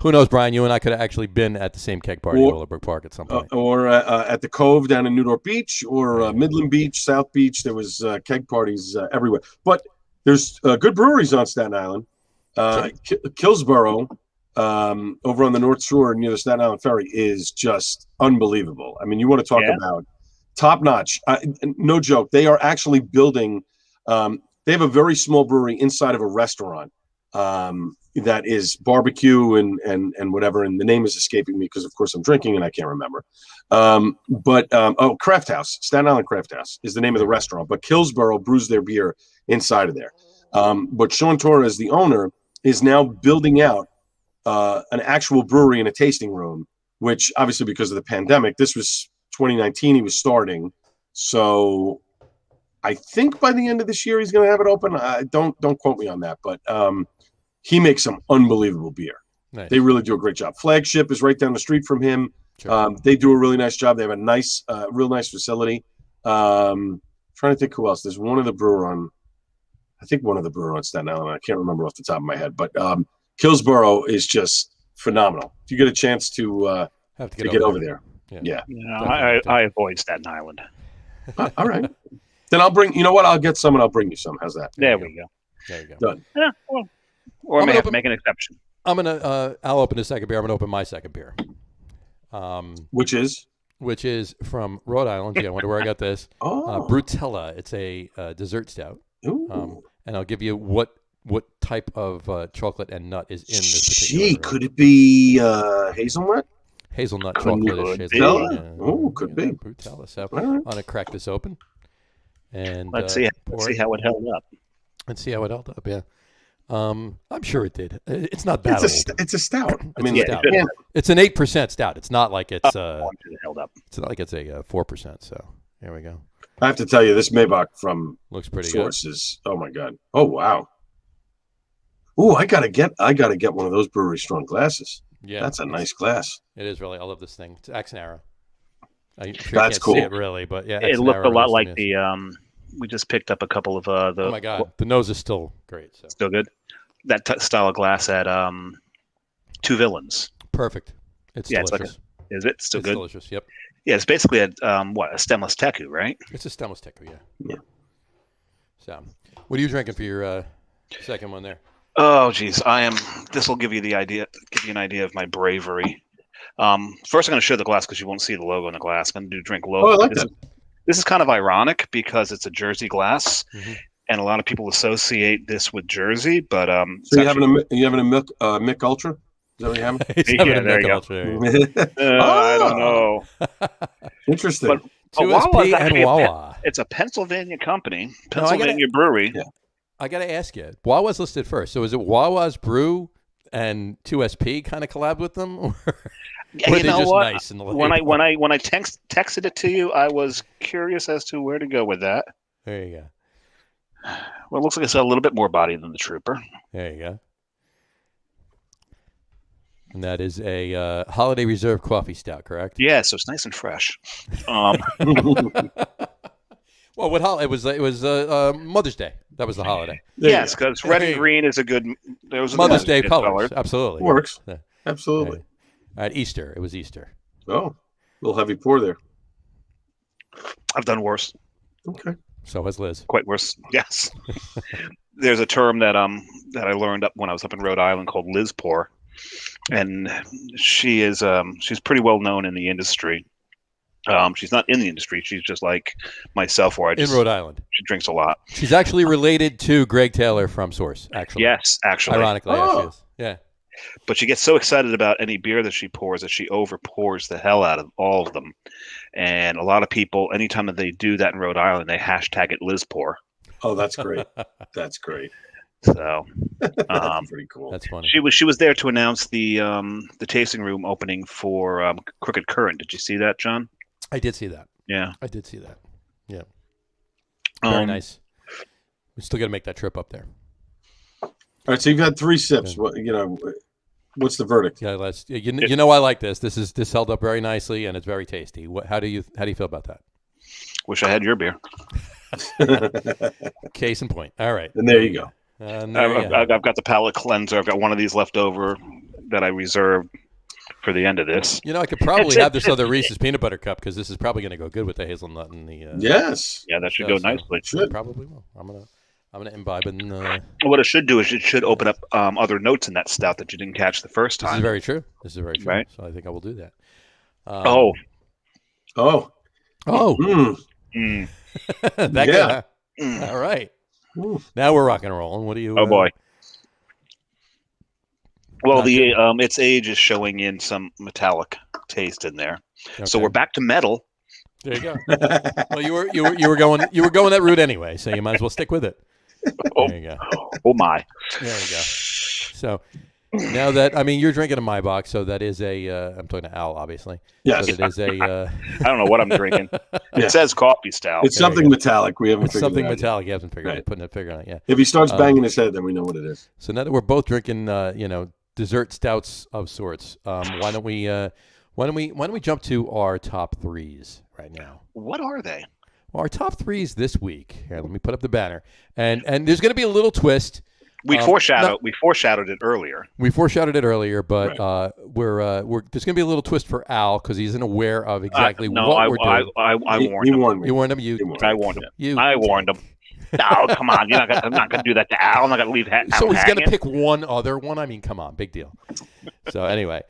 Speaker 2: who knows, Brian? You and I could have actually been at the same keg party at Willowbrook Park at some point.
Speaker 3: Or at the Cove down in Newport Beach, or Midland Beach, South Beach. There was keg parties everywhere. But there's good breweries on Staten Island. Killsborough, over on the North Shore near the Staten Island Ferry, is just unbelievable. I mean, you want to talk about top notch. No joke. They are actually building. They have a very small brewery inside of a restaurant that is barbecue and whatever. And the name is escaping me because, of course, I'm drinking and I can't remember. Craft House, Staten Island Craft House is the name of the restaurant. But Killsborough brews their beer inside of there. But Sean Torres, the owner, is now building out an actual brewery and a tasting room, which obviously because of the pandemic, this was 2019 he was starting. So I think by the end of this year he's going to have it open. Don't quote me on that, but he makes some unbelievable beer. Nice. They really do a great job. Flagship is right down the street from him. Sure. They do a really nice job. They have a real nice facility. Trying to think who else. There's one of the brewer on Staten Island. I can't remember off the top of my head, but Killsborough is just phenomenal. If you get a chance to get over there. Yeah.
Speaker 1: I avoid Staten Island.
Speaker 3: All right. Then I'll bring. You know what? I'll get some and I'll bring you some. How's that?
Speaker 1: There we go.
Speaker 2: There you go.
Speaker 3: Done.
Speaker 1: Yeah. Well, or I may have to make an exception.
Speaker 2: I'll open the second beer. I'm gonna open my second beer.
Speaker 3: Which is
Speaker 2: from Rhode Island. Yeah, I wonder where I got this. Brutella. It's a dessert stout.
Speaker 3: Ooh.
Speaker 2: And I'll give you what type of chocolate and nut is in this particular.
Speaker 3: Gee, could it be hazelnut?
Speaker 2: Hazelnut chocolate.
Speaker 3: Oh, could be.
Speaker 2: Brutella. So I'm gonna crack this open, and
Speaker 1: let's see how it held up.
Speaker 2: Let's see how it held up. Yeah. I'm sure it did. It's not that old.
Speaker 3: It's a stout.
Speaker 2: Stout. It's an 8% stout. It's not like it's
Speaker 1: held up.
Speaker 2: It's not like it's a 4%. So here we go.
Speaker 3: I have to tell you, this Maybach from
Speaker 2: looks pretty
Speaker 3: Source
Speaker 2: good.
Speaker 3: is, oh my god. Oh wow. Oh, I gotta get one of those Brewery Strong glasses.
Speaker 2: Yeah,
Speaker 3: that's a nice glass.
Speaker 2: It is really. I love this thing. It's Axnara.
Speaker 3: That's cool.
Speaker 2: See it really, but yeah,
Speaker 1: it looked a lot like the. We just picked up a couple of the.
Speaker 2: Oh my god, the nose is still great. So.
Speaker 1: Still good. That style of glass at Two Villains.
Speaker 2: Perfect. It's delicious.
Speaker 1: Is it still good?
Speaker 2: Delicious. Yep.
Speaker 1: Yeah, it's basically a stemless teku, right?
Speaker 2: It's a stemless teku. Yeah.
Speaker 3: Yeah.
Speaker 2: So, what are you drinking for your second one there?
Speaker 1: Oh, geez, this will give you an idea of my bravery. First, I'm going to show the glass because you won't see the logo on the glass. I'm going to do drink logo.
Speaker 3: Oh, I like that.
Speaker 1: This is kind of ironic because it's a Jersey glass, and a lot of people associate this with Jersey. But
Speaker 3: so you having a Mick Ultra? Is that what you have?
Speaker 1: Yeah, there you go. I don't know.
Speaker 3: Interesting.
Speaker 1: But
Speaker 2: 2SP and Wawa.
Speaker 1: It's a Pennsylvania company, Pennsylvania brewery.
Speaker 2: Yeah. I got to ask you, Wawa's listed first. So is it Wawa's brew and 2SP kind of collab with them, or
Speaker 1: you know
Speaker 2: just
Speaker 1: what?
Speaker 2: Nice in the
Speaker 1: when I texted it to you, I was curious as to where to go with that.
Speaker 2: There you go.
Speaker 1: Well, it looks like it's got a little bit more body than the Trooper.
Speaker 2: There you go. And that is a Holiday Reserve coffee stout, correct?
Speaker 1: Yeah, so it's nice and fresh.
Speaker 2: Well, what it was Mother's Day. That was the holiday.
Speaker 1: Yes, because red and green is a good.
Speaker 2: Mother's Day colors. Absolutely
Speaker 3: works.
Speaker 2: Yeah.
Speaker 3: Absolutely.
Speaker 2: At Easter, it was Easter.
Speaker 3: Oh, a little heavy pour there.
Speaker 1: I've done worse.
Speaker 3: Okay.
Speaker 2: So has Liz.
Speaker 1: Quite worse. Yes. There's a term that I learned up when I was up in Rhode Island called Liz pour, and she's pretty well known in the industry. She's not in the industry. She's just like myself, where
Speaker 2: in Rhode Island.
Speaker 1: She drinks a lot.
Speaker 2: She's actually related to Greg Taylor from Source. Actually,
Speaker 1: yes, actually,
Speaker 2: ironically, yeah, she is. Yeah.
Speaker 1: But she gets so excited about any beer that she pours that she overpours the hell out of all of them. And a lot of people, anytime that they do that in Rhode Island, they hashtag it LizPour.
Speaker 3: Oh, that's great. That's great.
Speaker 1: So,
Speaker 3: that's pretty cool.
Speaker 2: That's funny.
Speaker 1: She was there to announce the tasting room opening for Crooked Current. Did you see that, John?
Speaker 2: I did see that.
Speaker 1: Yeah,
Speaker 2: I did see that. Yeah, very nice. We still got to make that trip up there.
Speaker 3: All right, so you've had 3 sips. What what's the verdict?
Speaker 2: Yeah, let's. You know, I like this. This held up very nicely, and it's very tasty. How do you feel about that?
Speaker 1: Wish I had your beer.
Speaker 2: Case in point. All right,
Speaker 3: and there you go.
Speaker 1: I've got the palate cleanser. I've got one of these left over that I reserved for the end of this.
Speaker 2: You know, I could probably have this other Reese's peanut butter cup because this is probably going to go good with the hazelnut and the.
Speaker 3: Yes.
Speaker 1: Yeah, that should go nicely.
Speaker 3: Should
Speaker 2: probably will. I'm gonna imbibe in.
Speaker 1: What it should do is it should open up other notes in that stout that you didn't catch the first time.
Speaker 2: This is very true.
Speaker 1: Right?
Speaker 2: So I think I will do that.
Speaker 1: Oh.
Speaker 2: That guy. All right. Ooh. Now we're rock and rolling. What do you?
Speaker 1: Oh boy. Well, its age is showing in some metallic taste in there, so we're back to metal.
Speaker 2: There you go. Well, you were going that route anyway, so you might as well stick with it. There you go.
Speaker 1: Oh my.
Speaker 2: There you go. So now that you're drinking a Maybach, so that is I'm talking to Al, obviously.
Speaker 3: Yes.
Speaker 2: So it is
Speaker 1: I don't know what I'm drinking. It says coffee stout.
Speaker 3: It's something metallic. We haven't.
Speaker 2: It's
Speaker 3: figured
Speaker 2: something
Speaker 3: it out
Speaker 2: metallic. You haven't figured it. Putting a figure on it. Yeah.
Speaker 3: If he starts banging his head, then we know what it is.
Speaker 2: So now that we're both drinking, dessert stouts of sorts, why don't we jump to our top 3s right now?
Speaker 1: What are they?
Speaker 2: Well, our top 3s this week. Here, let me put up the banner, and there's going to be a little twist.
Speaker 1: We foreshadowed it earlier.
Speaker 2: We foreshadowed it earlier, but we're there's going to be a little twist for Al because he isn't aware of exactly what we're doing.
Speaker 1: I warned him.
Speaker 2: You warned him.
Speaker 1: I warned him. I warned him. No, come on. I'm not gonna do that to Al. I'm not gonna leave Al
Speaker 2: So he's going to
Speaker 1: hanging.
Speaker 2: pick one other one? I mean, come on, big deal. So anyway,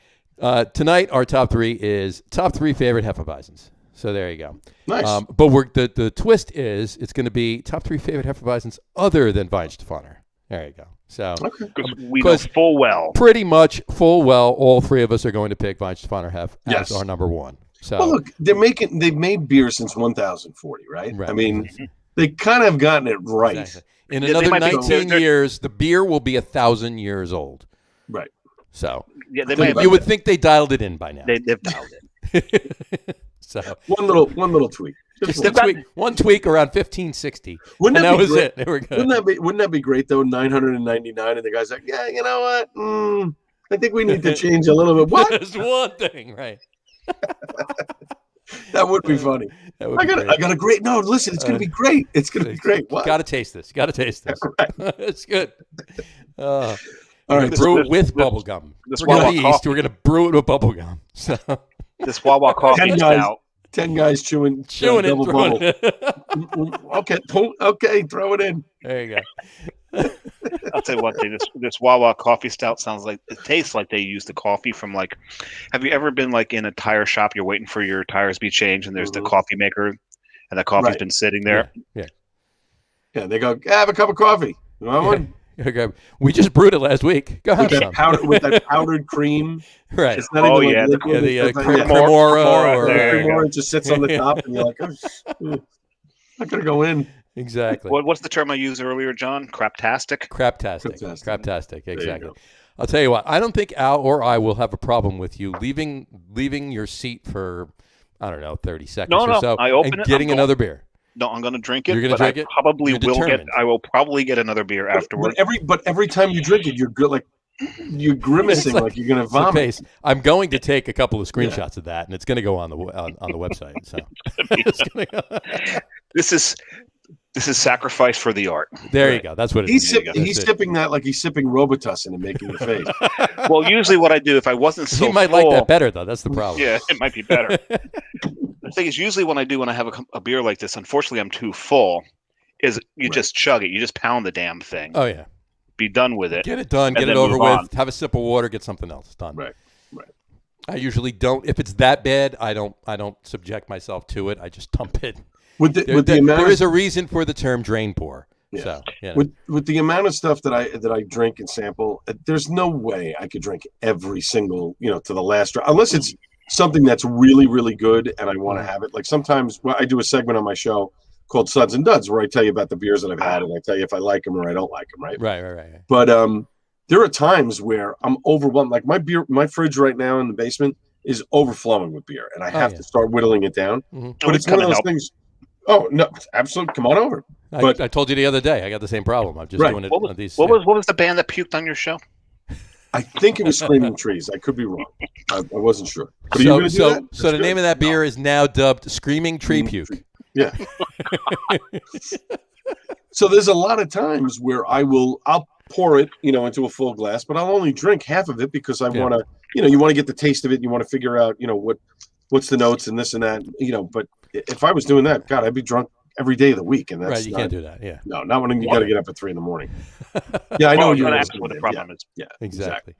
Speaker 2: tonight our top three is top three favorite Hefeweizens. So there you go.
Speaker 3: Nice.
Speaker 2: But the twist is it's going to be top three favorite Hefeweizens other than Weihenstephaner. There you go. So
Speaker 1: Because we know full well.
Speaker 2: pretty much full well, all three of us are going to pick Weihenstephaner Hef as our number one. So
Speaker 3: well, look, they've made beer since 1040, right?
Speaker 2: Right.
Speaker 3: I mean, they kind of have gotten it right.
Speaker 2: exactly. In another 19 years, the beer will be 1,000 years old.
Speaker 3: Right.
Speaker 2: So
Speaker 1: Yeah, they might
Speaker 2: you would think they dialed it in by now.
Speaker 1: they've dialed it.
Speaker 2: So
Speaker 3: One little tweak.
Speaker 2: just one tweak around 1560.
Speaker 3: Wouldn't
Speaker 2: And
Speaker 3: that
Speaker 2: that
Speaker 3: be
Speaker 2: was
Speaker 3: great?
Speaker 2: it. They were good.
Speaker 3: Wouldn't that be great though? 999, and the guy's like, yeah, you know what? I think we need to change a little bit. What?
Speaker 2: There's one thing, right?
Speaker 3: That would be funny.
Speaker 2: That would
Speaker 3: I
Speaker 2: be great.
Speaker 3: got a great. No, listen, it's gonna be great. It's gonna be great. What?
Speaker 2: Got to taste this. Got to taste this.
Speaker 3: Right.
Speaker 2: It's good.
Speaker 3: All
Speaker 2: We're
Speaker 3: right.
Speaker 2: gonna brew it with bubble gum.
Speaker 1: This
Speaker 2: We're
Speaker 1: Wawa
Speaker 2: the East.
Speaker 1: coffee.
Speaker 2: We're gonna brew it with bubble gum. So
Speaker 1: This Wawa coffee
Speaker 3: 10 guys.
Speaker 1: stout.
Speaker 3: 10 guys chewing
Speaker 2: chewing it,
Speaker 3: double
Speaker 2: throwing
Speaker 3: bubble.
Speaker 2: it.
Speaker 3: Okay, throw it in.
Speaker 2: There you go.
Speaker 1: I'll tell you one thing. This Wawa coffee stout it tastes like they use the coffee from like. Have you ever been like in a tire shop? You're waiting for your tires to be changed, and there's the coffee maker, and the coffee's
Speaker 3: Right.
Speaker 1: been sitting there.
Speaker 2: Yeah.
Speaker 3: Yeah, they go, have a cup of coffee. You want one?
Speaker 2: Okay. We just brewed it last week. Go have
Speaker 3: With
Speaker 2: some.
Speaker 3: that powdered cream.
Speaker 2: Right.
Speaker 3: It's not
Speaker 1: Oh,
Speaker 3: even
Speaker 1: yeah,
Speaker 3: like liquid.
Speaker 2: the
Speaker 3: It's like-
Speaker 2: Cremora or
Speaker 1: there you go.
Speaker 3: Cremora, it just sits on the top, and you're like, not gonna go in.
Speaker 2: exactly.
Speaker 1: What's the term I used earlier, John? Craptastic.
Speaker 2: Craptastic.
Speaker 3: Craptastic.
Speaker 2: Craptastic.
Speaker 3: you
Speaker 2: Exactly.
Speaker 3: go.
Speaker 2: I'll tell you what. I don't think Al or I will have a problem with you leaving your seat for 30 seconds
Speaker 1: No,
Speaker 2: or
Speaker 1: no,
Speaker 2: so
Speaker 1: I open
Speaker 2: and
Speaker 1: it,
Speaker 2: getting
Speaker 1: I'm
Speaker 2: another beer.
Speaker 1: No, I'm going to drink it.
Speaker 2: You're gonna
Speaker 1: but
Speaker 2: drink
Speaker 1: I
Speaker 2: it?
Speaker 1: probably
Speaker 2: You're
Speaker 1: will
Speaker 2: determined.
Speaker 1: I will probably get another beer afterwards.
Speaker 3: But every time you drink it, you're good. Like you're grimacing, like you're gonna
Speaker 2: It's the
Speaker 3: vomit.
Speaker 2: face. I'm going to take a couple of screenshots of that, and it's going to go on the on the website. So it's gonna go.
Speaker 1: This is sacrifice for the art.
Speaker 2: There you go. That's what it
Speaker 3: He's
Speaker 2: is.
Speaker 3: he's
Speaker 2: That's it.
Speaker 3: sipping that like he's sipping Robitussin and making the face.
Speaker 1: Well, usually what I do if I wasn't so
Speaker 2: He might
Speaker 1: full,
Speaker 2: like that better, though. That's the problem.
Speaker 1: Yeah, it might be better. The thing is, usually when I have a beer like this, unfortunately I'm too full, is you just chug it. You just pound the damn thing.
Speaker 2: Oh yeah.
Speaker 1: Be done with it.
Speaker 2: Get it done.
Speaker 1: And
Speaker 2: Get it
Speaker 1: then
Speaker 2: over
Speaker 1: move
Speaker 2: with.
Speaker 1: on.
Speaker 2: Have a sip of water. Get something else done.
Speaker 3: Right.
Speaker 2: I usually don't. If it's that bad, I don't subject myself to it. I just dump it.
Speaker 3: With the amount
Speaker 2: there
Speaker 3: of,
Speaker 2: is a reason for the term drain pour.
Speaker 3: Yeah.
Speaker 2: So you know.
Speaker 3: with the amount of stuff that I drink and sample, there's no way I could drink every single to the last drop, unless it's something that's really really good and I want to have it. Like sometimes I do a segment on my show called Suds and Duds where I tell you about the beers that I've had and I tell you if I like them or I don't like them. Right.
Speaker 2: Right.
Speaker 3: But there are times where I'm overwhelmed. Like my fridge right now in the basement is overflowing with beer, and I have to start whittling it down.
Speaker 2: Mm-hmm.
Speaker 3: But it's one of those things. Oh no, absolutely! Come on over. But
Speaker 2: I told you the other day I got the same problem. I'm just doing it on these.
Speaker 1: What was the band that puked on your show?
Speaker 3: I think it was Screaming Trees. I could be wrong. I wasn't sure. But are you gonna do that?
Speaker 2: So
Speaker 3: That's
Speaker 2: the
Speaker 3: good.
Speaker 2: name of that beer is now dubbed Screaming Tree Puke.
Speaker 3: Yeah. So there's a lot of times where I'll pour it, into a full glass, but I'll only drink half of it because I want to, you want to get the taste of it. And you want to figure out, what's the notes and this and that, But if I was doing that, God, I'd be drunk every day of the week, and that's
Speaker 2: Right, you can't do that. Yeah.
Speaker 3: No, not when you got to get up at 3 a.m. Yeah, I know
Speaker 1: Well,
Speaker 3: you're
Speaker 1: that's what the problem is.
Speaker 3: Yeah,
Speaker 2: Exactly.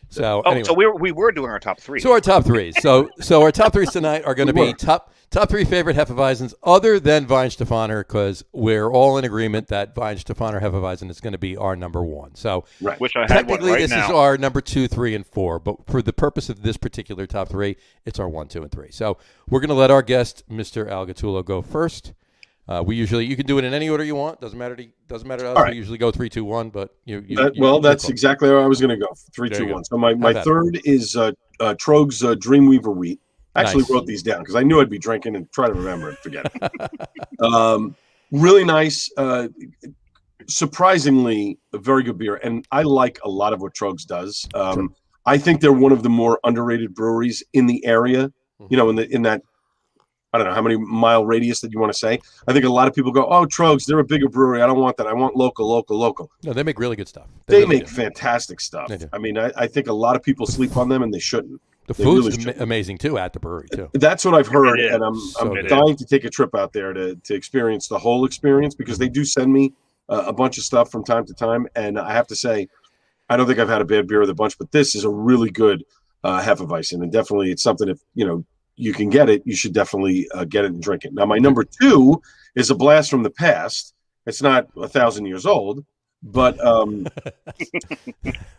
Speaker 2: So
Speaker 1: Oh,
Speaker 2: anyway.
Speaker 1: so we were doing our top three.
Speaker 2: So our top threes. So our top threes tonight are going to be top three favorite Hefeweizens other than Weihenstephaner, because we're all in agreement that Weihenstephaner Hefeweizen is going to be our number one. So
Speaker 1: Which I have
Speaker 2: technically
Speaker 1: one right
Speaker 2: this
Speaker 1: now.
Speaker 2: is our number 2, 3, and 4. But for the purpose of this particular top three, it's our 1, 2, and 3. So we're going to let our guest, Mr. Al Gattullo, go first. You can do it in any order you want. Doesn't matter to us.
Speaker 3: Right.
Speaker 2: We usually go 3, 2, 1. But
Speaker 3: that's exactly how I was going to go. 3, 2, 1. So my third is Trogue's Dreamweaver Wheat. I actually wrote these down because I knew I'd be drinking and try to remember and forget it. Really nice. Surprisingly, a very good beer, and I like a lot of what Trogue's does.
Speaker 2: Sure.
Speaker 3: I think they're one of the more underrated breweries in the area. In that. I don't know how many mile radius that you want to say. I think a lot of people go, "Oh, Trogue's, they're a bigger brewery. I don't want that. I want local."
Speaker 2: No, they make really good stuff.
Speaker 3: They
Speaker 2: really
Speaker 3: make fantastic stuff.
Speaker 2: They do.
Speaker 3: I mean, I think a lot of people sleep on them, and they shouldn't.
Speaker 2: The food's amazing too at the brewery too.
Speaker 3: That's what I've heard, and I'm
Speaker 2: So
Speaker 3: dying to take a trip out there to experience the whole experience, because they do send me a bunch of stuff from time to time, and I have to say, I don't think I've had a bad beer with a bunch, but this is a really good Hefeweizen, and definitely it's something, if you can get it, you should definitely get it and drink it. Now, my number 2 is a blast from the past. It's not 1,000 years old, but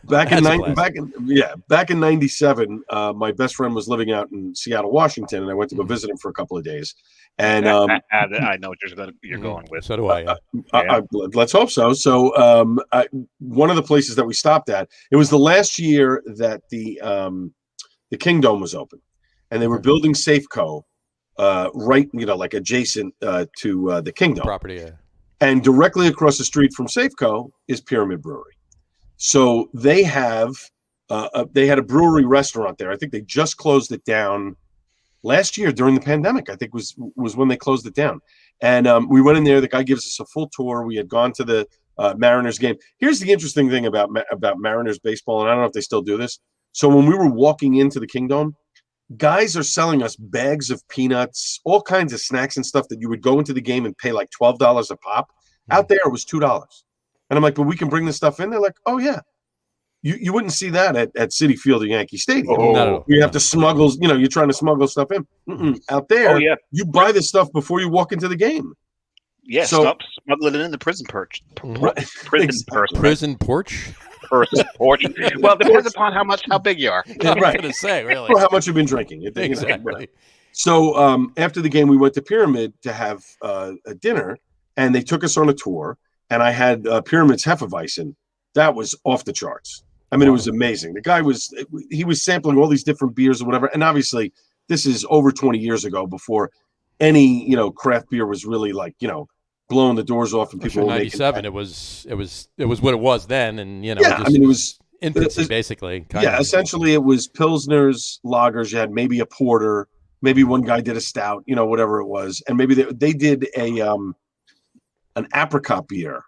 Speaker 3: back in '97, my best friend was living out in Seattle, Washington, and I went to go visit him for a couple of days. And
Speaker 1: I know what you're going with.
Speaker 2: So do I.
Speaker 3: Let's hope so. So one of the places that we stopped at, it was the last year that the Kingdome was open, and they were building Safeco right, like adjacent to the Kingdome
Speaker 2: property. Yeah.
Speaker 3: And directly across the street from Safeco is Pyramid Brewery. So they had a brewery restaurant there. I think they just closed it down last year during the pandemic. I think was when they closed it down. And we went in there. The guy gives us a full tour. We had gone to the Mariners game. Here's the interesting thing about Mariners baseball, and I don't know if they still do this. So when we were walking into the Kingdome, guys are selling us bags of peanuts, all kinds of snacks and stuff that you would go into the game and pay like $12 a pop. Out there, it was $2. And I'm like, but we can bring this stuff in? They're like, oh, yeah. You wouldn't see that at Citi Field or Yankee Stadium. You have to smuggle, you're trying to smuggle stuff in. Out there, you buy this stuff before you walk into the game.
Speaker 1: Yeah, stop smuggling it in the prison porch.
Speaker 2: Prison porch?
Speaker 1: Porch. Well, it depends upon how big you are.
Speaker 2: I was going to say, really.
Speaker 3: Or how much you've been drinking.
Speaker 2: Exactly.
Speaker 3: So after the game, we went to Pyramid to have a dinner, and they took us on a tour, and I had Pyramid's Hefeweizen. That was off the charts. I mean, It was amazing. The guy was sampling all these different beers or whatever. And obviously, this is over 20 years ago, before any, craft beer was really like, blowing the doors off, and people were making
Speaker 2: 97. It was what it was then, and
Speaker 3: it was
Speaker 2: infancy basically.
Speaker 3: Essentially, it was pilsners, lagers. You had maybe a porter, maybe one guy did a stout, whatever it was, and maybe they did an apricot beer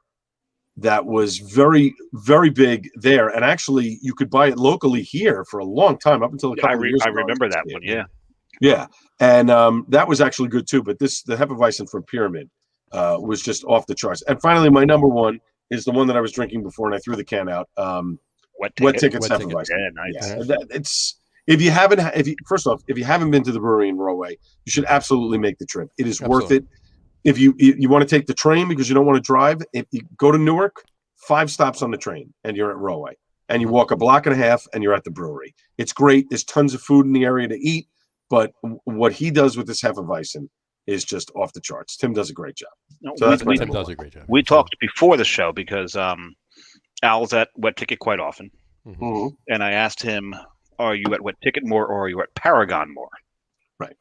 Speaker 3: that was very, very big there, and actually you could buy it locally here for a long time, up until a couple of years ago.
Speaker 1: I remember that one,
Speaker 3: yeah, and that was actually good too. But the Hefeweizen from Pyramid was just off the charts. And finally, my number 1 is the one that I was drinking before, and I threw the can out. Wet Tickets Hefeweizen.
Speaker 1: Yeah, nice.
Speaker 3: Yeah, it's if you haven't been to the brewery in Rahway, you should absolutely make the trip. It is worth it. If you want to take the train because you don't want to drive, if you go to Newark, 5 stops on the train and you're at Rahway, and you walk a block and a half and you're at the brewery. It's great. There's tons of food in the area to eat, but what he does with this Hefeweizen is just off the charts. Tim does a great job.
Speaker 2: Tim does a great job.
Speaker 1: We talked before the show because Al's at Wet Ticket quite often, and I asked him, "Are you at Wet Ticket more, or are you at Paragon more?"
Speaker 3: Right.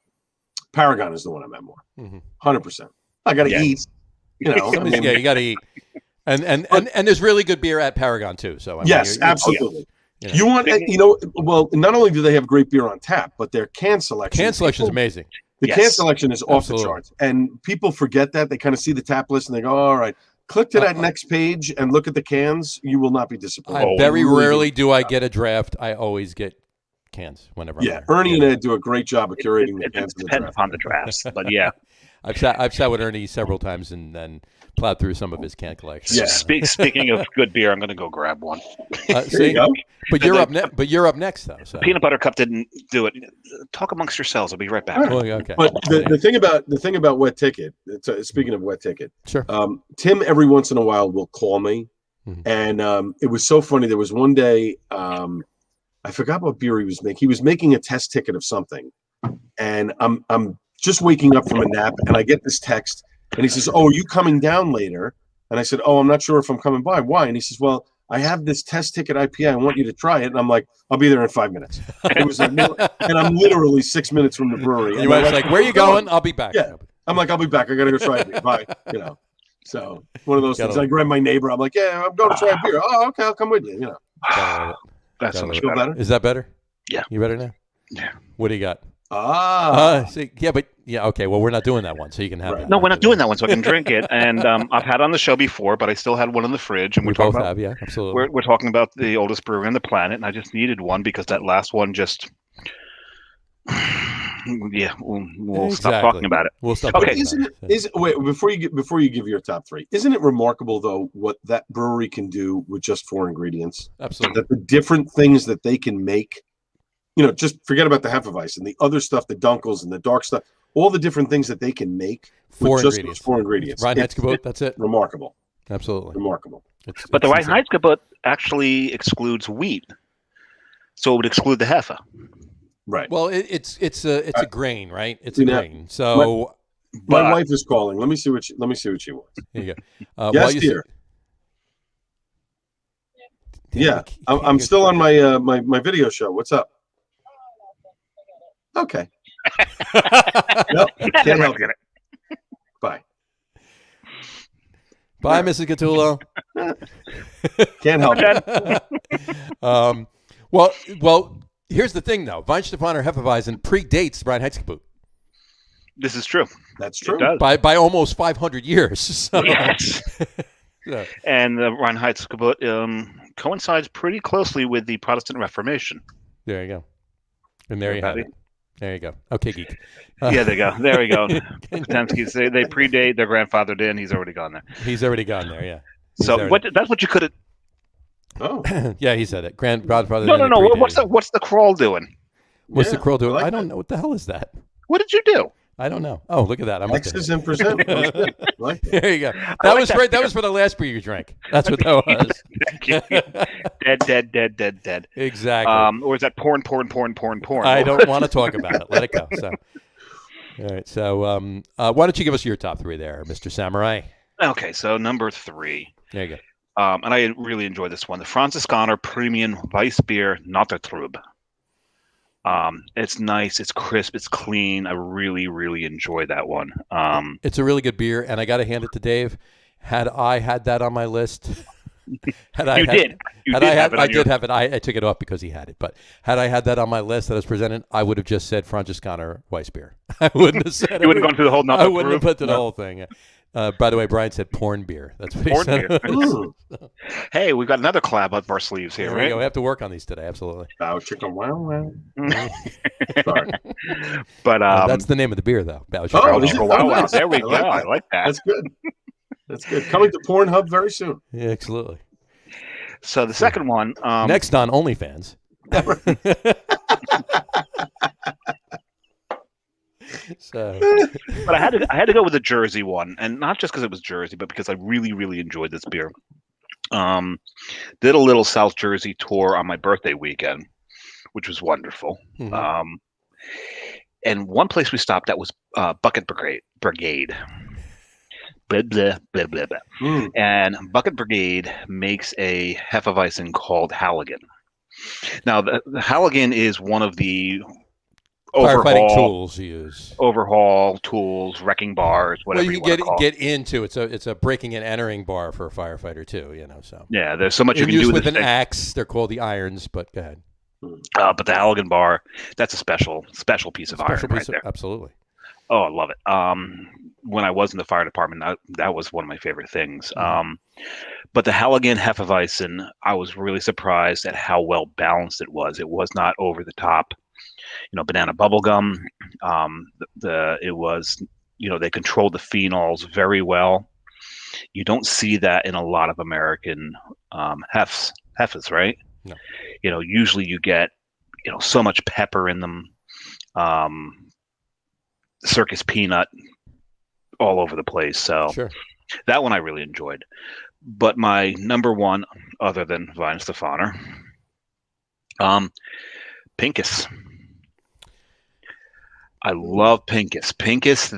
Speaker 3: Paragon is the one I'm at more. 100%. I got to eat. You
Speaker 2: got to eat. And there's really good beer at Paragon too. So
Speaker 3: yes, absolutely. You want, well, not only do they have great beer on tap, but their can selection.
Speaker 2: Can selection is amazing.
Speaker 3: The can selection is off the charts, and people forget that. They kind of see the tap list and they go, "All right, click to that next page and look at the cans." You will not be disappointed.
Speaker 2: Very rarely do I get a draft. I always get cans whenever.
Speaker 3: Yeah, Ernie and Ed do a great job of curating the cans.
Speaker 1: It depends upon the drafts, but yeah.
Speaker 2: I've sat with Ernie several times and then plowed through some of his can collection.
Speaker 1: Yeah. Speaking of good beer, I'm going to go grab one.
Speaker 3: There you go.
Speaker 2: But you're up next though. So.
Speaker 1: Peanut Butter Cup didn't do it. Talk amongst yourselves. I'll be right back.
Speaker 3: Right.
Speaker 2: Okay.
Speaker 3: But the thing about Wet Ticket. Speaking of Wet Ticket,
Speaker 2: sure.
Speaker 3: Tim every once in a while will call me, and it was so funny. There was one day I forgot what beer he was making. He was making a test ticket of something, and I'm just waking up from a nap, and I get this text, and he says, "Oh, are you coming down later?" And I said, "Oh, I'm not sure if I'm coming by. Why?" And he says, "Well, I have this test ticket IPA. I want you to try it." And I'm like, "I'll be there in 5 minutes." It was like, and I'm literally 6 minutes from the brewery.
Speaker 2: And you like, "Where are you going?" "I'll be back."
Speaker 3: Yeah, I'm like, "I'll be back. I gotta go try a beer." Bye. So one of those things. I grab my neighbor. I'm like, "Yeah, I'm going to try a beer." "Oh, okay, I'll come with you."
Speaker 1: That's so much
Speaker 3: better.
Speaker 2: Is that better?
Speaker 1: Yeah.
Speaker 2: You better now?
Speaker 1: Yeah.
Speaker 2: What do you got? Okay. Well, we're not doing that one, so you can have that.
Speaker 1: No, we're not doing that one, so I can drink it. And I've had it on the show before, but I still had one in the fridge. And
Speaker 2: we both have, yeah, absolutely.
Speaker 1: We're talking about the oldest brewery on the planet, and I just needed one because that last one just Yeah, we'll
Speaker 2: Exactly.
Speaker 1: stop talking about it.
Speaker 2: We'll stop.
Speaker 1: Okay.
Speaker 2: Talking about it.
Speaker 3: Is wait before you give your top three? Isn't it remarkable though what that brewery can do with just 4 ingredients?
Speaker 2: Absolutely.
Speaker 3: That the different things that they can make. Just forget about the Hefeweizen, the other stuff, the Dunkels and the dark stuff, all the different things that they can make with just those 4 ingredients.
Speaker 2: Reinheitsgebot, that's it.
Speaker 3: Remarkable.
Speaker 2: Absolutely.
Speaker 3: Remarkable.
Speaker 1: But the Reinheitsgebot actually excludes wheat, so it would exclude the Hefe.
Speaker 3: Right.
Speaker 2: Well, it's a grain, right? It's a grain. So
Speaker 3: my wife is calling. Let me see what she wants.
Speaker 2: Here you go.
Speaker 3: Yes, dear. Yeah, I'm still on my my video show. What's up? Okay. Nope, can't help it. Bye.
Speaker 2: Bye, Mrs. Gattullo.
Speaker 3: Can't help it.
Speaker 2: Well, here's the thing, though. Weihenstephaner Hefeweizen predates Reinheitsgebot.
Speaker 1: This is true.
Speaker 3: That's true.
Speaker 2: By almost 500 years. So.
Speaker 1: Yes.
Speaker 2: Yeah.
Speaker 1: And the Reinheitsgebot coincides pretty closely with the Protestant Reformation.
Speaker 2: There you go. And there you have it. There you go. Okay, geek.
Speaker 1: Yeah, there you go. There we go. They predate their grandfather did, and he's already gone there.
Speaker 2: He's already gone there, yeah.
Speaker 1: That's what you could have...
Speaker 3: Oh.
Speaker 2: Yeah, he said it. Godfather.
Speaker 1: No. What's the crawl doing?
Speaker 2: What's the crawl doing? I don't know. What the hell is that?
Speaker 1: What did you do?
Speaker 2: I don't know. Oh, look at that. I'm
Speaker 3: X's and percent. Like
Speaker 2: there you go. That was for that was for the last beer you drank. That's what that
Speaker 1: was. Dead.
Speaker 2: Exactly.
Speaker 1: Or is that porn?
Speaker 2: I don't want to talk about it. Let it go. So, all right. So, why don't you give us your top three there, Mr. Samurai?
Speaker 1: Okay. So number 3.
Speaker 2: There you go.
Speaker 1: And I really enjoyed this one. The Franziskaner Premium Weissbier Nattertrub. It's nice, it's crisp, it's clean. I really, really enjoy that one.
Speaker 2: It's a really good beer, and I got to hand it to Dave. Had I had that on my list, I did have it. I took it off because he had it. But had I had that on my list that was presented, I would have just said Franziskaner Weissbier. I wouldn't have said.
Speaker 1: You wouldn't have gone through the whole.
Speaker 2: I wouldn't have put through the whole thing. By the way, Brian said porn beer. That's what he said.
Speaker 1: Hey, we've got another collab up our sleeves here, right?
Speaker 2: We have to work on these today. Absolutely.
Speaker 3: Bow chicken wow.
Speaker 1: Sorry. But
Speaker 2: that's the name of the beer, though.
Speaker 1: Wow. There we go. I like that.
Speaker 3: That's good. That's good. Coming to Pornhub very soon.
Speaker 2: Yeah, absolutely.
Speaker 1: So the second one.
Speaker 2: Next on OnlyFans.
Speaker 1: But I had to go with the Jersey one, and not just because it was Jersey, but because I really, really enjoyed this beer. Did a little South Jersey tour on my birthday weekend, which was wonderful. Mm-hmm. And one place we stopped at was Bucket Brigade. Blah, blah, blah, blah, blah. Mm. And Bucket Brigade makes a Hefeweizen called Halligan. Now, the Halligan is one of the
Speaker 2: firefighting tools you use.
Speaker 1: Overhaul tools, wrecking bars, whatever you want to call
Speaker 2: get into. It's a breaking and entering bar for a firefighter too. So
Speaker 1: yeah, there's so much you can do
Speaker 2: with an axe. They're called the irons, but go ahead.
Speaker 1: But the Halligan bar, that's a special piece of iron right there.
Speaker 2: Absolutely.
Speaker 1: Oh, I love it. When I was in the fire department, that was one of my favorite things. Mm-hmm. But the Halligan Hefeweizen, I was really surprised at how well balanced it was. It was not over the top. Banana bubblegum. It was, they controlled the phenols very well. You don't see that in a lot of American Hefes, right? No. Usually you get, so much pepper in them, circus peanut all over the place. So
Speaker 2: sure. That
Speaker 1: one I really enjoyed. But my number one, other than Weihenstephaner, Pinkus. I love Pinkus. Pinkus,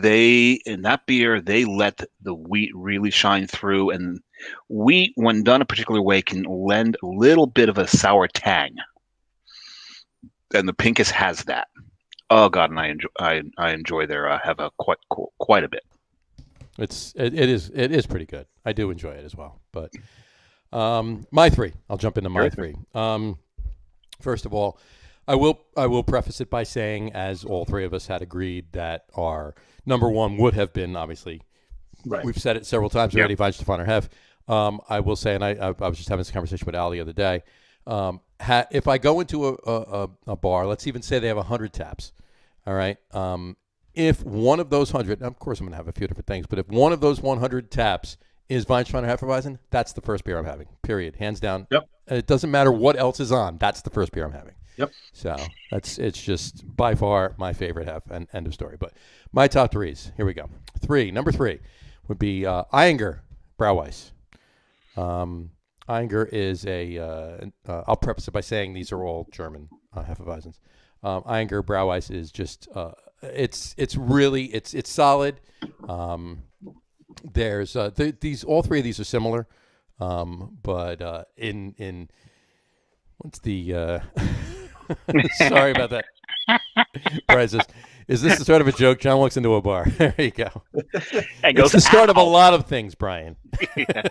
Speaker 1: in that beer, they let the wheat really shine through. And wheat, when done a particular way, can lend a little bit of a sour tang. And the Pinkus has that. Oh God, and I enjoy their Heva quite a bit.
Speaker 2: It is pretty good. I do enjoy it as well. But my three. I'll jump into my three. First of all, I will preface it by saying, as all three of us had agreed, that our number one would have been, obviously, right. We've said it several times already, Weihenstephaner Hef. I will say, and I was just having this conversation with Al the other day, if I go into a bar, let's even say they have 100 taps, All right. If one of those 100, of course I'm going to have a few different things, but if one of those 100 taps is Weinsteiner Hefeweizen, that's the first beer I'm having, period. Hands down.
Speaker 3: Yep.
Speaker 2: It doesn't matter what else is on. That's the first beer I'm having.
Speaker 3: Yep.
Speaker 2: So it's just by far my favorite hef, and end of story. But my top threes, here we go. Number three would be Eyinger Brauweiss. Eyinger is I'll preface it by saying these are all German Hefeweizens. Eyinger Brauweiss is just it's really solid. There's these all three of these are similar, but in what's the sorry about that. Brian says, is this the start of a joke? John walks into a bar. There you go. It's the start of a lot of things, Brian.
Speaker 1: Yeah.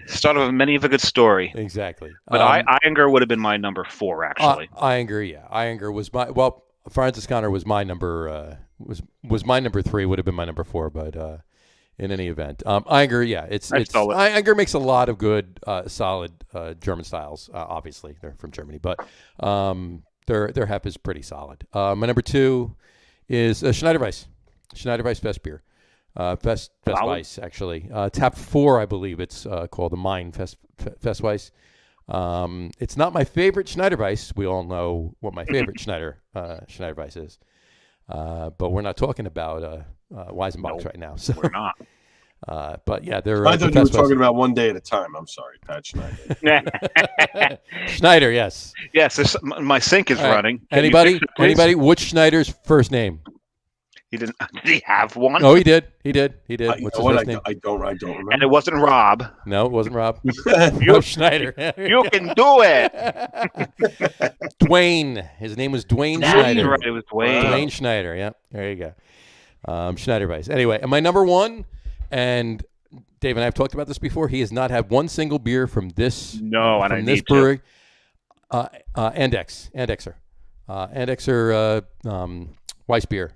Speaker 1: Start of many of a good story.
Speaker 2: Exactly.
Speaker 1: But Eyinger would have been my number 4, actually.
Speaker 2: Eyinger, yeah. Eyinger was Franziskaner was my number was my number 3, would have been my number 4, but in any event, Eyinger, yeah, Eyinger makes a lot of good, solid German styles. Obviously, they're from Germany, but their hef is pretty solid. My number 2 is Schneiderweiss. Schneiderweiss Fest beer. Festweiss, actually. Tap 4, I believe it's called the Main Festweiss. It's not my favorite Schneiderweiss. We all know what my favorite Schneiderweiss is. But we're not talking about Weizenbachs right now. So
Speaker 1: we're not.
Speaker 2: But yeah, they're.
Speaker 3: I thought you were talking about one day at a time. I'm sorry, Pat Schneider.
Speaker 2: Schneider, yes.
Speaker 1: Yes, my sink is running.
Speaker 2: Anybody? Which Schneider's first name?
Speaker 1: He didn't. Did he have one?
Speaker 2: Oh, he did. What's his first name?
Speaker 3: I don't remember.
Speaker 1: And it wasn't Rob.
Speaker 2: No, it wasn't Rob. Rob Schneider.
Speaker 1: You can do it.
Speaker 2: Dwayne. His name was Dwayne Schneider.
Speaker 1: Right, it was Dwayne.
Speaker 2: Dwayne Schneider. Yeah, there you go. Schneiderweiss. Anyway, and my number 1, and Dave and I have talked about this before. He has not had one single beer from this.
Speaker 1: No, and I
Speaker 2: this
Speaker 1: need
Speaker 2: brewery. Andexer. Weiss beer.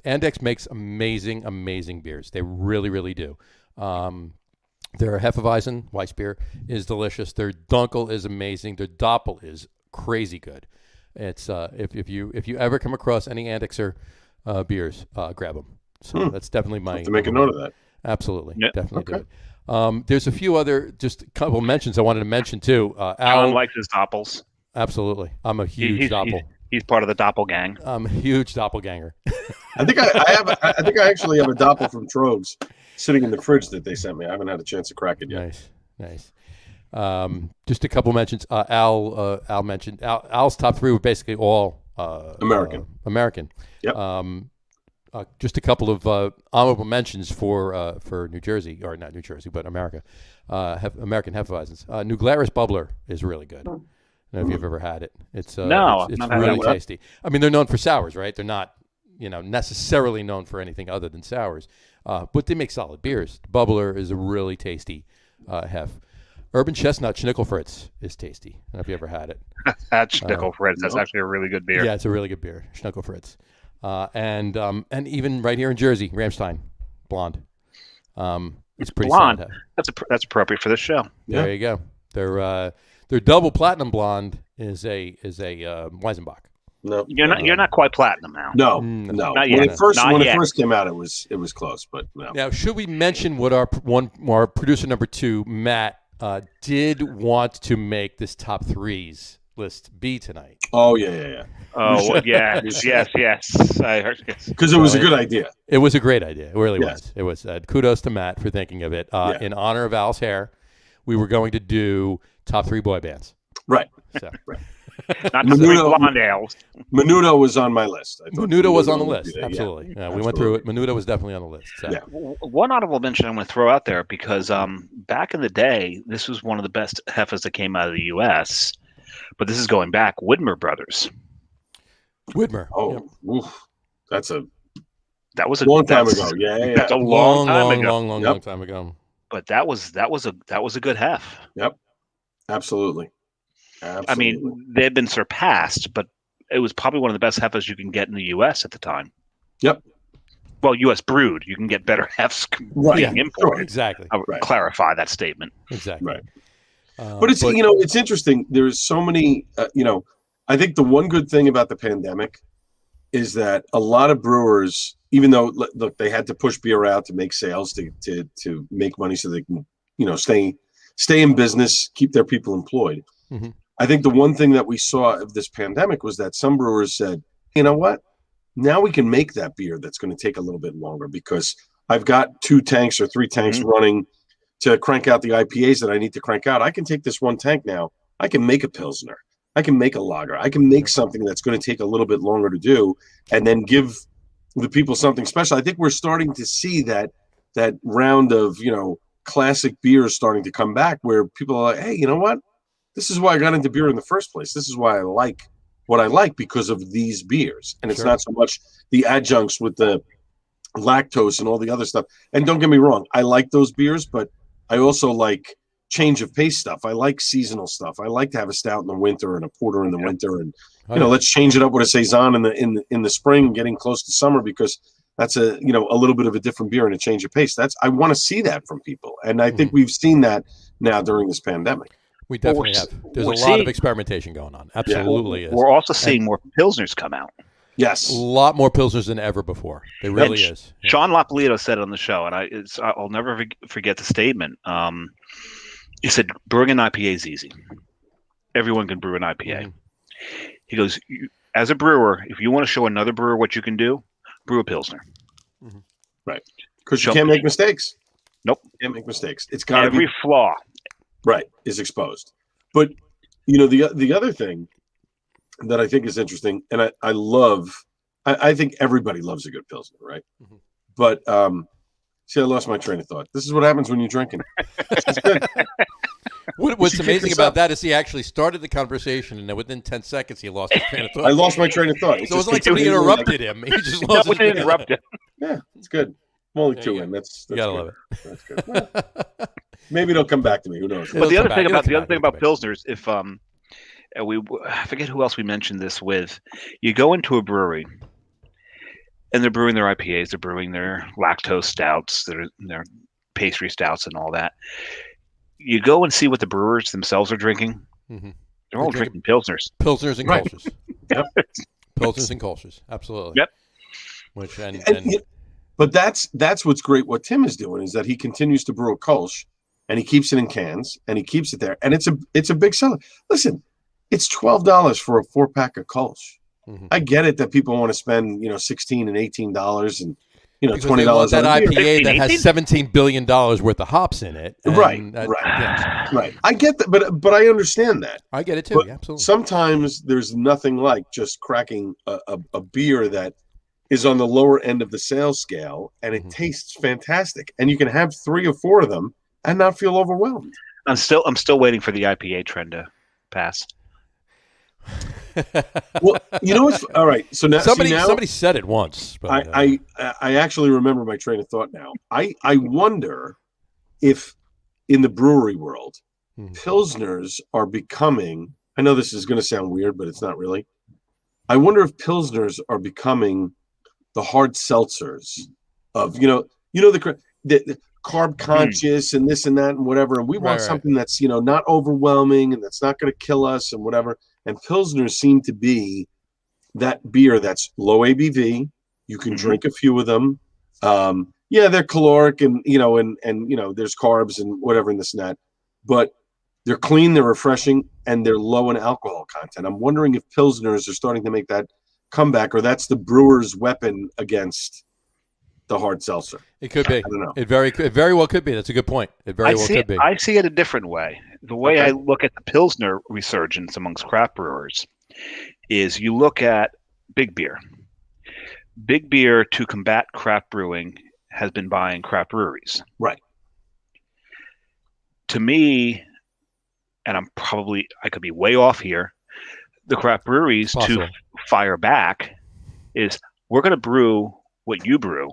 Speaker 2: Andex makes amazing beers. They really, really do. Their Hefeweizen Weiss beer is delicious. Their Dunkel is amazing. Their Doppel is crazy good. It's if you ever come across any Andexer beers, grab them. So that's definitely my.
Speaker 3: Have to make a note of that.
Speaker 2: Absolutely,
Speaker 1: yep.
Speaker 2: Definitely do it. There's a few other, just a couple mentions I wanted to mention too.
Speaker 1: Alan likes his Doppels.
Speaker 2: Absolutely, I'm a huge Doppel.
Speaker 1: He's part of the Doppelgang.
Speaker 2: I'm a huge doppelganger.
Speaker 3: I think I actually have a Doppel from Trogs sitting in the fridge that they sent me. I haven't had a chance to crack it yet.
Speaker 2: Nice. Just a couple mentions. Al mentioned Al's top 3 were basically all American.
Speaker 3: Yep.
Speaker 2: Just a couple of honorable mentions for New Jersey, or not New Jersey, but America. American Hefeweizens. New Glarus Bubbler is really good. I don't know if you've ever had it. It's really tasty. I mean, they're known for sours, right? They're not, necessarily known for anything other than sours, but they make solid beers. Bubbler is a really tasty hef. Urban Chestnut Schnickelfritz is tasty. I don't know if you ever had it.
Speaker 1: That's Schnickelfritz. That's actually a really good beer.
Speaker 2: Yeah, it's a really good beer, Schnickelfritz. And even right here in Jersey, Ramstein Blonde. It's pretty
Speaker 1: blonde.
Speaker 2: Solid.
Speaker 1: That's appropriate for this show.
Speaker 2: Yeah. There you go. Their double platinum blonde is a Weizenbach.
Speaker 3: No,
Speaker 1: you're not quite platinum now.
Speaker 3: No,
Speaker 1: not
Speaker 3: when
Speaker 1: yet.
Speaker 3: it first came out, it was close, but no.
Speaker 2: Now, should we mention what our producer number 2, Matt, did want to make this top 3s list be tonight?
Speaker 3: Oh yeah.
Speaker 1: Oh yes. I heard. Yes.
Speaker 3: Because it was a good idea.
Speaker 2: It was a great idea. It really was. It was. Kudos to Matt for thinking of it. In honor of Al's hair, we were going to do top 3 boy bands.
Speaker 3: Right.
Speaker 2: So.
Speaker 3: Right.
Speaker 1: Not the 3 blonde ales.
Speaker 3: Menudo was on my list.
Speaker 2: Menudo was on the list. Absolutely. Yeah, we went through it. Menudo was definitely on the list. So.
Speaker 3: Yeah.
Speaker 1: One honorable mention I'm going to throw out there, because back in the day, this was one of the best hefes that came out of the U.S., but this is going back. Widmer Brothers.
Speaker 2: Widmer.
Speaker 3: Oh, oof. That was a
Speaker 1: long
Speaker 3: time ago. Yeah.
Speaker 1: That's a long
Speaker 2: time ago.
Speaker 1: But that was a good hef.
Speaker 3: Yep. Absolutely.
Speaker 1: I mean, they had been surpassed, but it was probably one of the best hefes you can get in the U.S. at the time.
Speaker 3: Yep.
Speaker 1: Well, U.S. brewed. You can get better hefs being imported.
Speaker 2: Sure, exactly.
Speaker 1: I would clarify that statement.
Speaker 2: Exactly.
Speaker 3: Right. But it's interesting. There's so many, I think the one good thing about the pandemic is that a lot of brewers, even though look, they had to push beer out to make sales to make money so they can, stay in business, keep their people employed.
Speaker 2: Mm-hmm.
Speaker 3: I think the one thing that we saw of this pandemic was that some brewers said, you know what? Now we can make that beer that's going to take a little bit longer because I've got 2 tanks or 3 tanks running to crank out the IPAs that I need to crank out. I can take this 1 tank now. I can make a Pilsner. I can make a lager. I can make something that's going to take a little bit longer to do and then give the people something special. I think we're starting to see that round of, classic beers starting to come back where people are like, hey, you know what? This is why I got into beer in the first place. This is why I like what I like because of these beers. And it's not so much the adjuncts with the lactose and all the other stuff. And don't get me wrong, I like those beers, but I also like change of pace stuff. I like seasonal stuff. I like to have a stout in the winter and a porter in the winter, and let's change it up with a saison in the spring, getting close to summer because that's a little bit of a different beer and a change of pace. I want to see that from people, and I think we've seen that now during this pandemic.
Speaker 2: We definitely have. There's a lot of experimentation going on. Absolutely is.
Speaker 1: We're also seeing more Pilsners come out.
Speaker 3: Yes.
Speaker 2: A lot more Pilsners than ever before. There really is.
Speaker 1: Yeah. Sean Lapolito said it on the show, and I'll never forget the statement. He said, brewing an IPA is easy. Everyone can brew an IPA. Mm-hmm. He goes, as a brewer, if you want to show another brewer what you can do, brew a Pilsner.
Speaker 3: Mm-hmm. Right. Because you can't make mistakes.
Speaker 1: Nope.
Speaker 3: You can't make mistakes. It's got to be.
Speaker 1: Every flaw.
Speaker 3: Right, is exposed. But, the other thing that I think is interesting, and I think everybody loves a good Pilsner, right? Mm-hmm. But, see, I lost my train of thought. This is what happens when you're drinking. It's good.
Speaker 2: What's amazing about that is he actually started the conversation, and then within 10 seconds, he lost his train of thought.
Speaker 3: I lost my train of thought.
Speaker 2: So it was like somebody interrupted him. He just lost his train of thought.
Speaker 3: Yeah, it's good. I'm only 2 in. That's
Speaker 2: you gotta
Speaker 3: good.
Speaker 2: love it.
Speaker 3: That's good. Well, maybe it'll come back to me. Who knows?
Speaker 1: But the other thing about Pilsners, if I forget who else we mentioned this with, you go into a brewery and they're brewing their IPAs, they're brewing their lactose stouts, their pastry stouts, and all that. You go and see what the brewers themselves are drinking. Mm-hmm. They're all drinking Pilsners.
Speaker 2: Pilsners and Kolsch's.
Speaker 3: Yep.
Speaker 2: Pilsners and Kolsch's. Absolutely.
Speaker 1: Yep.
Speaker 3: But that's what's great. What Tim is doing is that he continues to brew a Kolsch, and he keeps it in cans, and he keeps it there, and it's a big seller. Listen, it's $12 for a 4-pack of Kolsch. Mm-hmm. I get it that people want to spend $16 and $18 and $20
Speaker 2: that IPA that has $17 billion worth of hops in it.
Speaker 3: Right. I get that, but I understand that.
Speaker 2: I get it too.
Speaker 3: But
Speaker 2: absolutely.
Speaker 3: Sometimes there's nothing like just cracking a beer that is on the lower end of the sales scale, and it tastes fantastic, and you can have 3 or 4 of them and not feel overwhelmed.
Speaker 1: I'm still waiting for the IPA trend to pass.
Speaker 3: Well, what's all right. So now
Speaker 2: somebody said it once. But,
Speaker 3: I actually remember my train of thought now. I wonder if in the brewery world, Pilsners are becoming. I know this is going to sound weird, but it's not really. I wonder if Pilsners are becoming the hard seltzers of the carb conscious and this and that and whatever, and we want something that's not overwhelming and that's not going to kill us and whatever. And Pilsners seem to be that beer that's low ABV. You can drink a few of them. They're caloric and there's carbs and whatever and this and that, but they're clean, they're refreshing, and they're low in alcohol content. I'm wondering if Pilsners are starting to make that comeback, or that's the brewer's weapon against the hard seltzer.
Speaker 2: It could be.
Speaker 3: I don't know.
Speaker 2: It very well could be. That's a good point. It very well could be.
Speaker 1: I see it a different way. The way I look at the Pilsner resurgence amongst craft brewers is you look at big beer. Big beer, to combat craft brewing, has been buying craft breweries.
Speaker 3: Right.
Speaker 1: To me, and I could be way off here, the craft breweries to fire back is, we're going to brew what you brew.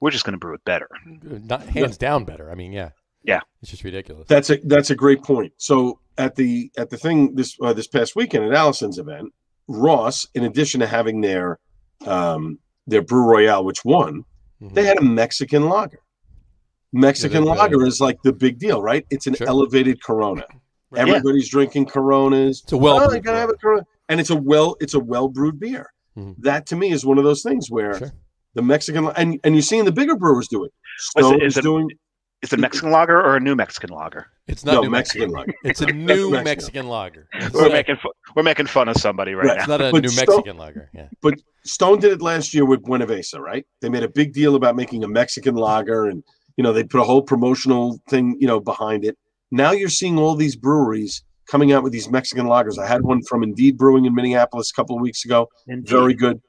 Speaker 1: We're just going to brew it better.
Speaker 2: Not hands down better. I mean, yeah. It's just ridiculous.
Speaker 3: That's a great point. So at the thing this past weekend at Allison's event, Ross, in addition to having their Brew Royale, which won, they had a Mexican lager. Mexican lager is like the big deal, right? It's an elevated Corona. Everybody's drinking Coronas.
Speaker 2: It's a well-brewed
Speaker 3: you gotta have a Corona, and it's a well brewed beer. that to me is one of those things where the Mexican and you're seeing the bigger brewers do it.
Speaker 1: Is it a Mexican lager or a new Mexican lager?
Speaker 2: It's not
Speaker 3: new Mexican lager.
Speaker 2: It's a new Mexican lager.
Speaker 1: We're making fun of somebody right now.
Speaker 2: It's not a new Mexican lager. Yeah.
Speaker 3: But Stone did it last year with Buenavesa, right? They made a big deal about making a Mexican lager, and they put a whole promotional thing, behind it. Now you're seeing all these breweries coming out with these Mexican lagers. I had one from Indeed Brewing in Minneapolis a couple of weeks ago. Indeed. Very good.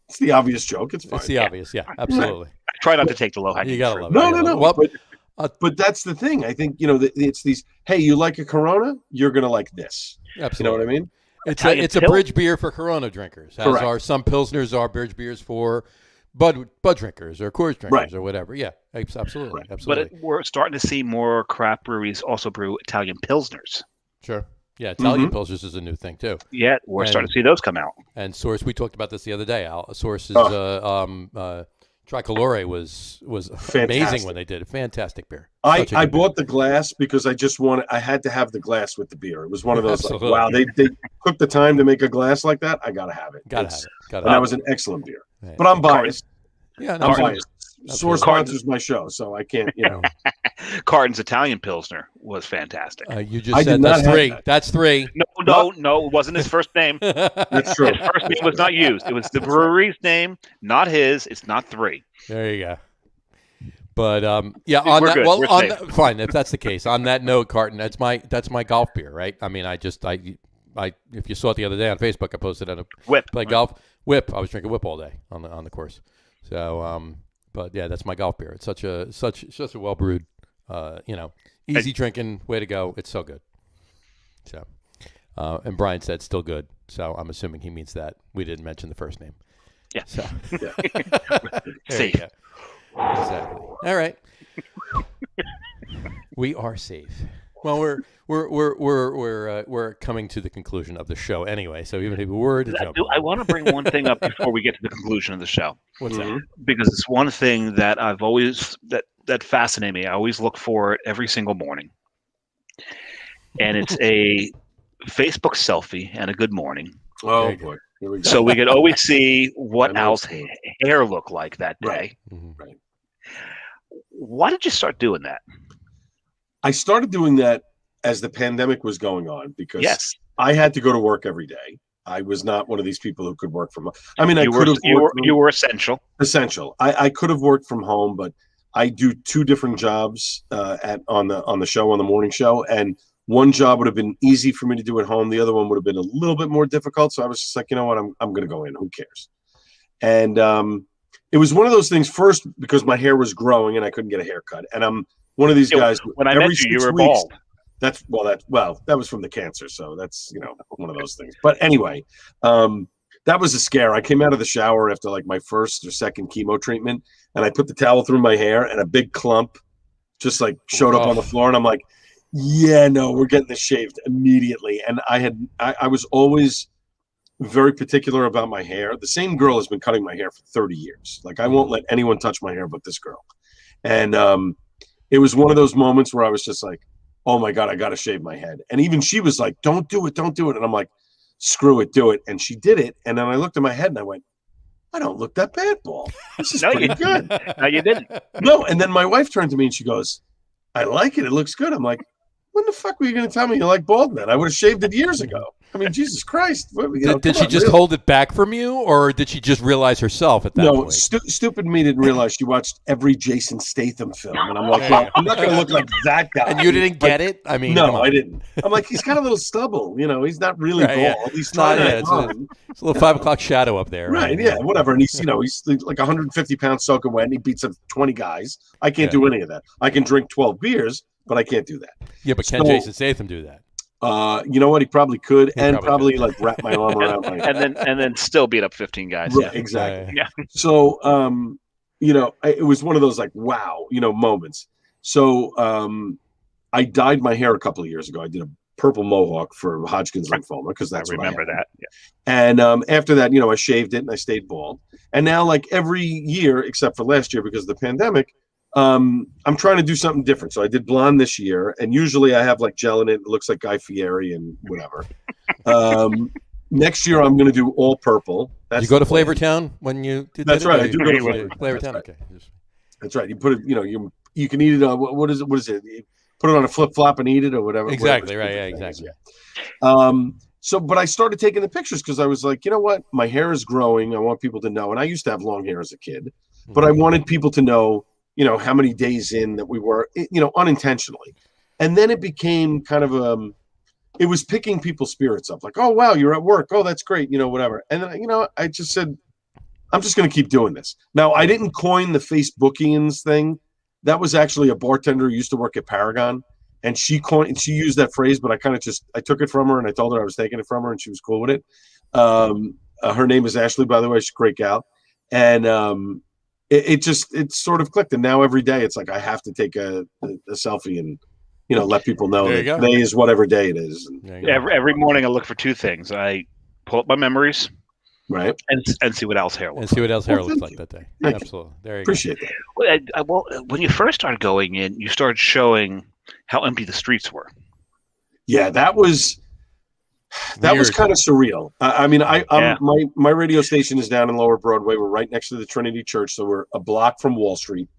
Speaker 3: It's the obvious joke. It's fine.
Speaker 2: It's the obvious, yeah, absolutely.
Speaker 1: Try not to take the low hanging.
Speaker 2: You gotta love it.
Speaker 3: No. Well, but that's the thing. I think it's these. Hey, you like a Corona? You're gonna like this.
Speaker 2: Absolutely.
Speaker 3: You know what I mean?
Speaker 2: It's a bridge beer for Corona drinkers. As are some Pilsners are bridge beers for Bud drinkers or Coors drinkers or whatever. Yeah, absolutely.
Speaker 1: Right. Absolutely. But we're starting to see more craft breweries also brew Italian Pilsners.
Speaker 2: Sure. Yeah, Italian Pilsners is a new thing too.
Speaker 1: Yeah, we're starting to see those come out.
Speaker 2: And Source, we talked about this the other day, Al. Source's Tricolore was amazing when they did it. Fantastic beer.
Speaker 3: I bought the glass because I had to have the glass with the beer. It was one of those like, wow, they took the time to make a glass like that. I gotta have it.
Speaker 2: Gotta have it.
Speaker 3: That was an excellent beer. Right. But I'm biased.
Speaker 2: Yeah,
Speaker 3: I'm biased. Source sponsors my show, so I can't,
Speaker 1: Carton's Italian Pilsner was fantastic.
Speaker 2: You just said that's three. That's three.
Speaker 1: No, it wasn't his first name.
Speaker 3: That's true.
Speaker 1: His first name was not used. It was the brewery's name, not his. It's not three.
Speaker 2: There you go. But on that, fine. If that's the case, on that note, Carton, that's my golf beer, right? I mean, I if you saw it the other day on Facebook, I posted on a
Speaker 1: Whip.
Speaker 2: Play golf. Whip. I was drinking Whip all day on the course. So, but yeah, that's my golf beer. It's such a well brewed, easy drinking, way to go. It's so good. So, and Brian said still good. So I'm assuming he means that we didn't mention the first name.
Speaker 1: Yeah.
Speaker 2: So,
Speaker 1: safe.
Speaker 2: Exactly. All right. We are safe. Well, we're coming to the conclusion of the show anyway. So even if we were to jump,
Speaker 1: I want to bring one thing up before we get to the conclusion of the show.
Speaker 2: What's that?
Speaker 1: Because it's one thing that I've always that fascinates me. I always look for it every single morning, and it's a Facebook selfie and a good morning.
Speaker 3: Oh boy! Here we go.
Speaker 1: So we could always see what Al's hair looked like that day.
Speaker 3: Right. Mm-hmm. Right.
Speaker 1: Why did you start doing that?
Speaker 3: I started doing that as the pandemic was going on because I had to go to work every day. I was not one of these people who could work from home. I mean,
Speaker 1: you were essential.
Speaker 3: Essential. I could have worked from home, but I do two different jobs on the show, on the morning show, and one job would have been easy for me to do at home. The other one would have been a little bit more difficult. So I was just like, you know what, I'm going to go in. Who cares? And it was one of those things. First, because my hair was growing and I couldn't get a haircut, and I'm one of these guys.
Speaker 1: When I met you were bald.
Speaker 3: That was from the cancer, so that's one of those things. But anyway, that was a scare. I came out of the shower after like my first or second chemo treatment, and I put the towel through my hair, and a big clump just like showed up on the floor, and I'm like, yeah, no, we're getting this shaved immediately. And I was always very particular about my hair. The same girl has been cutting my hair for 30 years. Like I won't let anyone touch my hair but this girl. And it was one of those moments where I was just like, oh my God, I got to shave my head. And even she was like, don't do it. And I'm like, screw it, do it. And she did it. And then I looked at my head and I went, I don't look that bad, Paul. This is pretty good.
Speaker 1: No, you didn't.
Speaker 3: No. And then my wife turned to me and she goes, I like it. It looks good. I'm like, when the fuck were you going to tell me you like bald men? I would have shaved it years ago. I mean, Jesus Christ.
Speaker 2: Did she just hold it back from you, or did she just realize herself at that point?
Speaker 3: No, stupid me didn't realize she watched every Jason Statham film. And I'm like, well, I'm not going to look like that guy.
Speaker 2: And you didn't get it? I mean,
Speaker 3: no, I didn't. I'm like, he's got a little stubble. He's not really bald. Yeah. He's not.
Speaker 2: It's a little 5 o'clock shadow up there.
Speaker 3: Right, yeah, whatever. And he's like 150 pounds soaking wet, and he beats up 20 guys. I can't do any of that. I can drink 12 beers, but I can't do that.
Speaker 2: Yeah, but can Jason Statham do that?
Speaker 3: You know what? He probably could, probably like wrap my arm around my
Speaker 1: and then still beat up 15 guys.
Speaker 3: Right, yeah, exactly. Yeah. So, it was one of those like wow, moments. So, I dyed my hair a couple of years ago. I did a purple mohawk for Hodgkin's lymphoma because that's
Speaker 1: I remember that. Yeah.
Speaker 3: And after that, I shaved it and I stayed bald. And now, like every year except for last year because of the pandemic, I'm trying to do something different. So I did blonde this year, and usually I have like gel in it. It looks like Guy Fieri and whatever. Next year I'm going to do all purple.
Speaker 2: Did you go to Flavortown when you did
Speaker 3: That's
Speaker 2: it?
Speaker 3: right. I do go to Flavortown.
Speaker 2: That's right. Okay.
Speaker 3: That's right. You put it. You can eat it on what is it? What is it? You put it on a flip flop and eat it or whatever.
Speaker 2: Exactly. Right. Yeah. Exactly.
Speaker 3: So, but I started taking the pictures because I was like, you know what? My hair is growing. I want people to know. And I used to have long hair as a kid, but I wanted people to know, how many days in that we were, unintentionally. And then it became kind of it was picking people's spirits up. Like, oh, wow, you're at work. Oh, that's great. Whatever. And then, I just said, I'm just going to keep doing this. Now, I didn't coin the Facebookians thing. That was actually a bartender who used to work at Paragon. And she used that phrase, but I took it from her and I told her I was taking it from her and she was cool with it. Her name is Ashley, by the way. She's a great gal. And it sort of clicked. And now every day it's like I have to take a selfie and, let people know that today is whatever day it is. And,
Speaker 1: every morning I look for two things. I pull up my memories.
Speaker 3: Right.
Speaker 1: And see what else hair looks
Speaker 2: and see what else hair looks like that day. Absolutely. There you
Speaker 3: Appreciate
Speaker 2: go.
Speaker 3: that.
Speaker 1: Well, when you first started going in, you started showing how empty the streets were.
Speaker 3: Yeah, that was kind of surreal. My radio station is down in Lower Broadway. We're right next to the Trinity Church, so we're a block from Wall Street.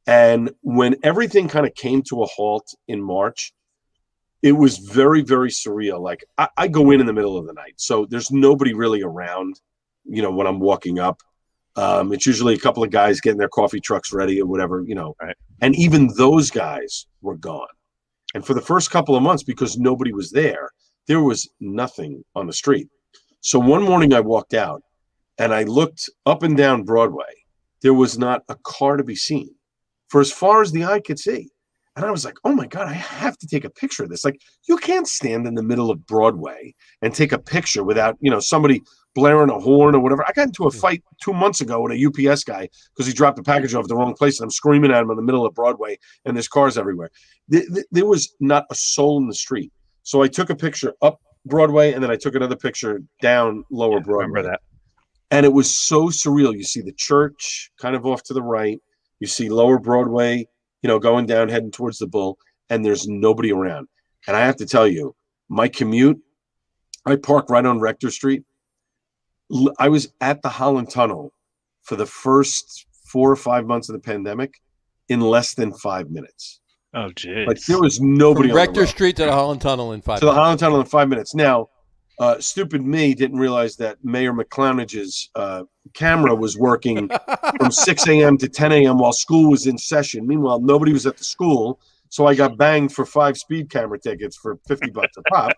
Speaker 3: And when everything kind of came to a halt in March, it was very, very surreal. Like I go in the middle of the night, so there's nobody really around, when I'm walking up. It's usually a couple of guys getting their coffee trucks ready or whatever,
Speaker 1: Right.
Speaker 3: And even those guys were gone. And for the first couple of months, because nobody was there was nothing on the street. So one morning I walked out and I looked up and down Broadway. There was not a car to be seen for as far as the eye could see. And I was like, oh my God, I have to take a picture of this. Like, you can't stand in the middle of Broadway and take a picture without, somebody blaring a horn or whatever. I got into a fight 2 months ago with a UPS guy because he dropped a package off the wrong place, and I'm screaming at him in the middle of Broadway, and there's cars everywhere. There was not a soul in the street. So I took a picture up Broadway, and then I took another picture down Lower Broadway.
Speaker 1: Remember that.
Speaker 3: And it was so surreal. You see the church kind of off to the right. You see Lower Broadway, going down, heading towards the Bull, and there's nobody around. And I have to tell you, my commute, I park right on Rector Street. I was at the Holland Tunnel for the first 4 or 5 months of the pandemic in less than 5 minutes.
Speaker 1: Oh, geez.
Speaker 3: Like, there was nobody
Speaker 2: From
Speaker 3: on
Speaker 2: Rector Street to the Holland Tunnel in 5 minutes.
Speaker 3: To the Holland Tunnel in 5 minutes. Now, stupid me didn't realize that Mayor McCloudnage's camera was working from 6 a.m. to 10 a.m. while school was in session. Meanwhile, nobody was at the school. So I got banged for 5 speed camera tickets for $50 a pop.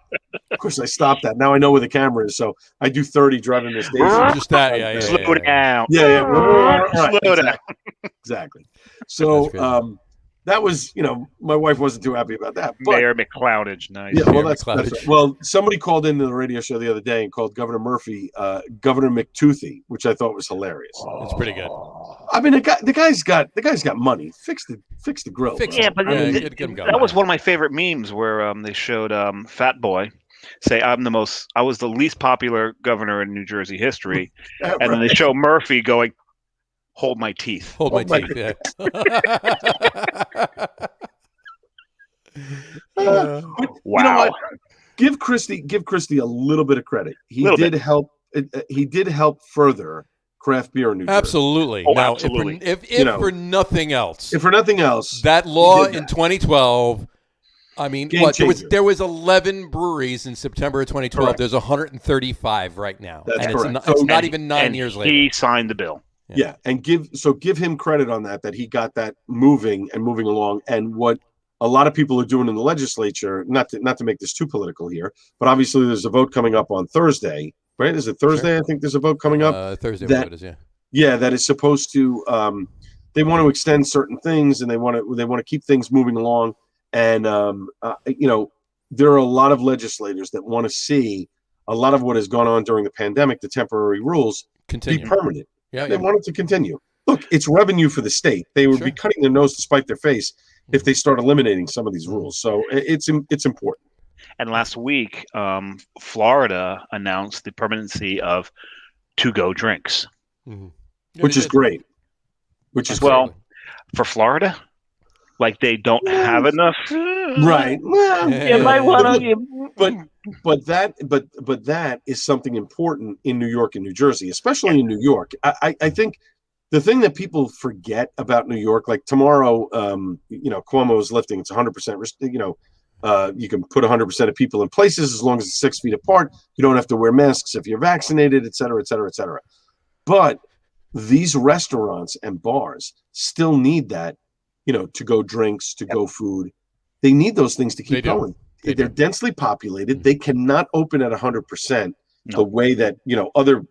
Speaker 3: Of course, I stopped that. Now I know where the camera is, so I do 30 driving this station.
Speaker 2: Just that, yeah.
Speaker 1: Slow down.
Speaker 3: Yeah. Right,
Speaker 1: Slow down.
Speaker 3: Exactly. So that was, my wife wasn't too happy about that. But,
Speaker 1: Mayor McCloudnage, nice.
Speaker 3: Yeah, well, that's right. Well, somebody called into the radio show the other day and called Governor Murphy Governor McToothy, which I thought was hilarious.
Speaker 2: That's pretty good.
Speaker 3: I mean, the guy's got money. Fix the grill.
Speaker 1: Yeah, but that was one of my favorite memes where they showed Fat Boy say I was the least popular governor in New Jersey history, and then they show Murphy going, "Hold my teeth."
Speaker 2: Hold my teeth. Yeah.
Speaker 3: Wow. You know what? Give Christie a little bit of credit. He did help further craft beer in New Jersey.
Speaker 2: Absolutely.
Speaker 1: Oh,
Speaker 2: now,
Speaker 1: absolutely.
Speaker 2: If for nothing else, that law in 2012. I mean, there was 11 breweries in September of 2012.
Speaker 3: Correct.
Speaker 2: There's 135 right now.
Speaker 3: That's correct.
Speaker 2: It's not even 9 years later.
Speaker 1: He signed the bill.
Speaker 3: Yeah, and give him credit on that he got that moving along. And what a lot of people are doing in the legislature, not to make this too political here, but obviously there's a vote coming up on Thursday, right? Is it Thursday? Sure. I think there's a vote coming up.
Speaker 2: Thursday vote is, yeah.
Speaker 3: Yeah, that is supposed to they want to extend certain things, and they want to keep things moving along. And there are a lot of legislators that want to see a lot of what has gone on during the pandemic, the temporary rules, be permanent.
Speaker 2: Yeah,
Speaker 3: they want it to continue. Look, it's revenue for the state. They would be cutting their nose to spite their face if they start eliminating some of these rules. So it's important.
Speaker 1: And last week, Florida announced the permanency of to-go drinks,
Speaker 3: which is great. Which is
Speaker 1: well for Florida. like they don't have enough.
Speaker 3: Right. Well,
Speaker 1: You might want to.
Speaker 3: but that is something important in New York and New Jersey, especially in New York. I think the thing that people forget about New York, like tomorrow, Cuomo is lifting. It's 100%. You can put 100% of people in places as long as it's 6 feet apart. You don't have to wear masks if you're vaccinated, et cetera, et cetera, et cetera. But these restaurants and bars still need that, to go drinks, to go food. They need those things to keep going. They're densely populated. They cannot open at 100% the way that, other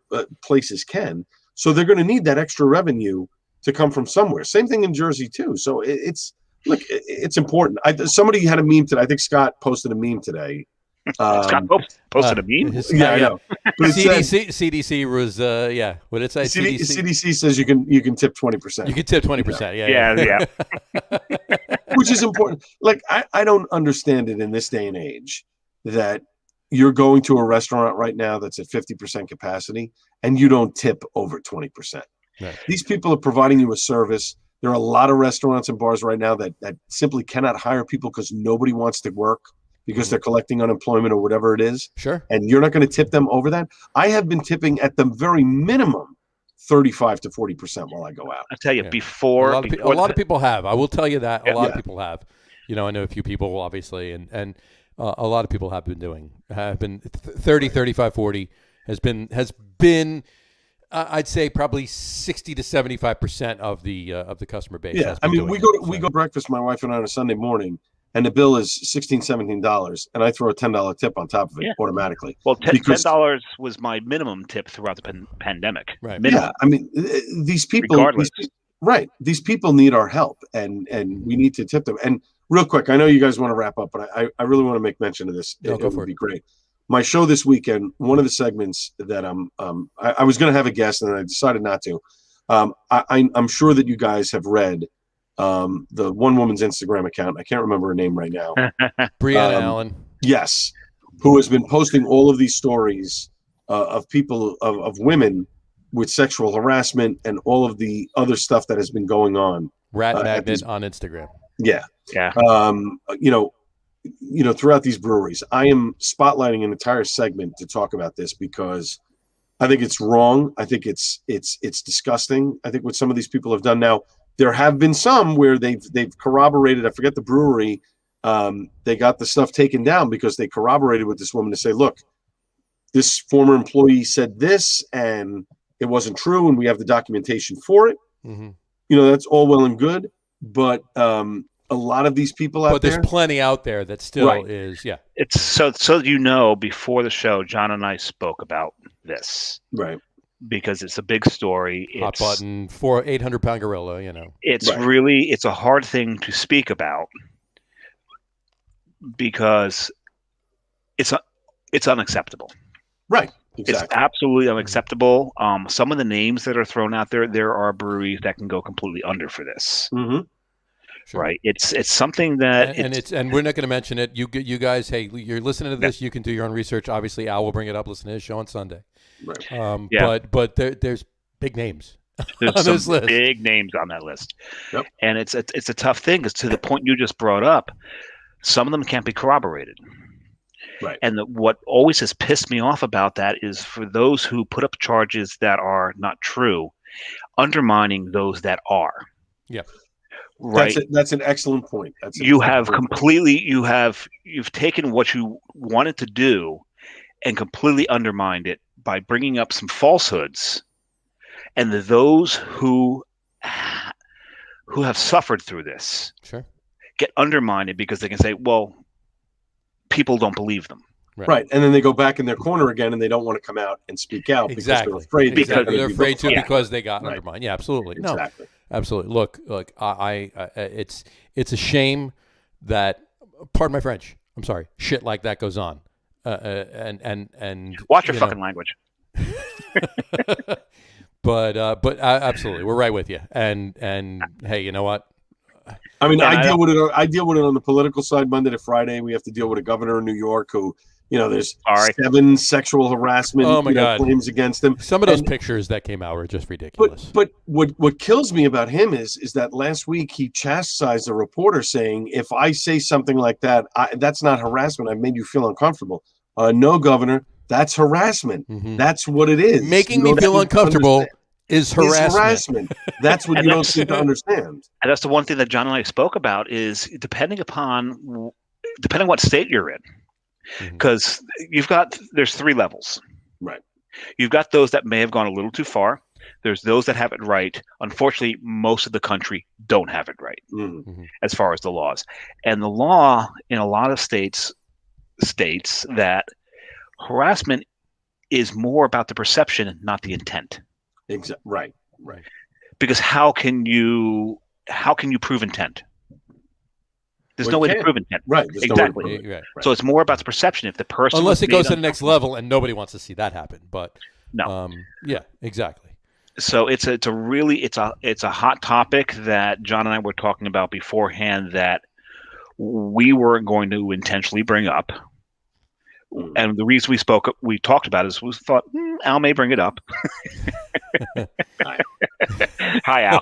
Speaker 3: places can. So they're going to need that extra revenue to come from somewhere. Same thing in Jersey too. So it's important. Somebody had a meme today. I think Scott posted a meme today.
Speaker 1: Scott posted a meme.
Speaker 3: Yeah, I know. But
Speaker 2: CDC was what did it say?
Speaker 3: CDC says you can tip 20%.
Speaker 2: You can tip 20%.
Speaker 1: Yeah.
Speaker 3: Which is important. Like I don't understand it in this day and age that you're going to a restaurant right now that's at 50% capacity and you don't tip over 20%.
Speaker 2: Right.
Speaker 3: These people are providing you a service. There are a lot of restaurants and bars right now that simply cannot hire people because nobody wants to work because they're collecting unemployment or whatever it is.
Speaker 2: Sure.
Speaker 3: And you're not going to tip them over that. I have been tipping at the very minimum 35 to 40% while I go out.
Speaker 1: I tell you, before
Speaker 2: a lot of people have. I will tell you that a lot of people have. I know a few people obviously, and a lot of people have been 30, 35, 40 has been. I'd say probably 60 to 75% of the customer base.
Speaker 3: Yeah, I mean, we go breakfast, my wife and I, on a Sunday morning, and the bill is $16, $17, and I throw a $10 tip on top of it automatically.
Speaker 1: Well, $10 was my minimum tip throughout the pandemic.
Speaker 2: Right.
Speaker 3: Minimum. Yeah, I mean, these people, these people need our help, and we need to tip them. And real quick, I know you guys want to wrap up, but I really want to make mention of this. It would be great. My show this weekend, one of the segments that I was going to have a guest and I decided not to. I'm sure that you guys have read the one woman's Instagram account. I can't remember her name right now.
Speaker 2: Brianna Allen.
Speaker 3: Yes. Who has been posting all of these stories of people, of women with sexual harassment and all of the other stuff that has been going on.
Speaker 2: Rat Magnet on Instagram.
Speaker 3: Yeah.
Speaker 1: Yeah.
Speaker 3: Throughout these breweries, I am spotlighting an entire segment to talk about this because I think it's wrong. I think it's disgusting. I think what some of these people have done now, there have been some where they've corroborated. I forget the brewery. They got the stuff taken down because they corroborated with this woman to say, look, this former employee said this and it wasn't true. And we have the documentation for it.
Speaker 2: Mm-hmm.
Speaker 3: That's all well and good. But a lot of these people out there.
Speaker 2: But there's plenty out there that still is, yeah.
Speaker 1: It's so before the show, John and I spoke about this.
Speaker 3: Right.
Speaker 1: Because it's a big story.
Speaker 2: Hot button for 800-pound gorilla,
Speaker 1: It's really, it's a hard thing to speak about because it's unacceptable.
Speaker 3: Right. Exactly.
Speaker 1: It's absolutely unacceptable. Some of the names that are thrown out there are breweries that can go completely under for this.
Speaker 3: Mm-hmm.
Speaker 2: Sure.
Speaker 1: Right. It's something that
Speaker 2: and we're not going to mention it. You guys, hey, you're listening to this. You can do your own research. Obviously, Al will bring it up. Listen to his show on Sunday.
Speaker 3: Right.
Speaker 2: But there's big names.
Speaker 1: There's
Speaker 2: on
Speaker 1: some big names on that list.
Speaker 3: Yep.
Speaker 1: And it's a tough thing because to the point you just brought up, some of them can't be corroborated.
Speaker 3: Right.
Speaker 1: And what always has pissed me off about that is for those who put up charges that are not true, undermining those that are.
Speaker 2: Yeah.
Speaker 1: Right.
Speaker 3: That's an excellent point.
Speaker 1: You've taken what you wanted to do and completely undermined it by bringing up some falsehoods, and those who have suffered through this get undermined because they can say, well, people don't believe them.
Speaker 3: Right. And then they go back in their corner again and they don't want to come out and speak out because they're afraid.
Speaker 2: Because they're afraid to because they got undermined. Yeah, absolutely.
Speaker 3: Exactly.
Speaker 2: No, absolutely. Look, it's a shame that, pardon my French, I'm sorry, shit like that goes on. And
Speaker 1: watch your fucking language.
Speaker 2: But absolutely, we're right with you. And hey, you know what?
Speaker 3: I mean, I deal with it on the political side Monday to Friday. We have to deal with a governor in New York who there's 7 sexual harassment claims against him.
Speaker 2: Some of those pictures that came out were just ridiculous.
Speaker 3: But what kills me about him is that last week he chastised a reporter saying, if I say something like that, that's not harassment. I've made you feel uncomfortable. No, Governor, that's harassment. Mm-hmm. That's what it is.
Speaker 2: Making me feel uncomfortable is harassment.
Speaker 3: That's what you don't seem to understand.
Speaker 1: And that's the one thing that John and I spoke about is depending what state you're in. Because there's 3 levels.
Speaker 3: Right.
Speaker 1: You've got those that may have gone a little too far. There's those that have it right. Unfortunately, most of the country don't have it right as far as the laws. And the law in a lot of states states that harassment is more about the perception, not the intent.
Speaker 3: Exactly. Right.
Speaker 1: Because how can you prove intent? There's no way to prove intent.
Speaker 3: Right.
Speaker 1: Exactly.
Speaker 2: Right.
Speaker 1: So it's more about the perception. If the person,
Speaker 2: unless it goes to the next level, and nobody wants to see that happen. But
Speaker 1: no.
Speaker 2: Yeah. Exactly.
Speaker 1: So it's a hot topic that John and I were talking about beforehand that we weren't going to intentionally bring up. And the reason we talked about it is we thought Al may bring it up. Hi, Al.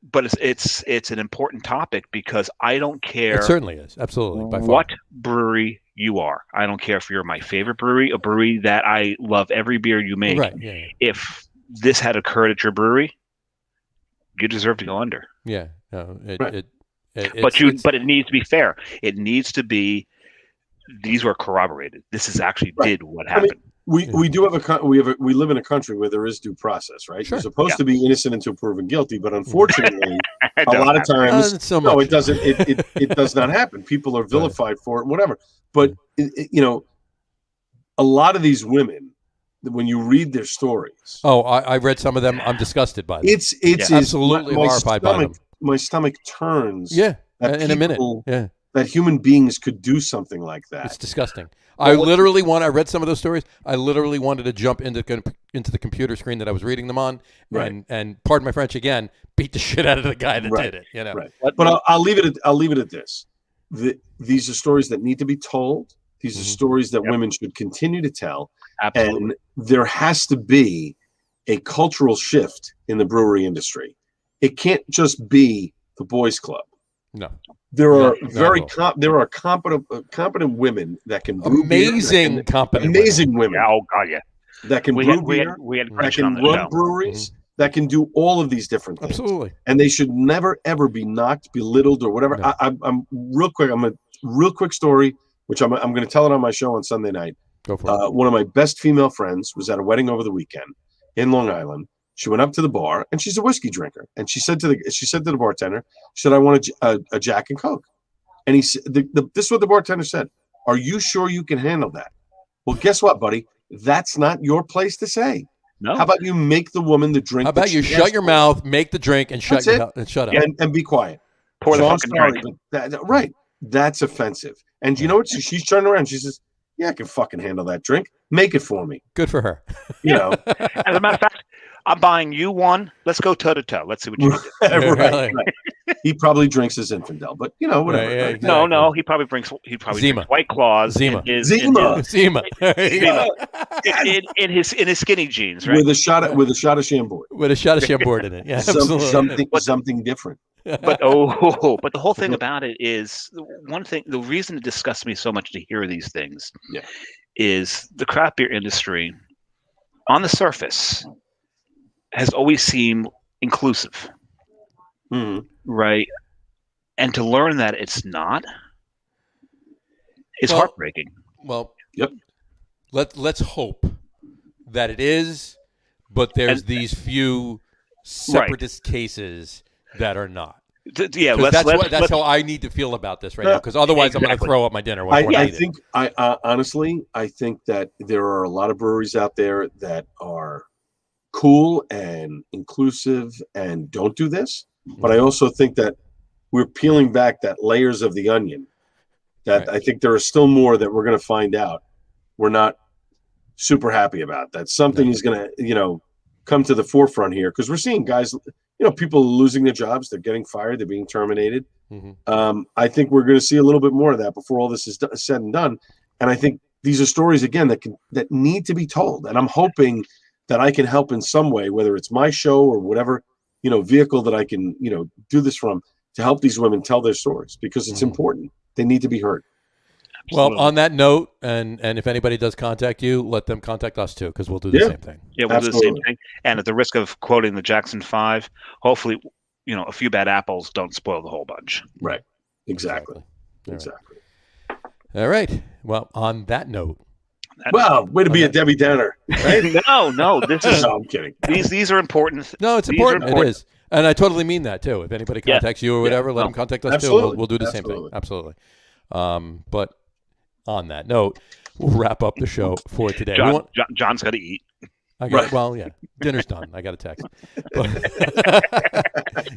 Speaker 1: But it's an important topic because I don't care.
Speaker 2: It certainly is. Absolutely. By far.
Speaker 1: What brewery you are. I don't care if you're my favorite brewery, a brewery that I love every beer you make.
Speaker 2: Right. Yeah.
Speaker 1: If this had occurred at your brewery, you deserve to go under.
Speaker 2: Yeah. No,
Speaker 1: but it needs to be fair. It needs to be. These were corroborated. This is actually did what happened.
Speaker 3: I mean, we live in a country where there is due process, right?
Speaker 2: Sure.
Speaker 3: You're supposed to be innocent until proven guilty, but unfortunately, a lot of times, it doesn't. It does not happen. People are vilified for it, whatever. But a lot of these women, when you read their stories,
Speaker 2: I read some of them. I'm disgusted by them.
Speaker 3: It's
Speaker 2: absolutely horrified by them.
Speaker 3: My stomach turns.
Speaker 2: Yeah, in a minute. Yeah.
Speaker 3: That human beings could do something like that.
Speaker 2: It's disgusting. I read some of those stories. I literally wanted to jump into the computer screen that I was reading them on, and pardon my French again, beat the shit out of the guy that did it.
Speaker 3: Right. But I'll leave it at this. These are stories that need to be told. These are stories that women should continue to tell.
Speaker 1: Absolutely.
Speaker 3: And there has to be a cultural shift in the brewery industry. It can't just be the boys' club.
Speaker 2: No.
Speaker 3: There are competent women that can brew
Speaker 2: amazing
Speaker 3: women.
Speaker 1: Oh God, yeah.
Speaker 3: That can brew beer. That can run breweries. That can do all of these different things.
Speaker 2: Absolutely.
Speaker 3: And they should never ever be knocked, belittled, or whatever.
Speaker 2: No.
Speaker 3: I'm real quick. I'm a real quick story, which I'm going to tell it on my show on Sunday night.
Speaker 2: Go for it.
Speaker 3: One of my best female friends was at a wedding over the weekend in Long Island. She went up to the bar, and she's a whiskey drinker. And she said to the bartender, she said, "I want a Jack and Coke." And he said, "This is what the bartender said. Are you sure you can handle that?" Well, guess what, buddy? That's not your place to say.
Speaker 1: No.
Speaker 3: How about you make the woman the drink?
Speaker 2: How about you shut your mouth, make the drink, and shut up,
Speaker 3: and be quiet.
Speaker 1: Pour the fucking drink.
Speaker 3: Right. That's offensive. And you know what? She's turning around. She says, "Yeah, I can fucking handle that drink. Make it for me."
Speaker 2: Good for her.
Speaker 1: As a matter of fact, I'm buying you one. Let's go toe to toe. Let's see what you do.
Speaker 3: Right. He probably drinks his Infidel, but whatever.
Speaker 2: Right, yeah, exactly.
Speaker 1: No. He probably drinks White Claws.
Speaker 2: Zima.
Speaker 1: In his skinny jeans, right?
Speaker 3: With a shot of Chambord.
Speaker 2: With a shot of Chambord in it. Yeah, absolutely.
Speaker 3: Something different.
Speaker 1: But the whole thing about it is one thing. The reason it disgusts me so much to hear these things is the craft beer industry, on the surface, has always seemed inclusive, right? And to learn that it's not, it's heartbreaking.
Speaker 2: Well,
Speaker 3: yep.
Speaker 2: Let's hope that it is, but there's these few separatist cases that are not. That's how I need to feel about this right now, because otherwise I'm going to throw up my dinner.
Speaker 3: Honestly, I think that there are a lot of breweries out there that are cool and inclusive and don't do this, but I also think that we're peeling back that layers of the onion that I think there are still more that we're going to find out we're not super happy about, that something is going to come to the forefront here, because we're seeing guys people are losing their jobs, they're getting fired, they're being terminated.
Speaker 2: Mm-hmm.
Speaker 3: I think we're going to see a little bit more of that before all this is said and done. And I think these are stories again that need to be told. And I'm hoping that I can help in some way, whether it's my show or whatever, vehicle that I can, do this from, to help these women tell their stories, because it's important. They need to be heard.
Speaker 2: Well, on that note, and if anybody does contact you, let them contact us too, because we'll do the same thing.
Speaker 1: Yeah, we'll do the same thing. And at the risk of quoting the Jackson 5, hopefully, a few bad apples don't spoil the whole bunch.
Speaker 3: Right. Exactly.
Speaker 2: All right. Well, on that note.
Speaker 3: Way to be a Debbie Downer. Right?
Speaker 1: No, this is.
Speaker 3: No, I'm kidding.
Speaker 1: These are important.
Speaker 2: No, it's important. It is. And I totally mean that too. If anybody contacts you or whatever, let them contact us too. We'll do the same thing. Absolutely. But on that note, we'll wrap up the show for today.
Speaker 1: John's got to eat.
Speaker 2: Well, yeah, dinner's done. I got a text.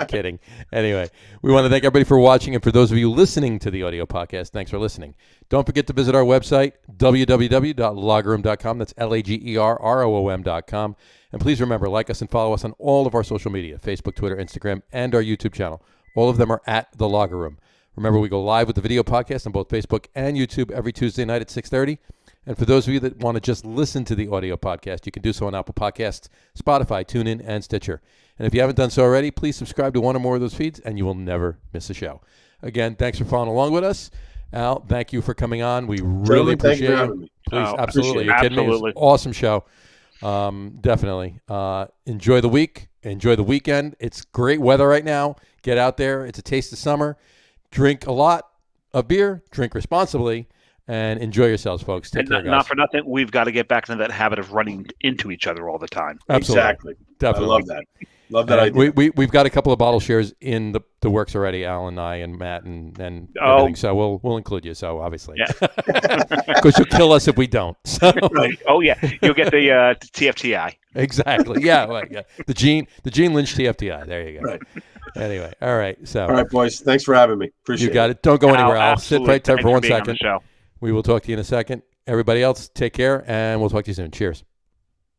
Speaker 2: Kidding. Anyway, we want to thank everybody for watching, and for those of you listening to the audio podcast, thanks for listening. Don't forget to visit our website, www.lagerroom.com. That's LAGERROOM.com. And please remember, like us and follow us on all of our social media, Facebook, Twitter, Instagram, and our YouTube channel. All of them are at The Lager Room. Remember, we go live with the video podcast on both Facebook and YouTube every Tuesday night at 6:30. And for those of you that want to just listen to the audio podcast, you can do so on Apple Podcasts, Spotify, TuneIn, and Stitcher. And if you haven't done so already, please subscribe to one or more of those feeds, and you will never miss a show. Again, thanks for following along with us. Al, thank you for coming on. We really appreciate it. Please, absolutely. You're kidding me. It was an awesome show. Definitely. Enjoy the week. Enjoy the weekend. It's great weather right now. Get out there. It's a taste of summer. Drink a lot of beer. Drink responsibly. And enjoy yourselves, folks. Take care, guys.
Speaker 1: Not for nothing, we've got to get back into that habit of running into each other all the time.
Speaker 2: Absolutely.
Speaker 3: Exactly.
Speaker 2: Definitely.
Speaker 3: I love that. Love that idea.
Speaker 2: We've got a couple of bottle shares in the works already, Al and I and Matt and everything. So we'll include you. So obviously, because you'll kill us if we don't. So.
Speaker 1: Right. Oh yeah, you'll get the TFTI.
Speaker 2: Exactly. Yeah. Right, yeah. The Gene Lynch TFTI. There you go.
Speaker 3: Right.
Speaker 2: Anyway. All right. So.
Speaker 3: All right, boys. Thanks for having me. Appreciate it.
Speaker 2: You got it. Don't go anywhere, Al. Sit right there
Speaker 1: Thanks
Speaker 2: for 1
Speaker 1: being on
Speaker 2: second.
Speaker 1: the show.
Speaker 2: We will talk to you in a second. Everybody else, take care, and we'll talk to you soon. Cheers.